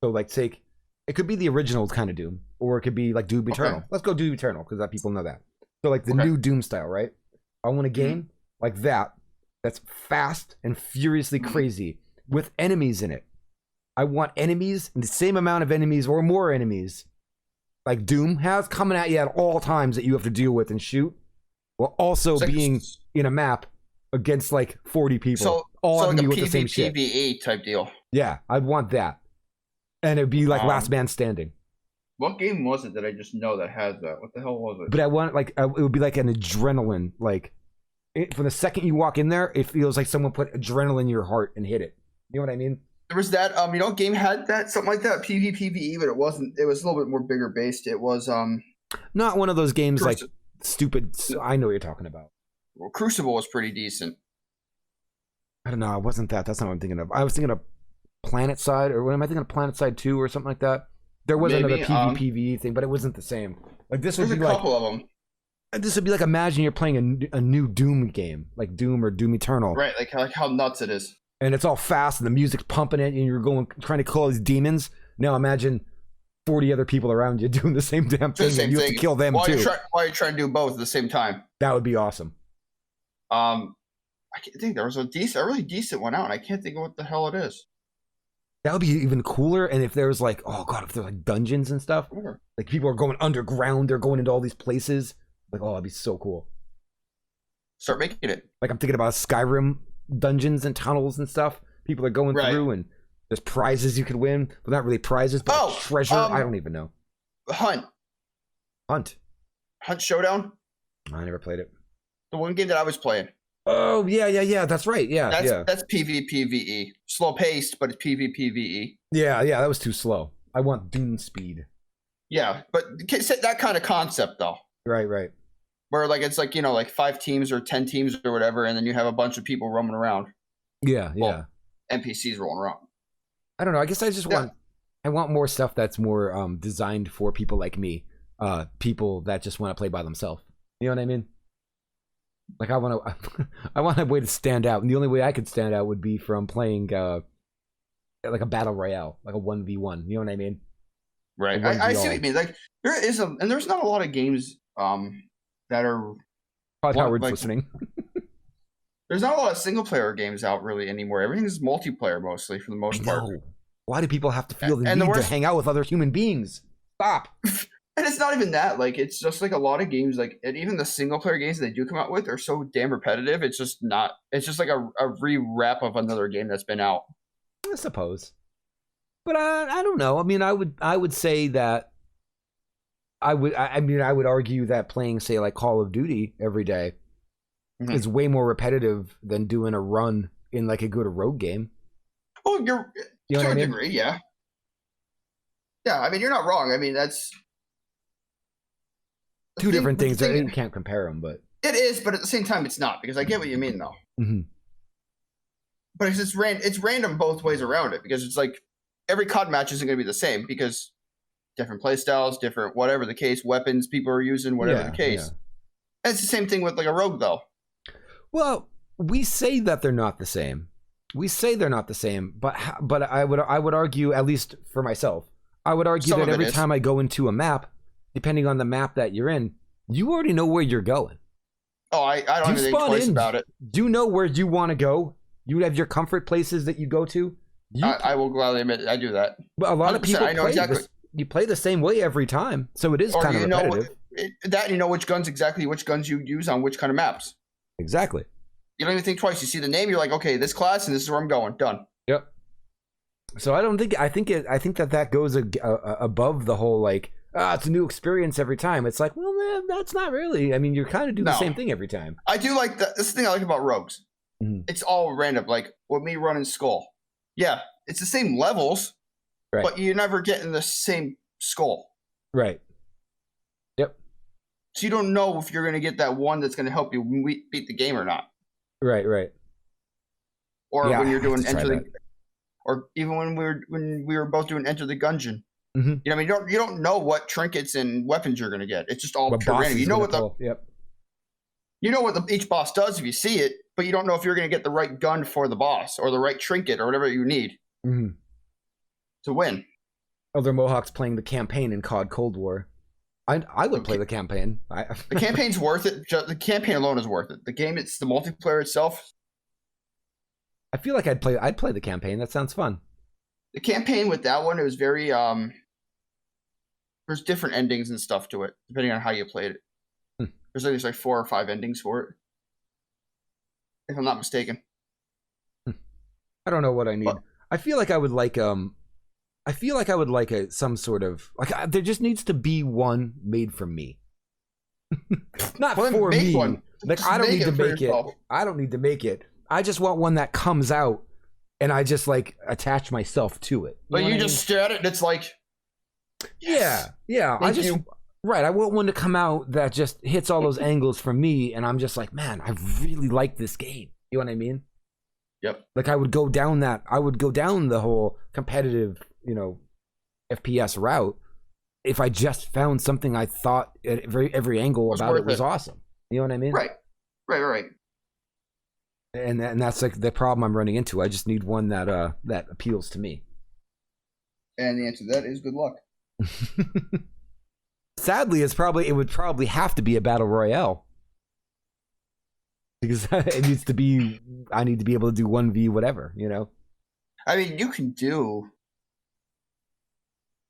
So, like, take it could be the original kind of Doom, or it could be like Doom Eternal. Okay. Let's go Doom Eternal because that people know that. So, like the new Doom style, right? I want a game like that that's fast and furiously crazy with enemies in it. I want enemies, and the same amount of enemies or more enemies, like Doom has, coming at you at all times that you have to deal with and shoot, while also being in a map against like 40 people, So all like of a you with the same shit. PvE type deal. Yeah, I'd want that. And it'd be like Last Man Standing. What game was it that I just know that has that? What the hell was it? But I want like it would be like an adrenaline. Like from the second you walk in there, it feels like someone put adrenaline in your heart and hit it. You know what I mean? There was that game had that, something like that, PvE, but it wasn't. It was a little bit more bigger based. It was not one of those games like stupid. I know what you're talking about. Well, Crucible was pretty decent. I don't know. It wasn't that. That's not what I'm thinking of. I was thinking of Planet Side, or what am I thinking of? Planet Side 2 or something like that. There was another PvE thing, but it wasn't the same. Like this would be like a couple of them. This would be like, imagine you're playing a new Doom game, like Doom or Doom Eternal. Right, like how nuts it is. And it's all fast, and the music's pumping it, and you're trying to kill all these demons. Now imagine 40 other people around you doing the same damn thing, and you have to kill them too. Why are you trying to do both at the same time? That would be awesome. I can't think there was a really decent one out, and I can't think of what the hell it is. That would be even cooler. And if there was like, oh god, if there's like dungeons and stuff, like people are going underground, they're going into all these places. Like, oh, that'd be so cool. Start making it. Like I'm thinking about Skyrim dungeons and tunnels and stuff. People are going through, and there's prizes you could win. Well, not really prizes, but like treasure. I don't even know. Hunt Showdown. I never played it. The one game that I was playing. Oh yeah. That's right. That's PvPvE. Slow paced, but it's PvPvE. Yeah. That was too slow. I want Doom speed. Yeah, but that kind of concept though. Right. Where like it's like, like 5 teams or 10 teams or whatever, and then you have a bunch of people roaming around. Yeah. NPCs rolling around. I don't know. I guess I just want more stuff that's more designed for people like me, people that just want to play by themselves. You know what I mean? Like I want a way to stand out, and the only way I could stand out would be from playing like a battle royale, like a 1v1. You know what I mean? Right. I see what you mean. Like there's not a lot of games that are. Howard's listening. There's not a lot of single player games out really anymore. Everything's multiplayer mostly for the most part. Why do people have to feel the need to hang out with other human beings? Stop. And it's not even that. Like, it's just like a lot of games, like, and even the single player games they do come out with are so damn repetitive. It's just not. It's just like a re-wrap of another game that's been out. I suppose, but I don't know. I mean, I would say that I would argue that playing, say, like Call of Duty every day is way more repetitive than doing a run in like a good rogue game. Oh, you know to a degree, yeah. Yeah, I mean, you're not wrong. I mean, that's two different things. You can't compare them, but it is. But at the same time, it's not, because I get what you mean, though. Mm-hmm. But it's random both ways around it, because it's like every COD match isn't going to be the same, because different play styles, different whatever the case, weapons people are using, whatever the case. Yeah. And it's the same thing with like a rogue, though. Well, we say that they're not the same. But I would argue, at least for myself, I would argue that every time I go into a map, depending on the map that you're in, you already know where you're going. Oh, I don't have to think twice about it. Do you know where you want to go? You have your comfort places that you go to. I will gladly admit I do that. But a lot of people you play the same way every time, so it is kind of repetitive. You know which guns you use on which kind of maps. Exactly. You don't even think twice. You see the name, you're like, okay, this class, and this is where I'm going. Done. Yep. So I think that goes above the whole like it's a new experience every time. It's like, well, man, that's not really. I mean, you're kind of doing the same thing every time. I do like that. This is the thing I like about rogues. Mm-hmm. It's all random. Like with me running Skull, yeah, it's the same levels, right. but you're never getting the same skull. Right. Yep. So you don't know if you're going to get that one that's going to help you beat the game or not. Right. Right. Or when you're doing or even when we were both doing Enter the Gungeon. Mm-hmm. You know, I mean, you don't know what trinkets and weapons you're going to get. It's just all pure random. You know what you know what each boss does if you see it, but you don't know if you're going to get the right gun for the boss or the right trinket or whatever you need to win. Elder Mohawk's playing the campaign in COD Cold War. I would play the campaign. The campaign's worth it. The campaign alone is worth it. The game, it's the multiplayer itself. I feel like I'd play the campaign. That sounds fun. The campaign with that one, it was very there's different endings and stuff to it depending on how you played it. There's at least like 4 or 5 endings for it, if I'm not mistaken. I don't know what I need. I feel like I would like some sort of there just needs to be one made for me. Not for me. One. Like I don't need to make it. I don't need to make it. I just want one that comes out and I just like attach myself to it. But you just stare at it and it's like yes. Yeah. I want one to come out that just hits all those angles for me and I'm just like, man, I really like this game. You know what I mean? Yep. Like I would go down the whole competitive, FPS route if I just found something I thought at every angle about it was awesome. You know what I mean? Right. And that's like the problem I'm running into. I just need one that appeals to me. And the answer to that is good luck. Sadly, it would probably have to be a battle royale. Because it needs to be I need to be able to do 1v whatever, I mean, you can do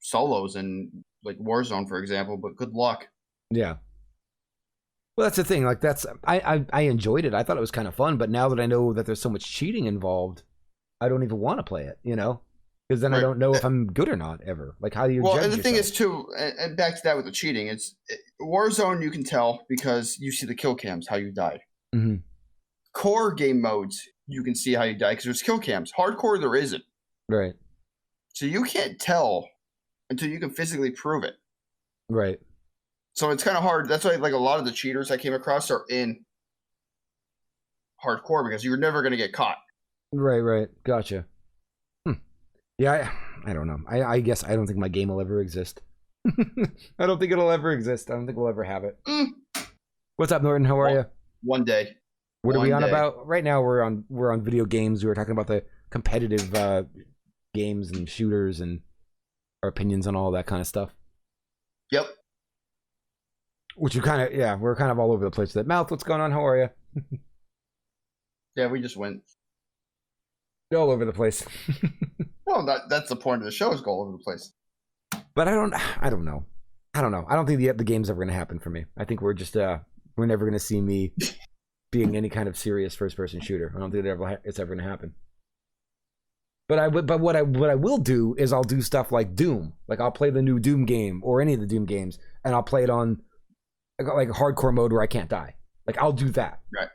solos in like Warzone, for example, but good luck. Yeah. Well, that's the thing. Like I enjoyed it. I thought it was kind of fun, but now that I know that there's so much cheating involved, I don't even want to play it, Because then I don't know if I'm good or not ever. Like how do you judge and the yourself? thing is too, and back to that with the cheating, Warzone you can tell because you see the kill cams, how you died. Mm-hmm. Core game modes, you can see how you died because there's kill cams. Hardcore, there isn't. Right. So you can't tell until you can physically prove it. Right. So it's kind of hard. That's why like a lot of the cheaters I came across are in hardcore because you're never going to get caught. Right. Gotcha. Yeah, I don't know. I guess I don't think my game will ever exist. I don't think it'll ever exist. I don't think we'll ever have it. What's up, Norton? How are you? One day. What are we on about? Right now we're on video games. We were talking about the competitive games and shooters and our opinions on all that kind of stuff. Yep. Which we're kind of all over the place. That Mouth, what's going on? How are you? Yeah, we just went all over the place. Well, that's the point of the show is go all over the place. But I don't know. I don't think the game's ever going to happen for me. I think we're just we're never going to see me being any kind of serious first-person shooter. I don't think it's ever going to happen. But what I will do is I'll do stuff like Doom. Like I'll play the new Doom game or any of the Doom games, and I'll play it on like a hardcore mode where I can't die. Like I'll do that. Right.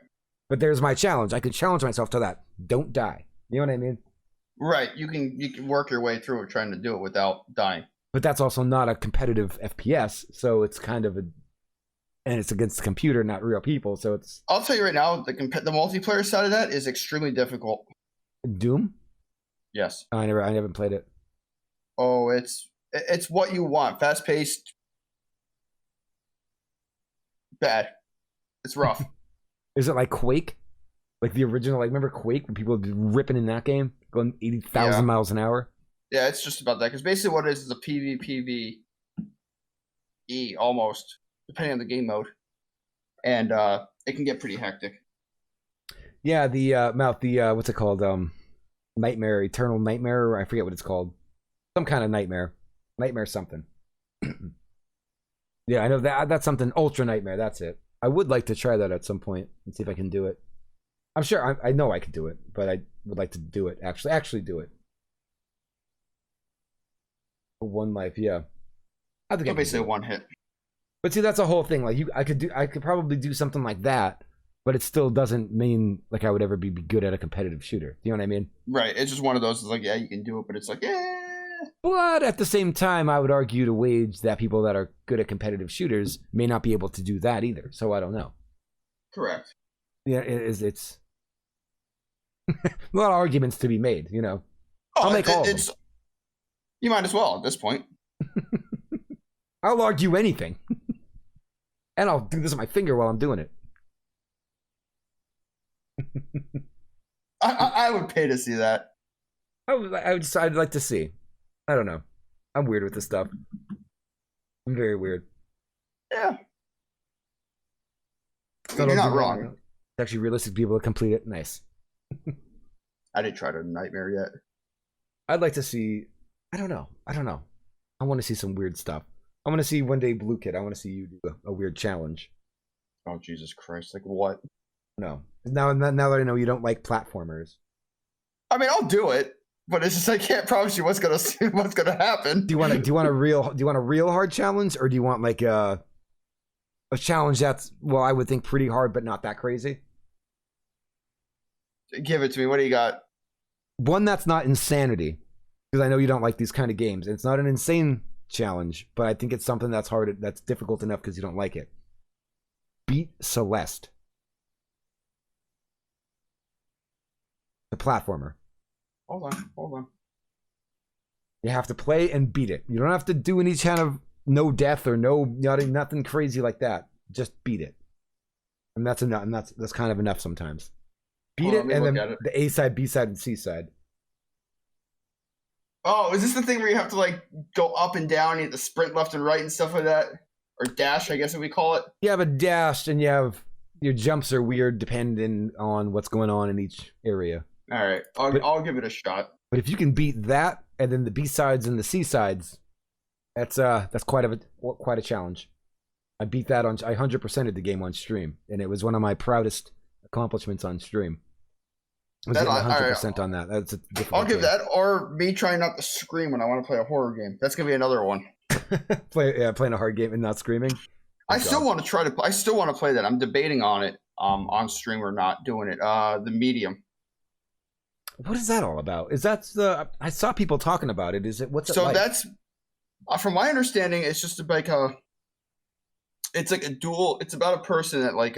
But there's my challenge. I could challenge myself to that. Don't die. You know what I mean? Right. You can work your way through it trying to do it without dying. But that's also not a competitive FPS, so it's kind of and it's against the computer, not real people. So it's. I'll tell you right now, the multiplayer side of that is extremely difficult. Doom? Yes. I haven't played it. Oh, it's what you want. Fast paced. Bad. It's rough. Is it like Quake? Like the original, like remember Quake when people were ripping in that game, going 80,000 miles an hour? Yeah, it's just about that. Because basically what it is a PvPvE almost, depending on the game mode. And it can get pretty hectic. Yeah, what's it called? Nightmare, Eternal Nightmare, I forget what it's called. Some kind of nightmare. Nightmare something. Yeah, I know that's something. Ultra Nightmare, that's it. I would like to try that at some point and see if I can do it. I'm sure I know I could do it, but I would like to do it. Actually do it. One life, yeah. I think So basically one hit. But see, that's a whole thing. Like I could probably do something like that, but it still doesn't mean like I would ever be good at a competitive shooter. You know what I mean? Right. It's just one of those. It's like, yeah, you can do it, but it's like, yeah. But at the same time, I would argue to wage that people that are good at competitive shooters may not be able to do that either. So I don't know. Correct. Yeah, it's a lot of arguments to be made. You know, I'll make all of them. You might as well at this point. I'll argue anything, and I'll do this with my finger while I'm doing it. I would pay to see that. I'd like to see. I don't know. I'm weird with this stuff. I'm very weird. Yeah. You're not wrong. It's actually realistic to be able to complete it. Nice. I didn't try to Nightmare yet. I'd like to see. I don't know. I want to see some weird stuff. I want to see one day Blue Kid. I want to see you do a weird challenge. Oh Jesus Christ! Like what? No. Now that I know you don't like platformers. I mean, I'll do it, but it's just I can't promise you what's gonna happen. Do you want a real hard challenge, or do you want like a challenge that's, well, I would think pretty hard but not that crazy? Give it to me. What do you got? One that's not insanity, because I know you don't like these kind of games. It's not an insane challenge, but I think it's something that's hard, that's difficult enough because you don't like it. Beat Celeste, the platformer. Hold on. You have to play and beat it. You don't have to do any kind of no death or nothing crazy like that. Just beat it, and that's enough. And that's kind of enough sometimes. Beat it, and then the A side, B side, and C side. Oh, is this the thing where you have to like go up and down, you have to sprint left and right and stuff like that? Or dash, I guess if we call it? You have a dash, and your jumps are weird depending on what's going on in each area. All right, I'll give it a shot. But if you can beat that, and then the B sides and the C sides, that's quite a challenge. I beat that I 100%ed the game on stream, and it was one of my proudest accomplishments on stream. I was getting 100% on that. That's a difficult I'll give game. that, or me trying not to scream when I want to play a horror game. That's gonna be another one. Playing a hard game and not screaming. I still want to play that. I'm debating on it, on stream or not doing it. The Medium. What is that all about? Is that I saw people talking about it. Is it what's it so like? That's from my understanding. It's just like it's like a dual. It's about a person that like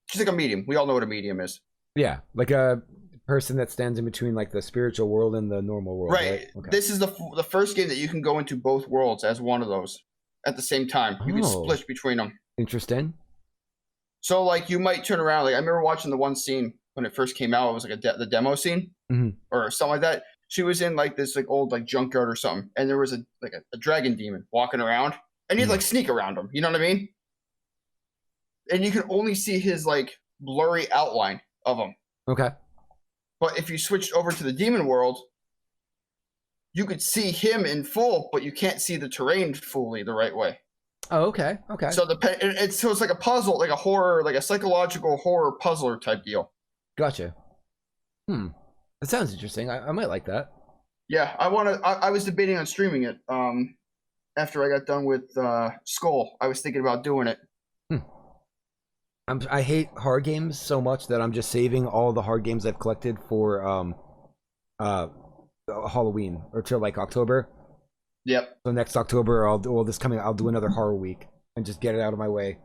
she's like a medium. We all know what a medium is. Yeah, like a person that stands in between like the spiritual world and the normal world. Right. Okay. This is the first game that you can go into both worlds as one of those at the same time. You can split between them. Interesting. So like you might turn around. Like I remember watching the one scene when it first came out. It was like the demo scene or something like that. She was in like this like old like junkyard or something, and there was a dragon demon walking around, and you'd like sneak around him. You know what I mean? And you can only see his like blurry outline of him. Okay. But if you switched over to the demon world, you could see him in full, but you can't see the terrain fully the right way. Oh, okay. Okay. So it's like a puzzle, like a horror, like a psychological horror puzzler type deal. Gotcha. That sounds interesting. I might like that. Yeah, I was debating on streaming it. After I got done with Skull, I was thinking about doing it. I hate hard games so much that I'm just saving all the hard games I've collected for Halloween or till like October. Yep. So next October I'll do another horror week and just get it out of my way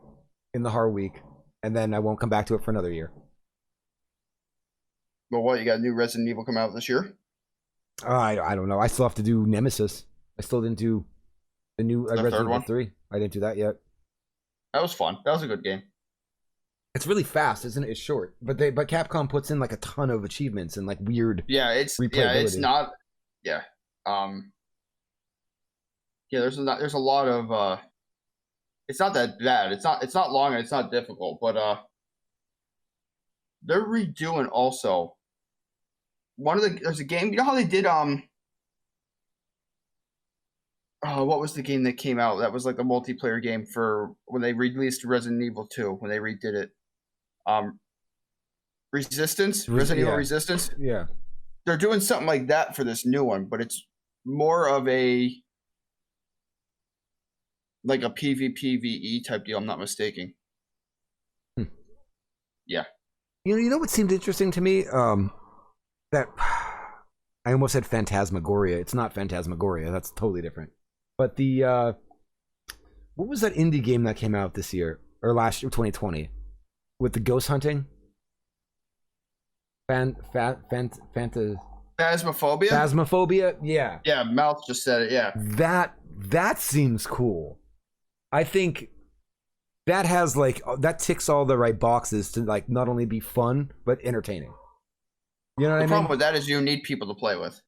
in the horror week, and then I won't come back to it for another year. Well, what, you got a new Resident Evil come out this year? I don't know. I still have to do Nemesis. I still didn't do the new Resident Evil 3. I didn't do that yet. That was fun. That was a good game. It's really fast, isn't it? It's short, but Capcom puts in like a ton of achievements and like weird. It's not. Yeah. There's a lot of. It's not that bad. It's not long and it's not difficult, but they're redoing also. There's a game. You know how they did what was the game that came out? That was like the multiplayer game for when they released Resident Evil 2 when they redid it. Resistance, Resident Evil Resistance. Yeah, they're doing something like that for this new one, but it's more of a like a PvPvE type deal. I'm not mistaken. Yeah. You know what seemed interesting to me? That I almost said Phantasmagoria. It's not Phantasmagoria. That's totally different. But the what was that indie game that came out this year or last year, 2020, with the ghost hunting? Phasmophobia. Phasmophobia. Yeah. Yeah. Mouth just said it. Yeah. That seems cool. I think that has like that ticks all the right boxes to like not only be fun but entertaining. You know what I mean? The problem with that is you need people to play with.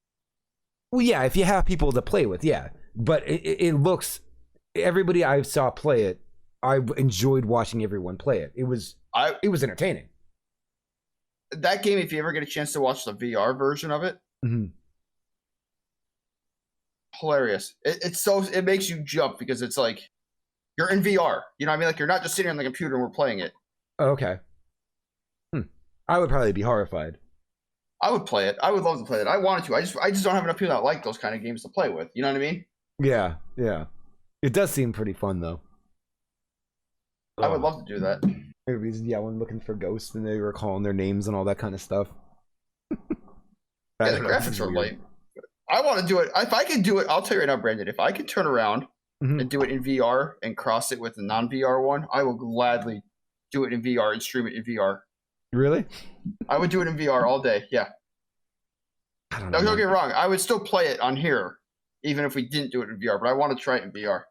Well, yeah, if you have people to play with, yeah. But it looks. Everybody I saw play it, I enjoyed watching everyone play it. It was entertaining. That game, if you ever get a chance to watch the VR version of it, hilarious. It makes you jump because it's like you're in VR. You know what I mean? Like you're not just sitting on the computer and we're playing it. Okay. I would probably be horrified. I would play it. I would love to play it. I wanted to. I just don't have enough people that like those kind of games to play with. You know what I mean? Yeah. It does seem pretty fun though. I would love to do that. Everybody's when looking for ghosts and they were calling their names and all that kind of stuff. Yeah, the graphics are lame. I want to do it. If I can do it, I'll tell you right now, Brandon. If I can turn around and do it in VR and cross it with the non-VR one, I will gladly do it in VR and stream it in VR. Really? I would do it in VR all day. Yeah. I don't know. Don't get me wrong. I would still play it on here, even if we didn't do it in VR. But I want to try it in VR.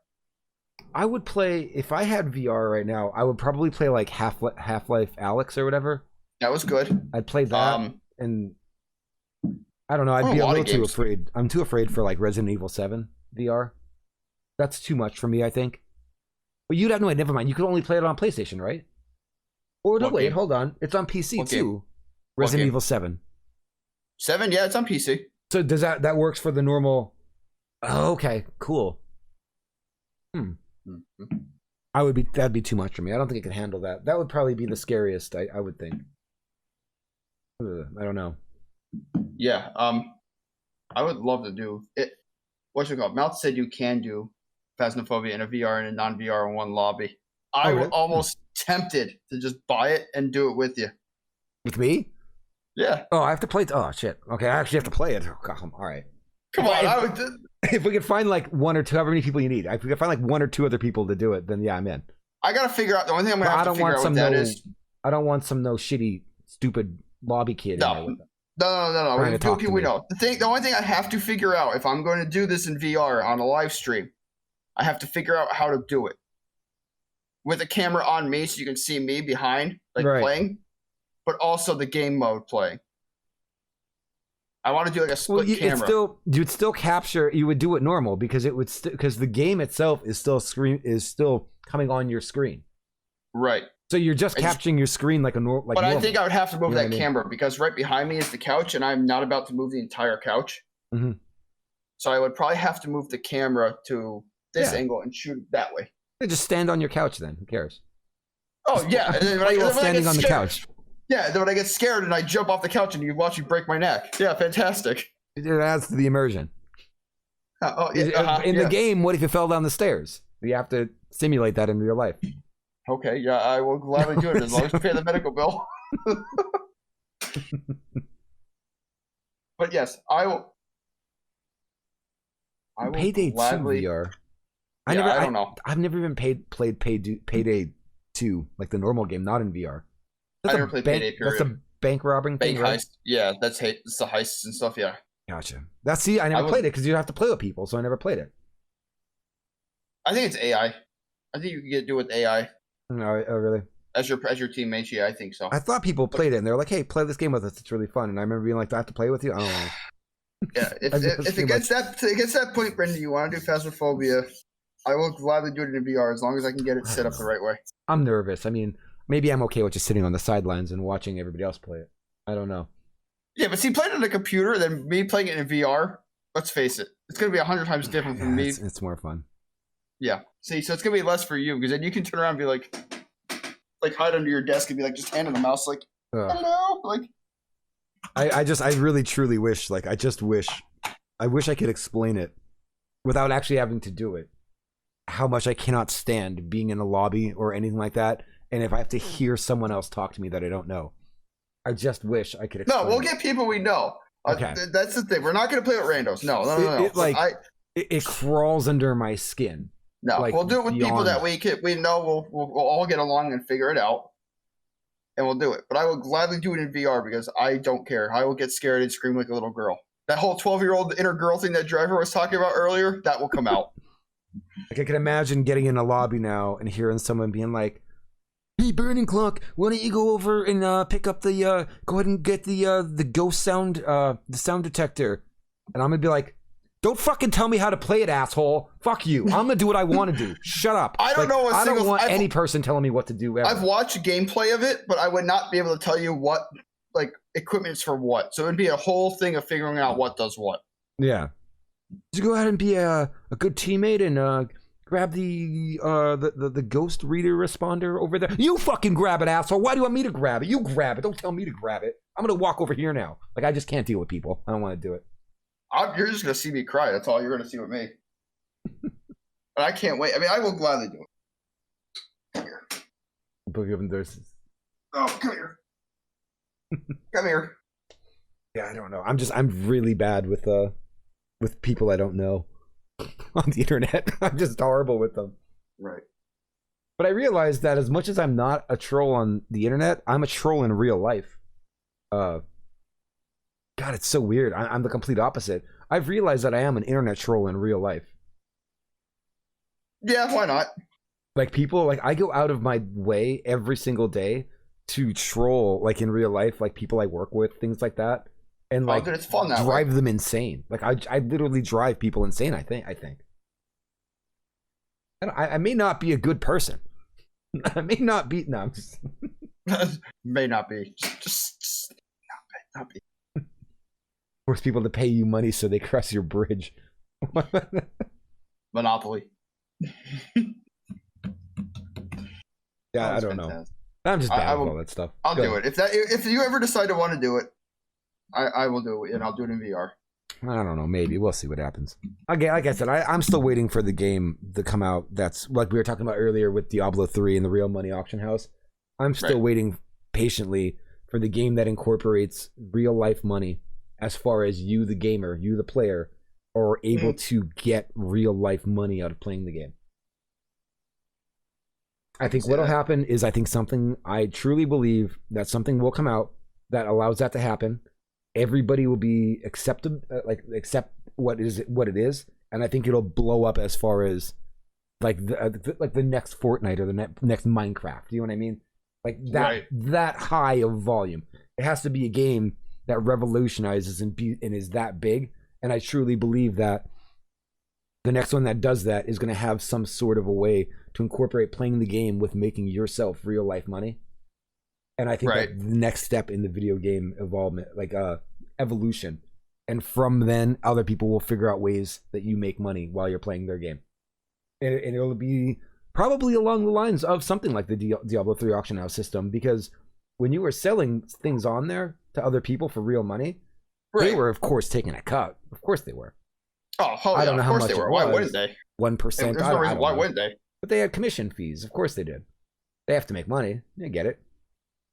I would play if I had VR right now. I would probably play like Half-Life Alyx or whatever. That was good. I'd play that, and I don't know. I'd be a little too afraid. I'm too afraid for like Resident Evil 7 VR. That's too much for me, I think. But you'd have no. Never mind. You could only play it on PlayStation, right? Or no, wait, hold on. It's on PC too. Resident Evil 7. 7, yeah, it's on PC. So does that works for the normal? Oh, okay, cool. That'd be too much for me. I don't think I could handle that. That would probably be the scariest. I would think. I don't know. Yeah, I would love to do it. What's it called? Mouth said you can do Phasmophobia in a VR and a non-VR in one lobby. I was almost tempted to just buy it and do it with you. With me? Yeah. Oh, I have to play it. Oh, shit. Okay, I actually have to play it. Oh, God, all right. Come on. If we could find like one or two, however many people you need, if we could find like one or two other people to do it, then yeah, I'm in. I got to figure out. The only thing I'm going to have to figure out what that is. I don't want some shitty, stupid lobby kid. No. We're going to do people we know. The only thing I have to figure out if I'm going to do this in VR on a live stream, I have to figure out how to do it. With a camera on me so you can see me behind, playing, but also the game mode playing. I want to do like a split camera. You'd still capture. You would do it normal because it would because the game itself is still coming on your screen. Right. So you're just capturing your screen like a normal. But I think I would have to move that camera because right behind me is the couch, and I'm not about to move the entire couch. Mm-hmm. So I would probably have to move the camera to this angle and shoot it that way. Just stand on your couch then. Who cares? Oh, yeah. And then standing on the couch. Yeah, then when I get scared and I jump off the couch and you watch me break my neck. Yeah, fantastic. It adds to the immersion. In the game, what if you fell down the stairs? You have to simulate that in real life. Okay, yeah, I will gladly do it as long as you pay the medical bill. But yes, I will. Payday 2 VR. I don't know. I've never even played Payday 2, like the normal game, not in VR. I never played Payday, period. That's a bank robbing thing, right? Heist. Yeah, it's the heists and stuff, yeah. Gotcha. I never played it because you have to play with people, so I never played it. I think it's AI. I think you can do it with AI. No, oh, really? As your teammates, yeah, I think so. I thought people played it, and they were like, hey, play this game with us. It's really fun. And I remember being like, do I have to play with you? I don't know. Yeah, if it gets that point, Brendan, you want to do Phasmophobia, I will gladly do it in VR as long as I can get it set up the right way. I'm nervous. I mean, maybe I'm okay with just sitting on the sidelines and watching everybody else play it. I don't know. Yeah, but see, playing on a computer than me playing it in VR, let's face it, it's going to be 100 times different from me. It's more fun. Yeah. See, so it's going to be less for you because then you can turn around and be like hide under your desk and be like, just hand on the mouse, like, hello, like. I really truly wish, I wish I could explain it without actually having to do it. how much I cannot stand being in a lobby or anything like that. And if I have to hear someone else talk to me that I don't know, I just wish I could explain. No, we'll get people we know. Okay. That's the thing. We're not going to play with randos. No. It crawls under my skin. No, like, we'll do it with people beyond. that we know we'll all get along and figure it out. And we'll do it. But I will gladly do it in VR because I don't care. I will get scared and scream like a little girl. That whole 12-year-old inner girl thing that Driver was talking about earlier, that will come out. Like, I can imagine getting in a lobby now and hearing someone being like, "Hey, Burning Clock, why don't you go over and pick up the go ahead and get the ghost sound the sound detector?" And I'm gonna be like, "Don't fucking tell me how to play it, asshole. Fuck you. I'm gonna do what I want to do. Shut up." I don't know. I don't want any person telling me what to do. Ever. I've watched gameplay of it, but I would not be able to tell you what equipment is for what. So it'd be a whole thing of figuring out what does what. Yeah. Just go ahead and be a good teammate and grab the ghost reader responder over there. You fucking grab it, asshole. Why do you want me to grab it? You grab it. Don't tell me to grab it. I'm gonna walk over here now. Like, I just can't deal with people. I don't want to do it. You're just gonna see me cry. That's all you're gonna see with me. But I can't wait. I mean, I will gladly do it. Come here. Oh, come here. Come here. Yeah, I don't know. I'm really bad with people I don't know on the internet. I'm just horrible with them. Right. But I realized that as much as I'm not a troll on the internet, I'm a troll in real life. God, it's so weird. I'm the complete opposite. I've realized that I am an internet troll in real life. Yeah, why not? Like, people, like, I go out of my way every single day to troll, like, in real life, like people I work with, things like that. And like, dude, it's fun that drive way. them insane. Like, I literally drive people insane. I think. And I may not be a good person. I may not be. No, I'm just. May not be. Just not be. Force people to pay you money so they cross your bridge. Monopoly. Yeah, I don't know. I'm just bad with all that stuff. I'll do it. If you ever decide to want to do it, I will do it, and I'll do it in VR. I don't know. Maybe we'll see what happens. Okay, like I said, I'm still waiting for the game to come out. That's like we were talking about earlier with Diablo 3 and the Real Money Auction House. I'm still waiting patiently for the game that incorporates real life money, as far as you, the gamer, you, the player, are able to get real life money out of playing the game. I think what'll happen is I truly believe that something will come out that allows that to happen. Everybody will be accept what it is, and I think it'll blow up as far as like the next Fortnite or the next Minecraft. You know what I mean? Like that high of volume. It has to be a game that revolutionizes and is that big. And I truly believe that the next one that does that is going to have some sort of a way to incorporate playing the game with making yourself real life money. And I think that's the next step in the video game evolvement, like evolution. And from then, other people will figure out ways that you make money while you're playing their game. And it'll be probably along the lines of something like the Diablo 3 auction house system, because when you were selling things on there to other people for real money, they were, of course, taking a cut. Of course they were. Oh, I don't know how much they were. Why wouldn't they? 1%. There's no reason why wouldn't they? But they had commission fees. Of course they did. They have to make money. I get it.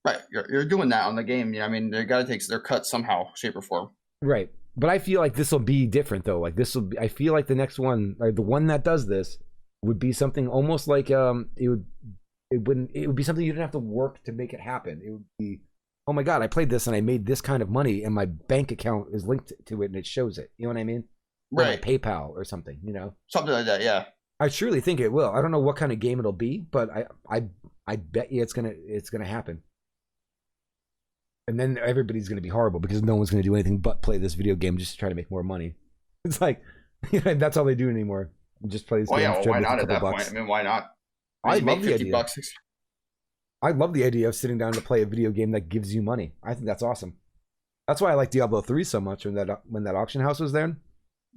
Right. You're doing that on the game. You know, I mean, they got to take their cut somehow, shape, or form. Right. But I feel like this will be different, though. Like, I feel like the next one, like the one that does this, would be something almost like it would be something you didn't have to work to make it happen. It would be, oh my God, I played this and I made this kind of money and my bank account is linked to it and it shows it. You know what I mean? Or like PayPal or something, you know? Something like that, yeah. I surely think it will. I don't know what kind of game it'll be, but I bet you it's gonna happen. And then everybody's gonna be horrible because no one's gonna do anything but play this video game just to try to make more money. It's like, that's all they do anymore. Just play this game. Yeah, well, why not at that point? I mean, why not? I love the idea. I love the idea of sitting down to play a video game that gives you money. I think that's awesome. That's why I like Diablo 3 so much when that auction house was there.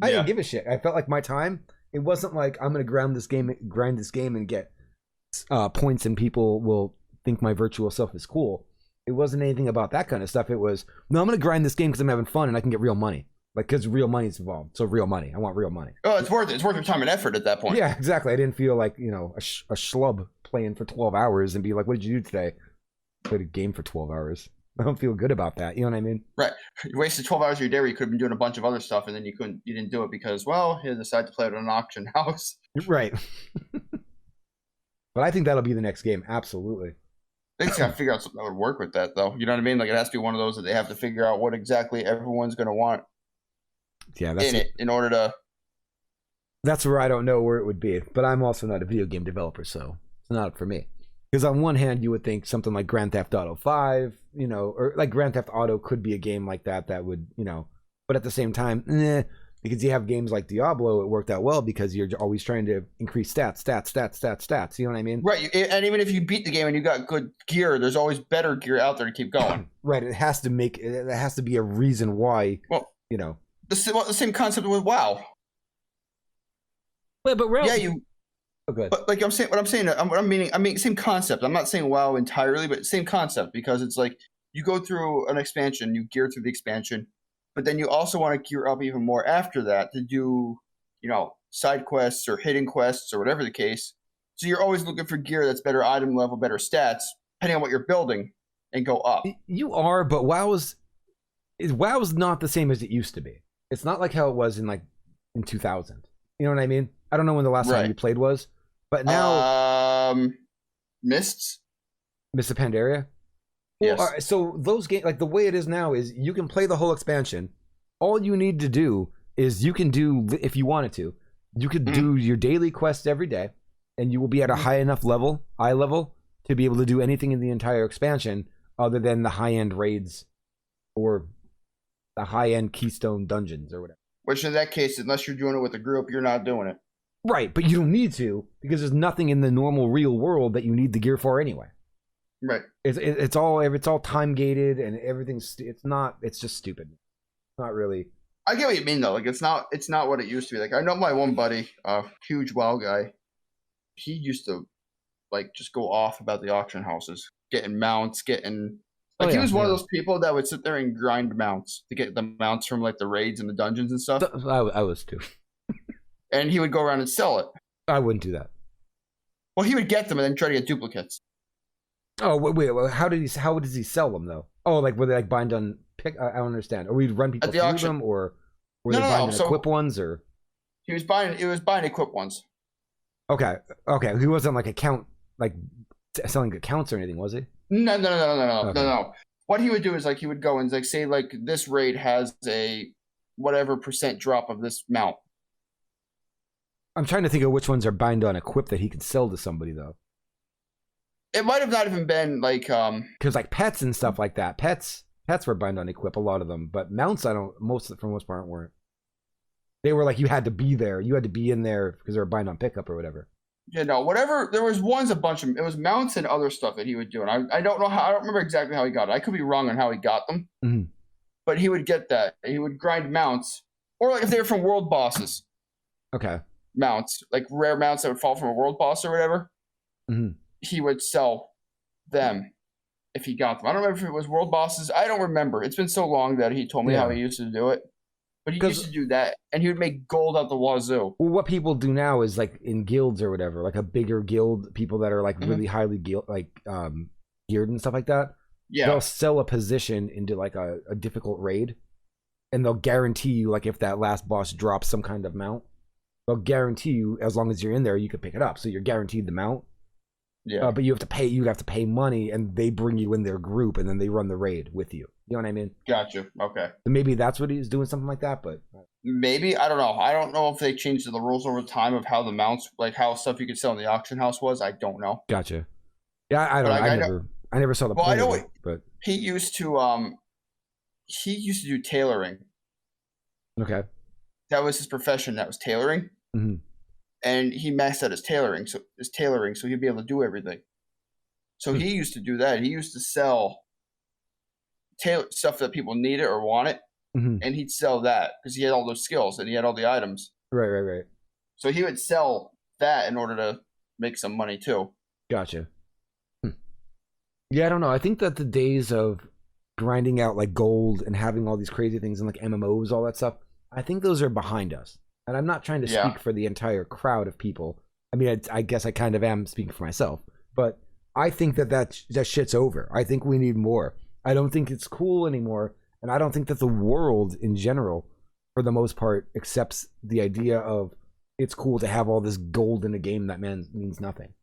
I didn't give a shit. I felt like my time. It wasn't like I'm gonna grind this game and get points and people will think my virtual self is cool. It wasn't anything about that kind of stuff. It was, no, I'm gonna grind this game because I'm having fun and I can get real money. Like, because real money's involved. So real money. I want real money. Oh, it's worth it. It's worth your time and effort at that point. Yeah, exactly. I didn't feel like, you know, a schlub playing for 12 hours and be like, what did you do today? Played a game for 12 hours. I don't feel good about that. You know what I mean? Right. You wasted 12 hours of your day where you could have been doing a bunch of other stuff, and then you didn't do it because, well, you decided to play it at an auction house. Right. But I think that'll be the next game. Absolutely. They just got to figure out something that would work with that, though. You know what I mean? Like, it has to be one of those that they have to figure out what exactly everyone's going to want in order to... That's where I don't know where it would be. But I'm also not a video game developer, so it's not for me. Because on one hand, you would think something like Grand Theft Auto 5, you know, or like Grand Theft Auto could be a game like that would, you know, but at the same time, because you have games like Diablo, it worked out well because you're always trying to increase stats. You know what I mean? Right. And even if you beat the game and you got good gear, there's always better gear out there to keep going. Right. It has to be a reason why, well, you know. The same concept with WoW. Wait, but really? Yeah, Oh, good. But like I'm meaning same concept. I'm not saying WoW entirely, but same concept, because it's like you go through an expansion, you gear through the expansion, but then you also want to gear up even more after that to do, you know, side quests or hidden quests or whatever the case. So you're always looking for gear that's better item level, better stats, depending on what you're building, and go up. You are, but WoW's not the same as it used to be. It's not like how it was in 2000. You know what I mean? I don't know when the last time you played was, but now Mists of Pandaria. Yes. Well, so those games, like the way it is now, is you can play the whole expansion. All you need to do is you can do, if you wanted to, you could do your daily quests every day, and you will be at a high enough level, eye level, to be able to do anything in the entire expansion other than the high-end raids or the high-end keystone dungeons or whatever. Which in that case, unless you're doing it with a group, you're not doing it. Right, but you don't need to, because there's nothing in the normal real world that you need the gear for anyway. Right. It's all time gated and everything's. It's just stupid. It's not really. I get what you mean though. Like it's not what it used to be. Like I know my one buddy, a huge WoW guy. He used to like just go off about the auction houses, getting mounts, he was one of those people that would sit there and grind mounts to get the mounts from like the raids and the dungeons and stuff. I was too. And he would go around and sell it. I wouldn't do that. Well, he would get them and then try to get duplicates. Oh wait, how does he sell them though? Oh, like were they like bind on pick? I don't understand. Or we'd run people through auction. Them, or were they buying equip ones, or he was buying equip ones. Okay. He wasn't like selling accounts or anything, was he? No. What he would do is like he would go and like say like this raid has a whatever % drop of this mount. I'm trying to think of which ones are bind on equip that he could sell to somebody though. It might have not even been like because like pets and stuff like that. Pets were bind on equip, a lot of them, but mounts for the most part weren't. They were like you had to be there, you had to be in there because they were bind on pickup or whatever. Yeah, no, whatever. There was a bunch of it was mounts and other stuff that he would do, and I don't remember exactly how he got it. I could be wrong on how he got them, but he would get that. He would grind mounts, or like if they were from world bosses. Okay. Mounts, like rare mounts that would fall from a world boss or whatever. He would sell them if he got them. I don't remember if it was world bosses. I don't remember. It's been so long that he told me how he used to do it. But he used to do that, and he would make gold out the wazoo. Well, what people do now is like in guilds or whatever, like a bigger guild, people that are like really highly geared and stuff like that. Yeah, they'll sell a position into like a difficult raid, and they'll guarantee you like if that last boss drops some kind of mount, they'll guarantee you as long as you're in there, you can pick it up. So you're guaranteed the mount. Yeah, but you have to pay. You have to pay money, and they bring you in their group, and then they run the raid with you. You know what I mean? Gotcha. Okay. So maybe that's what he's doing, something like that. But maybe I don't know. I don't know if they changed the rules over time of how the mounts, like how stuff you could sell in the auction house was. I don't know. Gotcha. Yeah, I don't know. I never saw the. Well, I know. But he used to do tailoring. Okay. That was his profession. That was tailoring. And he maxed out his tailoring, so he'd be able to do everything. So he used to do that. He used to sell stuff that people needed or wanted, and he'd sell that because he had all those skills and he had all the items. Right. So he would sell that in order to make some money too. Gotcha. Yeah, I don't know. I think that the days of grinding out like gold and having all these crazy things and like MMOs, all that stuff, I think those are behind us. And I'm not trying to speak for the entire crowd of people. I mean, I guess I kind of am speaking for myself, but I think that shit's over. I think we need more. I don't think it's cool anymore, and I don't think that the world in general, for the most part, accepts the idea of it's cool to have all this gold in a game that means nothing.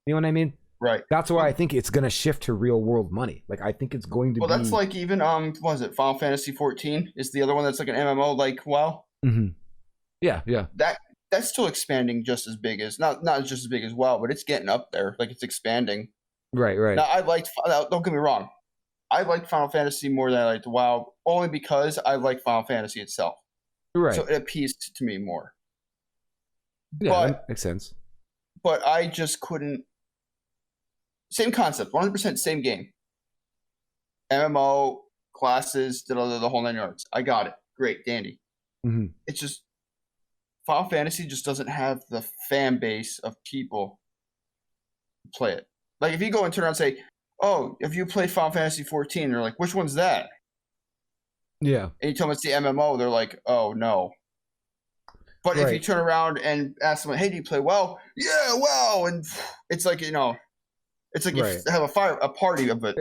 You know what I mean? Right. That's why I think it's going to shift to real world money. Like, I think it's going to be... Well, that's like even, what is it, Final Fantasy 14 is the other one that's like an MMO, like, WoW? Mm-hmm. Yeah. That's still expanding just as big as, not just as big as WoW, but it's getting up there. Like, it's expanding. Right. Now, don't get me wrong, I liked Final Fantasy more than I liked WoW, only because I like Final Fantasy itself. Right. So it appeased to me more. Yeah, that makes sense. But I just couldn't. Same concept, 100% same game. MMO, classes, the whole 9 yards. I got it. Great, dandy. Mm-hmm. It's just Final Fantasy just doesn't have the fan base of people to play it. Like, if you go and turn around and say, oh, if you play Final Fantasy 14, they're like, which one's that? Yeah. And you tell them it's the MMO, they're like, oh, no. But if you turn around and ask them, hey, do you play WoW? Yeah, WoW! And it's like, it's like you have a party of it.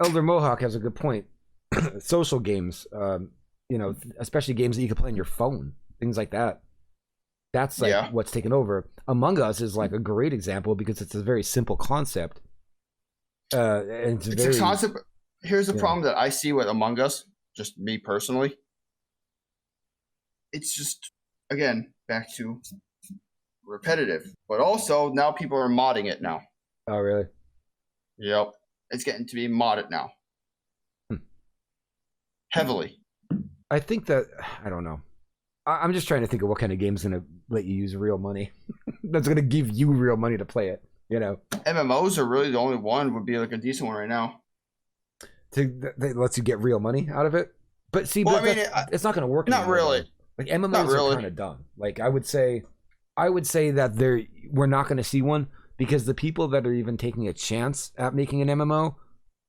Elder Mohawk has a good point. Social games, especially games that you can play on your phone, things like that. That's like what's taken over. Among Us is like a great example because it's a very simple concept. And it's a concept. Here's the problem that I see with Among Us, just me personally. It's just, again, back to repetitive. But also, now people are modding it now. Oh, really? Yep. It's getting to be modded now. Heavily. I think that, I don't know. I'm just trying to think of what kind of game's going to let you use real money. That's going to give you real money to play it, MMOs are really the only one would be like a decent one right now. That lets you get real money out of it? But see, it's not going to work. Not really. Like, MMOs are kind of dumb. Like, I would say that we're not going to see one because the people that are even taking a chance at making an MMO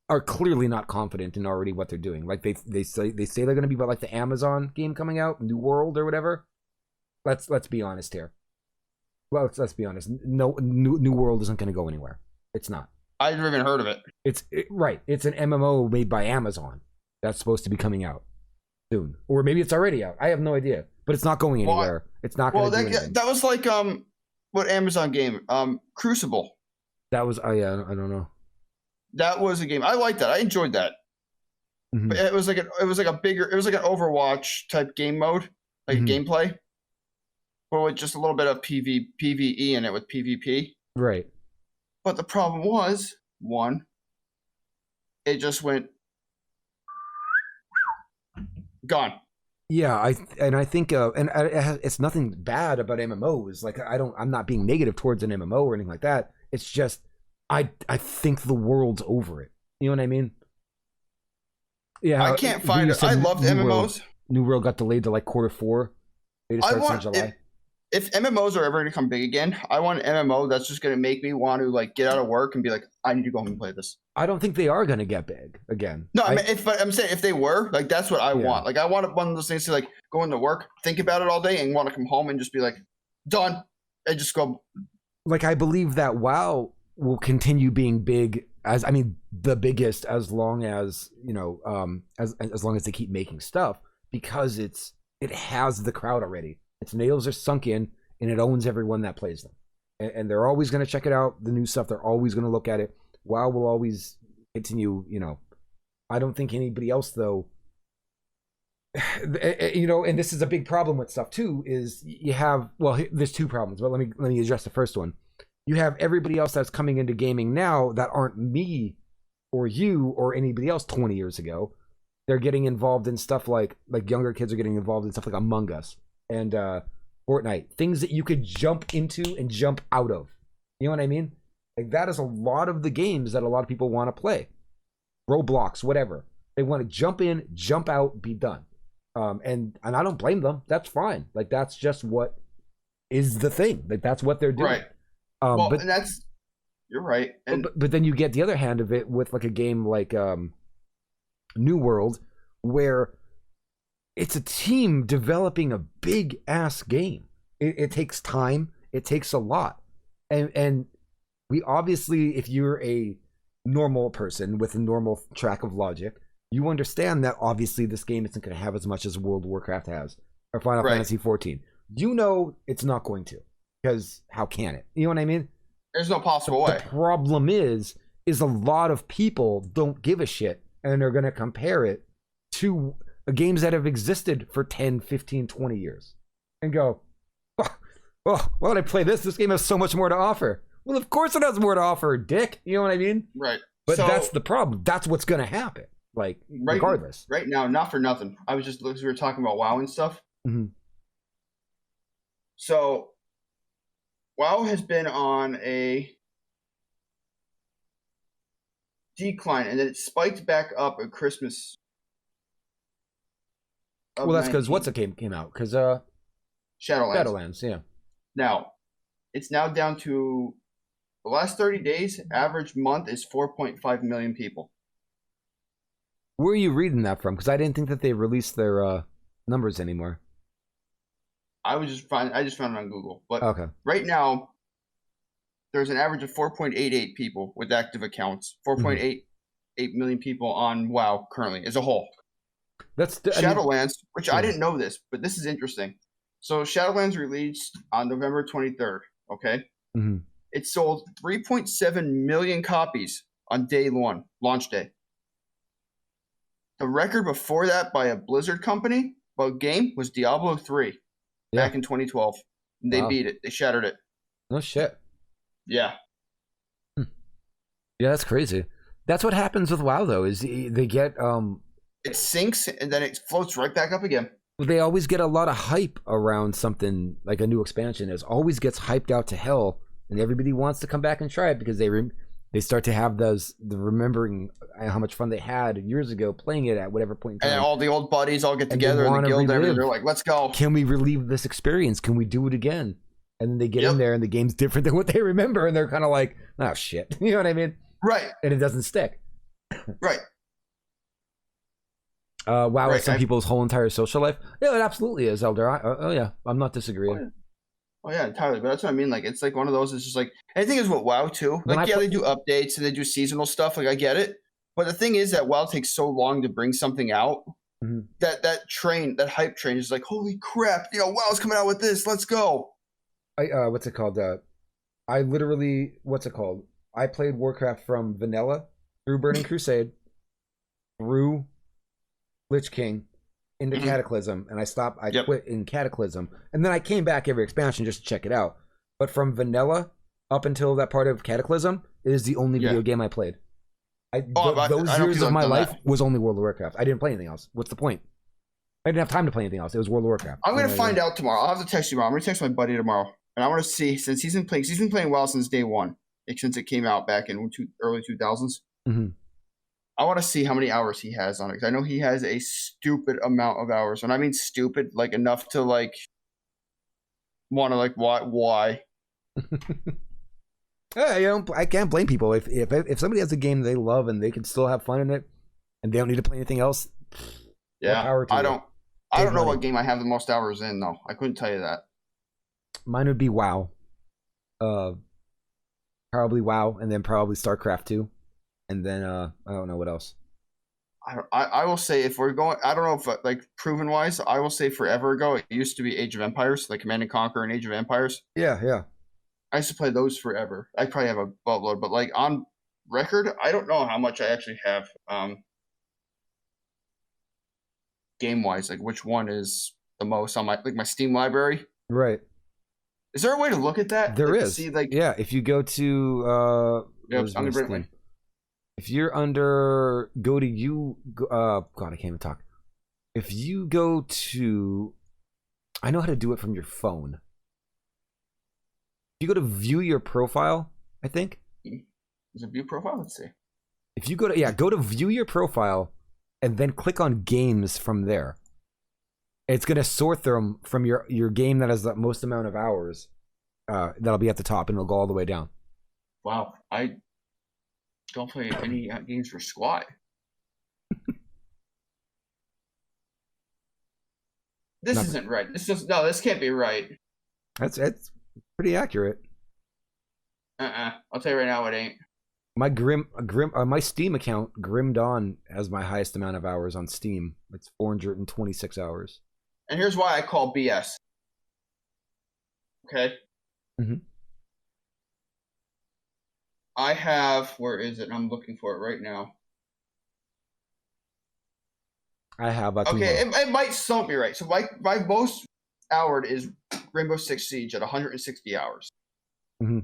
are clearly not confident in already what they're doing. Like, they say they're going to be about like the Amazon game coming out, New World or whatever. Let's be honest here. Well, let's be honest. No, New World isn't going to go anywhere. It's not. I've never even heard of it. It's an MMO made by Amazon that's supposed to be coming out soon, or maybe it's already out. I have no idea, but it's not going anywhere. It's not going to do anything. That was like what Amazon game? Crucible. That was I don't know. That was a game I liked. That I enjoyed that. Mm-hmm. But it was like an Overwatch type game mode, like a gameplay, but with just a little bit of PvE in it with PvP. Right. But the problem was, one, it just went gone. Yeah, I think it's nothing bad about MMOs. Like, I'm not being negative towards an MMO or anything like that. It's just I think the world's over it. You know what I mean? Yeah, I can't find it. I loved MMOs. New World got delayed to like Q4. They just started in July. If MMOs are ever going to come big again, I want an MMO that's just going to make me want to like get out of work and be like, I need to go home and play this. I don't think they are going to get big again. No, I'm saying if they were, like, that's what I want. Like, I want one of those things to like go into work, think about it all day, and want to come home and just be like, done, and just go. Like, I believe that WoW will continue being big the biggest as long as as long as they keep making stuff, because it has the crowd already. Its nails are sunk in, and it owns everyone that plays them. And they're always going to check it out, the new stuff. They're always going to look at it. WoW will always continue, I don't think anybody else, though, and this is a big problem with stuff, too, is you have, there's two problems, but let me address the first one. You have everybody else that's coming into gaming now that aren't me or you or anybody else 20 years ago. They're getting involved in stuff like younger kids are getting involved in stuff like Among Us and Fortnite, things that you could jump into and jump out of. You know what I mean? Like, that is a lot of the games that a lot of people want to play. Roblox, whatever. They want to jump in, jump out, be done. And I don't blame them. That's fine. Like, that's just what is the thing. Like, that's what they're doing. Right. And that's, you're right. And but then you get the other hand of it with like a game like New World, where it's a team developing a big ass game. It takes time. It takes a lot, and we obviously, if you're a normal person with a normal track of logic, you understand that obviously this game isn't going to have as much as World of Warcraft has or Final Fantasy 14. You know it's not going to, because how can it? You know what I mean? There's no possible way. The problem is a lot of people don't give a shit, and they're going to compare it to games that have existed for 10, 15, 20 years and go, well, why would I play this? This game has so much more to offer. Well, of course it has more to offer, dick. You know what I mean? Right. But that's the problem. That's what's going to happen. Like, regardless. Right now, not for nothing. I was just, we were talking about WoW and stuff. Mm-hmm. So, WoW has been on a decline, and then it spiked back up at Christmas. Well, that's because what's it came out? Because Shadowlands, yeah. Now, it's now down to the last 30 days, average month is 4.5 million people. Where are you reading that from? Because I didn't think that they released their numbers anymore. I just found it on Google. But okay. Right now, there's an average of 4.88 people with active accounts. 4.88 million people on WoW currently as a whole. That's Shadowlands, which I didn't know this, but this is interesting. So Shadowlands released on November 23rd, okay? Mm-hmm. It sold 3.7 million copies on day one, launch day. The record before that by a Blizzard company, game, was Diablo 3 back in 2012. And they beat it. They shattered it. No shit. Yeah. Yeah, that's crazy. That's what happens with WoW, though, is they get... It sinks, and then it floats right back up again. They always get a lot of hype around something like a new expansion. It always gets hyped out to hell, and everybody wants to come back and try it because they start to have the remembering how much fun they had years ago playing it at whatever point in time. And all the old buddies all get together in the guild and everything. They're like, let's go. Can we relive this experience? Can we do it again? And then they get in there and the game's different than what they remember, and they're kind of like, oh shit. You know what I mean? Right. And it doesn't stick. Right. WoW is some people's whole entire social life. Yeah, it absolutely is, Elder. Yeah, I'm not disagreeing. Oh yeah, entirely. But that's what I mean. Like, it's like one of those. It's just like, and the thing is with WoW too. Like, they do updates and they do seasonal stuff. Like, I get it. But the thing is that WoW takes so long to bring something out. Mm-hmm. That hype train is like, holy crap! WoW's coming out with this. Let's go. What's it called? I played Warcraft from vanilla through Burning Crusade, through Lich King, into Cataclysm, and I quit in Cataclysm, and then I came back every expansion just to check it out. But from vanilla up until that part of Cataclysm, it is the only video game I played. Those years of my life was only World of Warcraft. I didn't play anything else. What's the point? I didn't have time to play anything else. It was World of Warcraft. I'm going to find out tomorrow. I'll have to text you tomorrow. I'm going to text my buddy tomorrow, and I want to see, since he's been playing WoW since day one, since it came out back in early 2000s. Mm-hmm. I want to see how many hours he has on it. 'Cause I know he has a stupid amount of hours. And I mean stupid, like enough to like want to like why? I can't blame people if somebody has a game they love and they can still have fun in it, and they don't need to play anything else. Yeah, I don't know what game I have the most hours in though. I couldn't tell you that. Mine would be WoW. Probably WoW, and then probably StarCraft 2. And then I don't know what else. I will say, if we're going, I don't know if like proven wise, I will say forever ago it used to be Age of Empires, like Command and Conquer and Age of Empires. Yeah. I used to play those forever. I probably have a buttload, but like on record, I don't know how much I actually have. Game wise, like which one is the most on my Steam library? Right. Is there a way to look at that? There is. See, if you go to I'm gonna bring it. If you're under, God, I can't even talk. If you go to, I know how to do it from your phone. If you go to view your profile, I think. Is it view profile? Let's see. If you go to view your profile, and then click on games from there. It's gonna sort them from your game that has the most amount of hours. That'll be at the top, and it'll go all the way down. Wow, I don't play any games for squat. This isn't right. This can't be right. It's pretty accurate. I'll tell you right now, it ain't. My Steam account, Grim Dawn, has my highest amount of hours on Steam. It's 426 hours. And here's why I call BS. Okay. Mm-hmm. I have, where is it? I'm looking for it right now. I have. Okay, it might still be right. So my most houred is Rainbow Six Siege at 160 hours. Mm-hmm.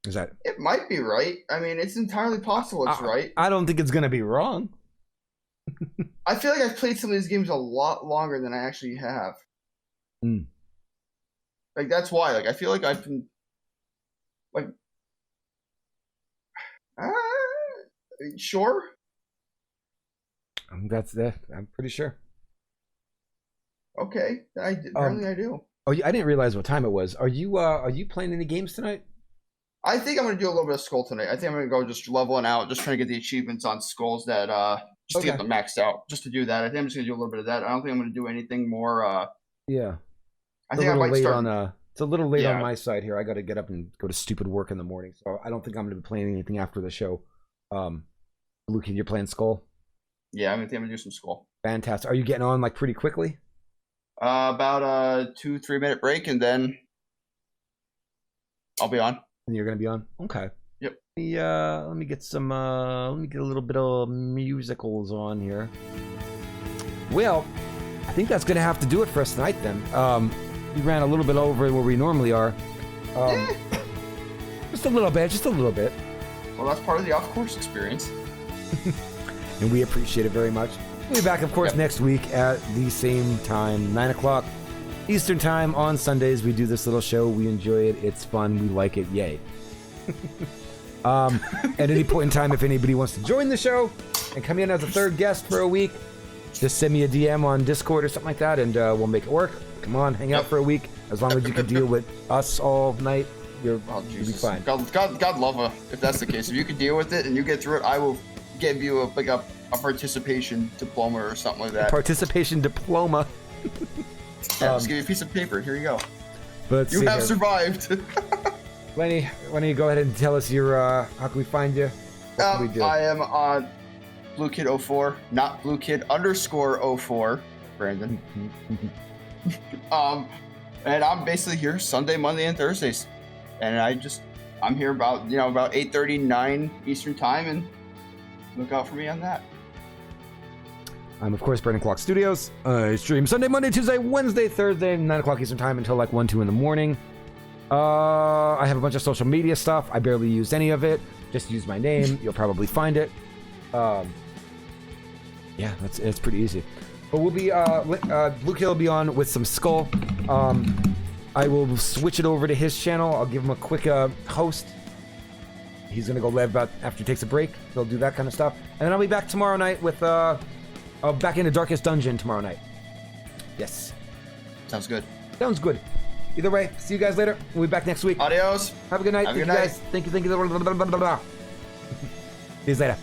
Is that? It might be right. I mean, it's entirely possible it's right. I don't think it's gonna be wrong. I feel like I've played some of these games a lot longer than I actually have. Mm. Like, that's why. Like, I feel like I've been, like, sure. That's that. I'm pretty sure. Okay, apparently I do. Oh, I didn't realize what time it was. Are you playing any games tonight? I think I'm gonna do a little bit of Skull tonight. I think I'm gonna go just leveling out, just trying to get the achievements on Skulls that just to get them maxed out, just to do that. I think I'm just gonna do a little bit of that. I don't think I'm gonna do anything more. Yeah. I think I might start. It's a little late on my side here. I got to get up and go to stupid work in the morning, so I don't think I'm going to be playing anything after the show. Luke, you're playing Skull? Yeah, I'm gonna do some Skull. Fantastic. Are you getting on like pretty quickly? About a 2-3 minute break, and then I'll be on. And you're going to be on? Okay. Yep. Let me get some. Let me get a little bit of musicals on here. Well, I think that's going to have to do it for us tonight. Then we ran a little bit over where we normally are. Just a little bit. Just a little bit. Well, that's part of the off-course experience. And we appreciate it very much. We'll be back, of course, next week at the same time, 9 o'clock Eastern time on Sundays. We do this little show. We enjoy it. It's fun. We like it. Yay. At any point in time, if anybody wants to join the show and come in as a third guest for a week, just send me a DM on Discord or something like that, and we'll make it work. Come on, hang out for a week. As long as you can deal with us all night, you'll be fine. God love her, if that's the case. If you can deal with it and you get through it, I will give you a participation diploma or something like that. A participation diploma. Yeah, just give you a piece of paper. Here you go. You have survived. Lenny, why don't you go ahead and tell us your how can we find you? What can we do? I am on BlueKid04, not BlueKid_04, Brandon. And I'm basically here Sunday, Monday, and Thursdays, and I'm here about 8:30, 9 Eastern time, and look out for me on that. I'm of course Brandon Clock Studios. I stream Sunday, Monday, Tuesday, Wednesday, Thursday, 9 o'clock Eastern time until like 1, 2 in the morning. I have a bunch of social media stuff. I barely use any of it. Just use my name. You'll probably find it. Yeah, it's pretty easy. But we'll be Blue Kill will be on with some Skull. I will switch it over to his channel. I'll give him a quick host. He's gonna go live after he takes a break. He'll do that kind of stuff, and then I'll be back tomorrow night with back into Darkest Dungeon tomorrow night. Yes. Sounds good. Sounds good. Either way, see you guys later. We'll be back next week. Adios. Have a good night. Have a good night. night. Thank you. See you later.